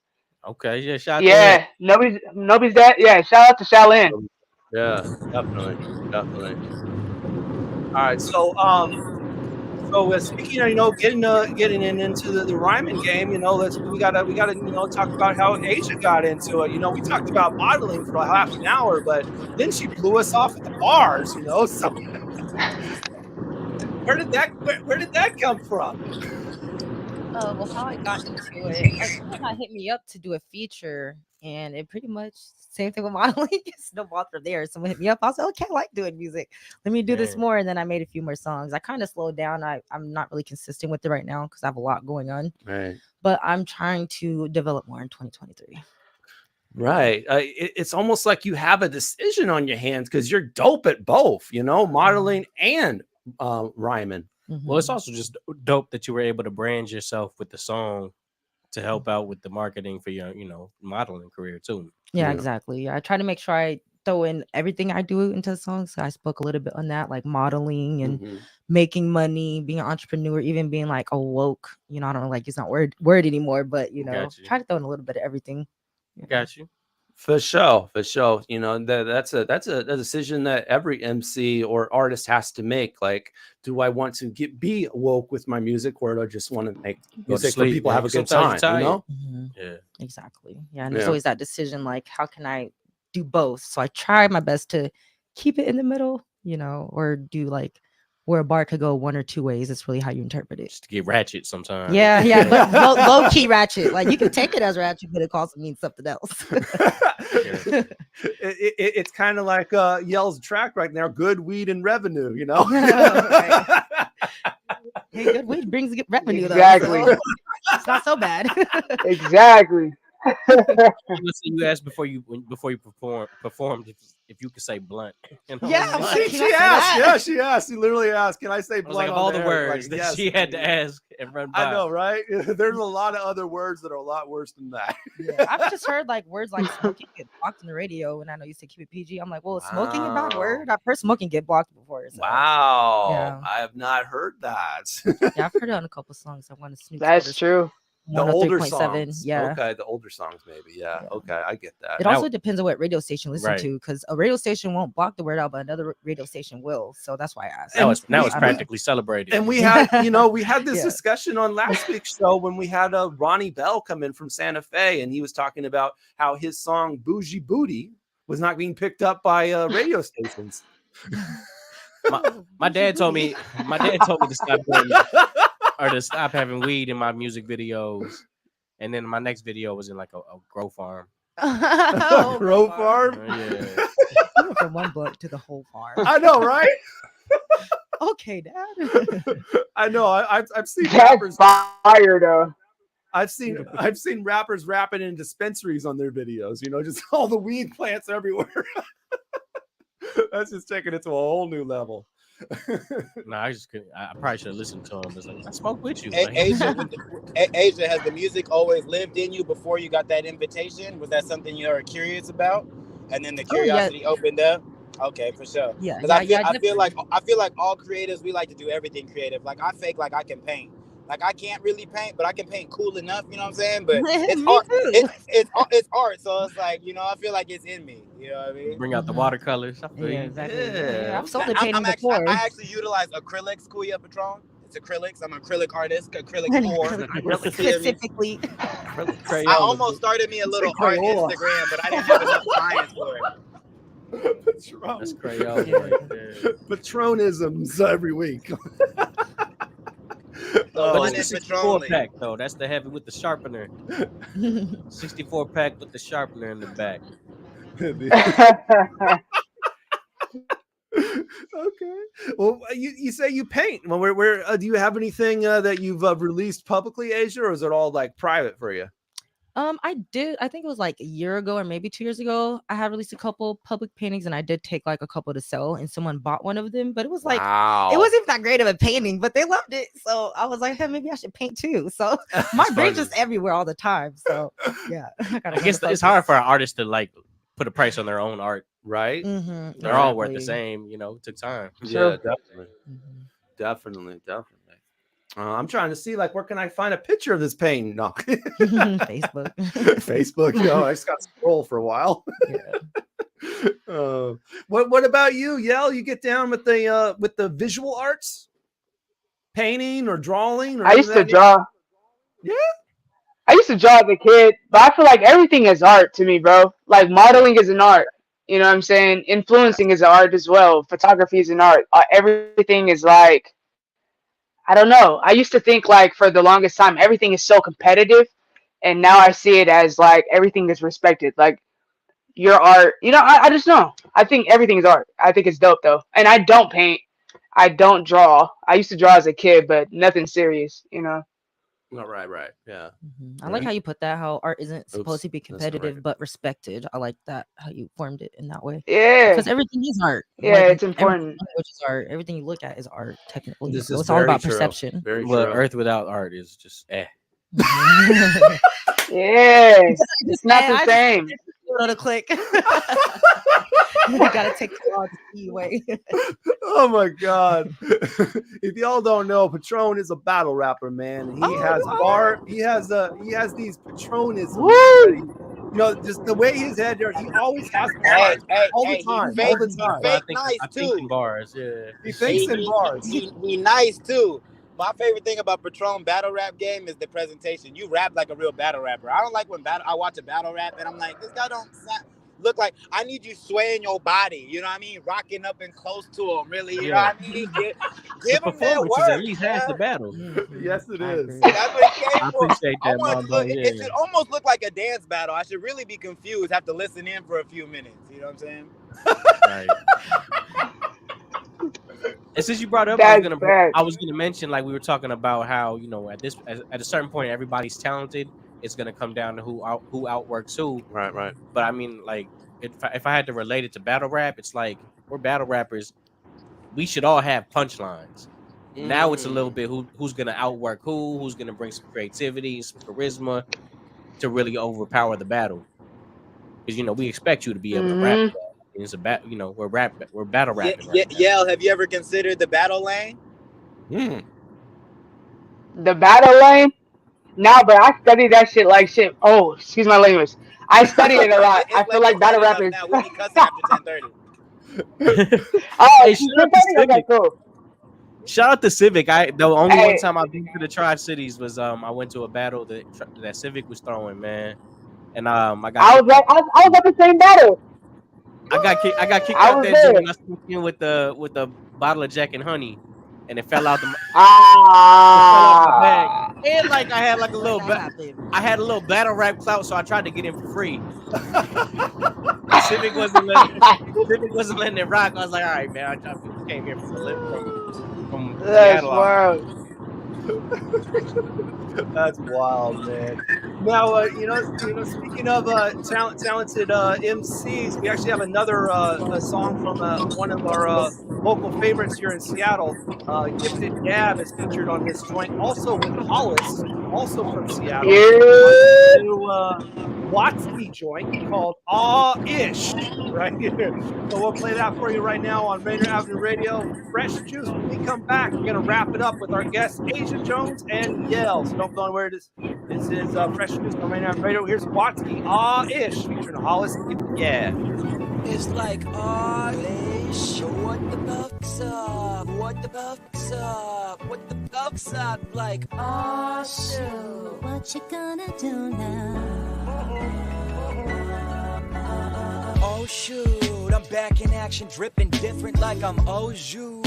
Speaker 17: Okay, yeah, shout out
Speaker 19: to him. Nobody's that. Yeah, shout out to Shaolin.
Speaker 16: Yeah, definitely. All right, so speaking of getting into the rhyming game, we gotta talk about how Asia got into it. We talked about modeling for half an hour, but then she blew us off at the bars. So where did that come from?
Speaker 18: Well, how I got into it, like someone had hit me up to do a feature, and it pretty much same thing with modeling. Snowballed from there. Someone hit me up. I was like, okay, I like doing music. Let me do this
Speaker 17: Man.
Speaker 18: more, and then I made a few more songs. I kind of slowed down. I'm not really consistent with it right now because I have a lot going on.
Speaker 16: Right.
Speaker 18: But I'm trying to develop more in 2023.
Speaker 16: Right. It's almost like you have a decision on your hands because you're dope at both, modeling and rhyming.
Speaker 17: Well, it's also just dope that you were able to brand yourself with the song to help out with the marketing for your, modeling career too.
Speaker 18: Yeah, exactly. I try to make sure I throw in everything I do into the songs. So I spoke a little bit on that, like modeling and making money, being an entrepreneur, even being like a woke. I don't like it's not word anymore, but try to throw in a little bit of everything.
Speaker 17: Got you.
Speaker 16: For sure. That's a decision that every MC or artist has to make. Like, do I want to be woke with my music, or do I just want to make music so people have a good time?
Speaker 17: Yeah,
Speaker 18: exactly. Yeah, and there's always that decision, like, how can I do both? So I try my best to keep it in the middle, or do like where a bar could go one or two ways. It's really how you interpret it.
Speaker 17: Just to get ratchet sometimes.
Speaker 18: Yeah, but low key ratchet. Like you can take it as ratchet, but it also means something else.
Speaker 16: It's kind of like Yell's track right now. Good weed and revenue,
Speaker 18: Hey, good weed brings revenue.
Speaker 19: Exactly.
Speaker 18: Though, so it's not so bad.
Speaker 19: Exactly.
Speaker 17: You asked before you performed if you could say blunt.
Speaker 18: Yeah,
Speaker 16: she asked. Yeah, she asked. She literally asked, "Can I say blunt?"
Speaker 17: Like, of all the words that
Speaker 16: yes.
Speaker 17: she had to ask and run by.
Speaker 16: I know, right? There's a lot of other words that are a lot worse than that.
Speaker 18: Yeah, I've just heard like words like smoking get blocked in the radio, and I know you say keep it PG. I'm like, well, is smoking a bad word? I've heard smoking get blocked before. So.
Speaker 16: Wow,
Speaker 18: yeah.
Speaker 16: I have not heard that.
Speaker 18: Yeah, I've heard it on a couple songs. I want to snoop.
Speaker 19: That's true.
Speaker 16: The older songs,
Speaker 18: yeah.
Speaker 16: Okay, the older songs, maybe, yeah. Okay, I get that.
Speaker 18: It also depends on what radio station you listen to, because a radio station won't block the word out, but another radio station will. So that's why I asked.
Speaker 17: Now it's practically celebrated.
Speaker 16: And we had, we had this discussion on last week's show when we had Ronnie Bell come in from Santa Fe, and he was talking about how his song "Bougie Booty" was not being picked up by radio stations.
Speaker 17: My dad told me to stop doing that. Or to stop having weed in my music videos, and then my next video was in like a grow farm.
Speaker 16: Grow farm?
Speaker 17: Yeah.
Speaker 18: From one blunt to the whole farm.
Speaker 16: I know, right?
Speaker 18: Okay, Dad.
Speaker 16: I know. I've seen
Speaker 19: That's
Speaker 16: rappers
Speaker 19: fire though.
Speaker 16: I've seen rappers rapping in dispensaries on their videos. Just all the weed plants everywhere. That's just taking it to a whole new level.
Speaker 17: No, I probably should have listened to him. It's like, I smoke with you.
Speaker 20: Asia, has the music always lived in you before you got that invitation? Was that something you were curious about, and then the curiosity opened up? Okay, for sure.
Speaker 18: Yeah,
Speaker 20: because I feel like all creatives, we like to do everything creative. Like I fake like I can paint. Like I can't really paint, but I can paint cool enough. You know what I'm saying? But it's art. It's art. So it's like I feel like it's in me. You know what I mean?
Speaker 17: Bring out the watercolors.
Speaker 18: Exactly.
Speaker 16: Yeah.
Speaker 18: I've sold the painting before.
Speaker 20: I actually utilize acrylics, Kuya Patron. It's acrylics. I'm an acrylic artist. Acrylic pour.
Speaker 18: Specifically.
Speaker 20: I almost started me a little art Instagram, but I didn't have enough clients for it.
Speaker 16: Patron.
Speaker 17: That's crazy. Right there.
Speaker 16: Patronisms every week.
Speaker 17: But it's the 64 pack though. That's the heavy with the sharpener. 64 pack with the sharpener in the back.
Speaker 16: Okay. Well, you say you paint. Well, where do you have anything that you've released publicly, Asia, or is it all like private for you?
Speaker 18: I did. I think it was like a year ago or maybe 2 years ago. I had released a couple public paintings, and I did take like a couple to sell, and someone bought one of them. But it was like it wasn't that great of a painting, but they loved it. So I was like, hey, maybe I should paint too. So my brain's just everywhere all the time. So yeah,
Speaker 17: I guess it's hard for an artist to like put a price on their own art,
Speaker 16: right?
Speaker 18: Mm-hmm.
Speaker 17: They're all worth the same. It took time.
Speaker 16: Yeah, definitely. I'm trying to see, like, where can I find a picture of this painting? No.
Speaker 18: Facebook.
Speaker 16: I just got to scroll for a while.
Speaker 18: Yeah.
Speaker 16: What about you, Yell? You get down with the visual arts, painting or drawing? Or
Speaker 19: I used to draw.
Speaker 16: Yeah.
Speaker 19: I used to draw as a kid, but I feel like everything is art to me, bro. Like modeling is an art. You know what I'm saying? Influencing is an art as well. Photography is an art. Everything is like, I don't know. I used to think like for the longest time everything is so competitive, and now I see it as like everything is respected. Like your art, I just know. I think everything is art. I think it's dope though. And I don't paint. I don't draw. I used to draw as a kid, but nothing serious.
Speaker 16: No, right. Yeah.
Speaker 18: I like how you put that. How art isn't supposed to be
Speaker 16: that's
Speaker 18: competitive but respected. I like that how you formed it in that way.
Speaker 19: Yeah.
Speaker 18: Because everything is art.
Speaker 19: Yeah, it's important.
Speaker 18: Which is art. Everything you look at is art. Technically,
Speaker 16: This
Speaker 18: so
Speaker 16: is
Speaker 18: it's all
Speaker 16: very
Speaker 18: about
Speaker 16: true.
Speaker 18: perception.
Speaker 16: Very
Speaker 17: But
Speaker 16: true.
Speaker 17: Earth without art is just
Speaker 19: Yeah.
Speaker 18: Just
Speaker 19: Not
Speaker 18: saying,
Speaker 19: the
Speaker 18: I
Speaker 19: same.
Speaker 18: just on a click. You gotta take all the key away.
Speaker 16: Oh my god. If y'all don't know, Patron is a battle rapper, man. He has he has these Patronisms. Just the way his head there, he always has bars all the time.
Speaker 20: He
Speaker 17: I
Speaker 20: fake
Speaker 17: think
Speaker 20: nice
Speaker 17: I
Speaker 20: too.
Speaker 17: think in bars, yeah.
Speaker 16: He thinks in bars.
Speaker 20: He nice too. My favorite thing about Patron battle rap game is the presentation. You rap like a real battle rapper. I don't like when I watch a battle rap and I'm like, this guy don't look like. I need you swaying your body. You know what I mean? Rocking up and close to him. Really, you know what I mean? Give him that
Speaker 17: Performance
Speaker 20: work.
Speaker 17: is at least half the battle.
Speaker 16: Yes, it is.
Speaker 20: That's what he came
Speaker 17: I
Speaker 20: for.
Speaker 17: appreciate that, Mambo.
Speaker 20: It should almost look like a dance battle. I should really be confused. Have to listen in for a few minutes. You know what I'm saying?
Speaker 17: Right. And since you brought up,
Speaker 19: That's
Speaker 17: I was gonna mention, like we were talking about how at a certain point everybody's talented. It's gonna come down to who outworks who.
Speaker 16: Right.
Speaker 17: But I mean, like if I had to relate it to battle rap, it's like we're battle rappers. We should all have punchlines. Now it's a little bit who's gonna outwork who's gonna bring some creativity, some charisma to really overpower the battle. Because we expect you to be able to rap. It's a we're battle rapping.
Speaker 20: Yell, have you ever considered the battle lane?
Speaker 19: The battle lane? No, but I studied that shit like shit. Oh, excuse my language. I studied it a lot. I feel like battle rappers.
Speaker 20: Now we'll be cussing after 10:30.
Speaker 19: Oh,
Speaker 17: Civic.
Speaker 19: Cool.
Speaker 17: Shout out to Civic. The only one time I've been to the Tri-Cities was I went to a battle that Civic was throwing, man. And I was
Speaker 19: at the same battle.
Speaker 17: I got kicked out that gym and I sneaked in with the bottle of Jack and Honey, and it fell out the bag. And like I had like a little battle rap clout, so I tried to get in for free. Civic wasn't letting it rock. I was like, all right, man, I came here from Seattle.
Speaker 16: That's wild, man. Now, speaking of talented MCs, we actually have another song from one of our local favorites here in Seattle. Gifted Gab is featured on this joint, also with Hollis, also from Seattle. Watsky joint called Aw-ish, right here. So we'll play that for you right now on Rainier Avenue Radio. Fresh Juice. When we come back, we're going to wrap it up with our guests, Asia Jones and Yell. So don't go anywhere. This is Fresh Juice on Rainier Avenue Radio. Here's Watsky, Aw-ish, featuring Hollis and Gifted Gab.
Speaker 2: It's like, Aw-ish, what the fuck's up? What the fuck's up? What the fuck's up? Like,
Speaker 15: Oh shoot, what you gonna do now?
Speaker 2: oh shoot, I'm back in action, dripping different like I'm Oju.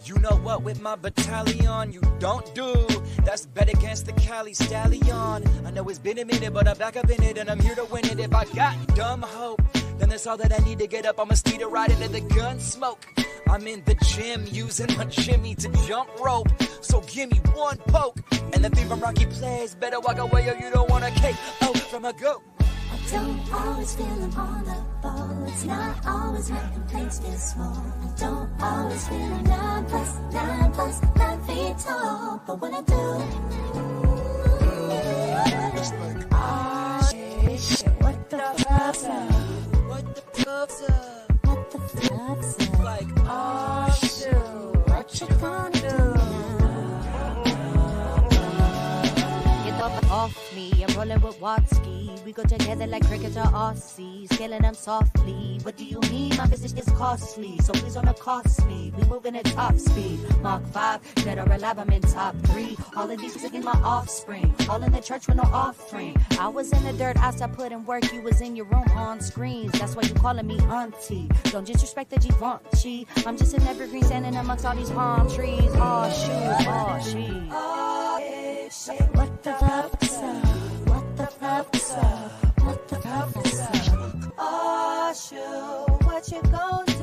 Speaker 2: You know what, with my battalion, you don't do. That's bet against the Cali Stallion. I know it's been a minute, but I'm back up in it, and I'm here to win it. If I got dumb hope, then that's all that I need to get up. I'm a speeder riding in the gun smoke. I'm in the gym using my Jimmy to jump rope. So give me one poke, and the theme from Rocky plays. Better walk away or you don't want a cake. Oh, from a goat.
Speaker 15: I don't always feel I'm on the ball. It's not always my complaints feel small. I don't always feel I'm 9 plus 9 feet tall. But when I do, it's like, ah, shit, what the fuck's up?
Speaker 2: What the fuck's up?
Speaker 15: What the fuck's up?
Speaker 2: Like, oh shoot,
Speaker 15: what you gonna do now?
Speaker 18: Get up,
Speaker 15: softly. I'm rolling with Watsky. We go together like cricket or Aussie. Scaling them softly. What do you mean? My business is costly. So please don't cost me. We moving at top speed. Mark 5, dead or alive, I'm in top 3. All of these is my offspring. All in the church with no offering. I was in the dirt, I stopped putting work. You was in your room on screens. That's why you calling me auntie. Don't disrespect the Givenchy. I'm just an evergreen standing amongst all these palm trees. Oh shoot, oh she. What the fuck is up? What the fuck is up? What the fuck is up? Oh shoot, what you gonna do?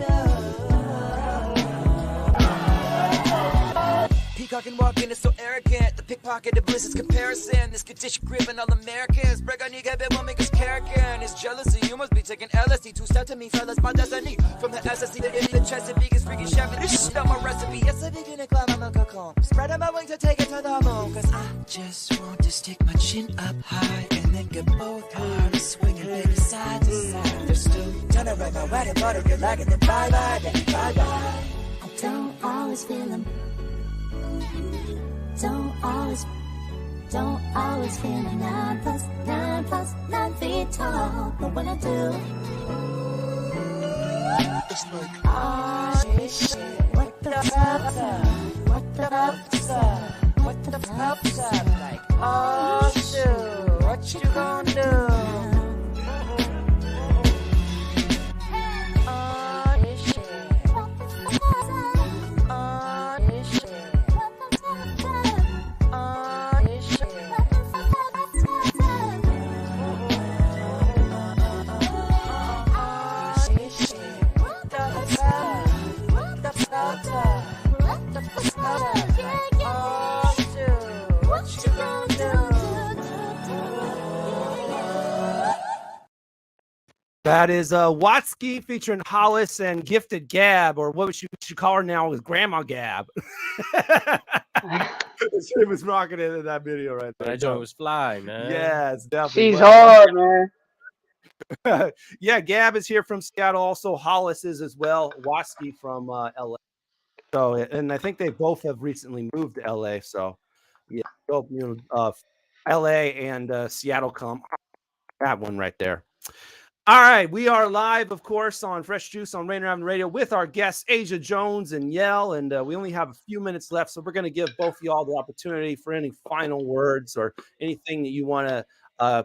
Speaker 2: Peacocking walking is so arrogant. The pickpocket, the blizzard's comparison. This condition gripping all Americans. Break on nigga, it won't make us character. It's jealousy, you must be taking LSD. 2 step to me, fellas, my destiny. From the SSC to the Chesapeake, it's freaking chef. This shit on my recipe. Yes, I begin to climb on my cocoon. Spreading my wings to take it to the moon. Cause I just want to stick my chin up high and then get both arms swinging baby side to side. There's still turn around my wedding butter. You're lagging and bye-bye, then bye-bye.
Speaker 15: I don't always feel them. Don't always feel a 9 plus 9 plus 9 feet tall. But when I do, it's like, oh shit, what the fuck's up? What the fuck's up? What the fuck's up? Like, oh shoot, what you gonna do?
Speaker 16: That is Watsky featuring Hollis and Gifted Gab, or what should call her now is Grandma Gab. She was rocking it in that video right there.
Speaker 17: That joint was fly, man.
Speaker 16: Yes, definitely.
Speaker 19: She's hard, man.
Speaker 16: Yeah, Gab is here from Seattle. Also, Hollis is as well. Watsky from LA. So, and I think they both have recently moved to LA. So, yeah, both, LA and Seattle come. That one right there. All right, we are live, of course, on Fresh Juice on Rainier Avenue Radio with our guests, Asia Jones and Yell, and we only have a few minutes left, so we're going to give both of y'all the opportunity for any final words or anything that you want to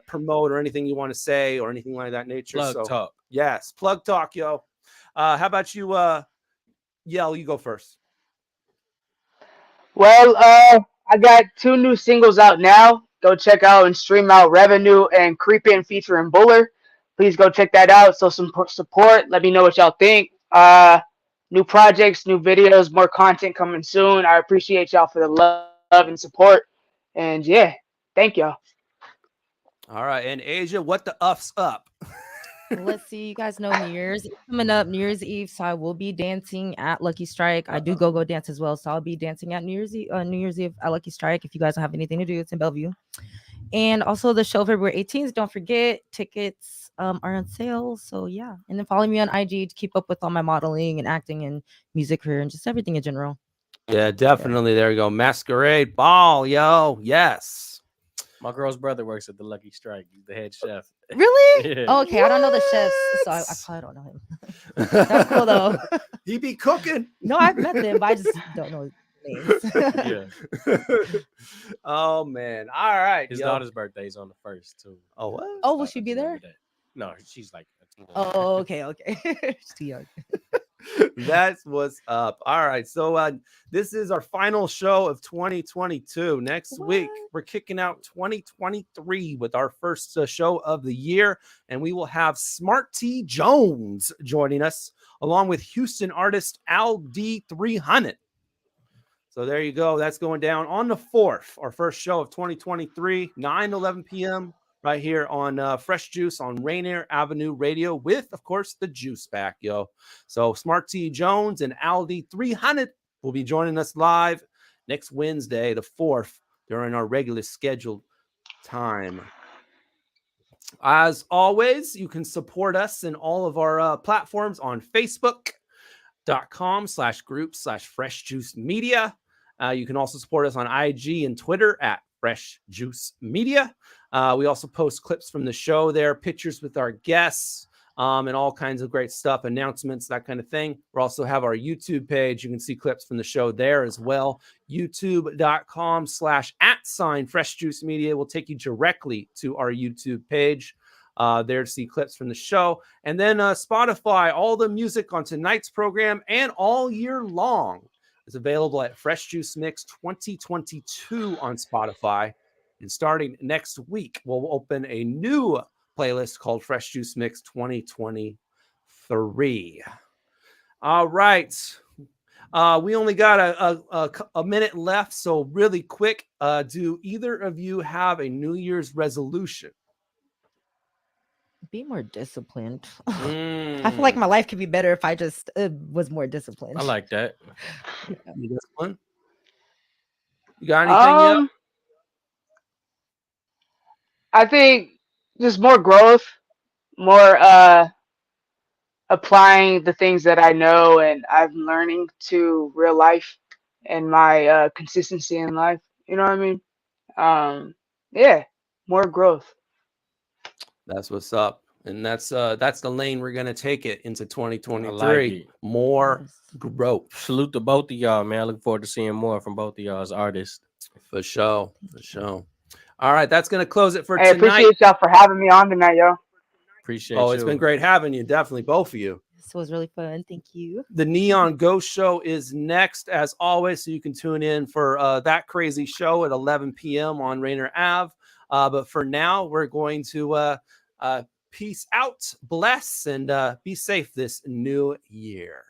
Speaker 16: promote or anything you want to say or anything like that nature.
Speaker 17: Plug talk.
Speaker 16: Yes, plug talk, yo. How about you, Yell? You go first.
Speaker 19: Well, I got 2 new singles out now. Go check out and stream out Revenue and Creep In featuring Buller. Please go check that out. So some support. Let me know what y'all think. New projects, new videos, more content coming soon. I appreciate y'all for the love and support. And yeah, thank y'all.
Speaker 16: All right. And Asia, what the uff's up?
Speaker 18: Let's see. You guys know New Year's coming up, New Year's Eve. So I will be dancing at Lucky Strike. I do go dance as well. So I'll be dancing at New Year's Eve at Lucky Strike. If you guys don't have anything to do, it's in Bellevue. And also the show February 18th. Don't forget, tickets are on sale. So yeah. And then follow me on IG to keep up with all my modeling and acting and music career and just everything in general.
Speaker 16: Yeah, definitely. There you go. Masquerade Ball, yo. Yes.
Speaker 17: My girl's brother works at the Lucky Strike. He's the head chef.
Speaker 18: Really?
Speaker 17: Yeah.
Speaker 18: Oh, okay. What? I don't know the chefs, so I probably don't know him. That's cool though.
Speaker 16: He be cooking.
Speaker 18: No, I've met them, but I just don't know his names.
Speaker 17: Yeah.
Speaker 16: Oh man. All right.
Speaker 17: His daughter's birthday is on the 1st too.
Speaker 16: Oh what?
Speaker 18: Oh, will she be there?
Speaker 17: No, she's like.
Speaker 18: Oh, okay. She's too young.
Speaker 16: That's what's up. All right. So this is our final show of 2022. Next week, we're kicking out 2023 with our first show of the year. And we will have Smart T Jones joining us, along with Houston artist Al D300. So there you go. That's going down on the 4th, our first show of 2023, 9-11 p.m. right here on Fresh Juice on Rainier Avenue Radio with, of course, the Juice back, yo. So Smart T Jones and Aldi 300 will be joining us live next Wednesday, the 4th, during our regular scheduled time. As always, you can support us in all of our platforms on Facebook.com/group/Fresh Juice Media. You can also support us on IG and Twitter at Fresh Juice Media. We also post clips from the show there, pictures with our guests, and all kinds of great stuff, announcements, that kind of thing. We also have our YouTube page. You can see clips from the show there as well. YouTube.com/@Fresh Juice Media will take you directly to our YouTube page. There to see clips from the show. And then Spotify, all the music on tonight's program and all year long is available at Fresh Juice Mix 2022 on Spotify. And starting next week, we'll open a new playlist called Fresh Juice Mix 2023. All right. We only got a minute left, so really quick, do either of you have a New Year's resolution?
Speaker 18: Be more disciplined. I feel like my life could be better if I just was more disciplined.
Speaker 17: I like that.
Speaker 16: Discipline. You got anything yet?
Speaker 19: I think just more growth, more applying the things that I know and I'm learning to real life and my consistency in life. You know what I mean? Yeah, more growth.
Speaker 16: That's what's up. And that's the lane we're gonna take it into 2023.
Speaker 17: like it.
Speaker 16: More growth.
Speaker 17: Salute to both of y'all, man. I look forward to seeing more from both of y'all as artists.
Speaker 16: For sure. For sure. All right, that's gonna close it for
Speaker 19: Hey,
Speaker 16: tonight.
Speaker 19: appreciate y'all for having me on tonight, yo.
Speaker 17: Appreciate
Speaker 16: It's been great having you. Definitely, both of you.
Speaker 18: This was really fun. Thank you.
Speaker 16: The Neon Ghost Show is next, as always, so you can tune in for that crazy show at 11 p.m. on Rainier Ave. But for now, we're going to peace out, bless, and be safe this new year.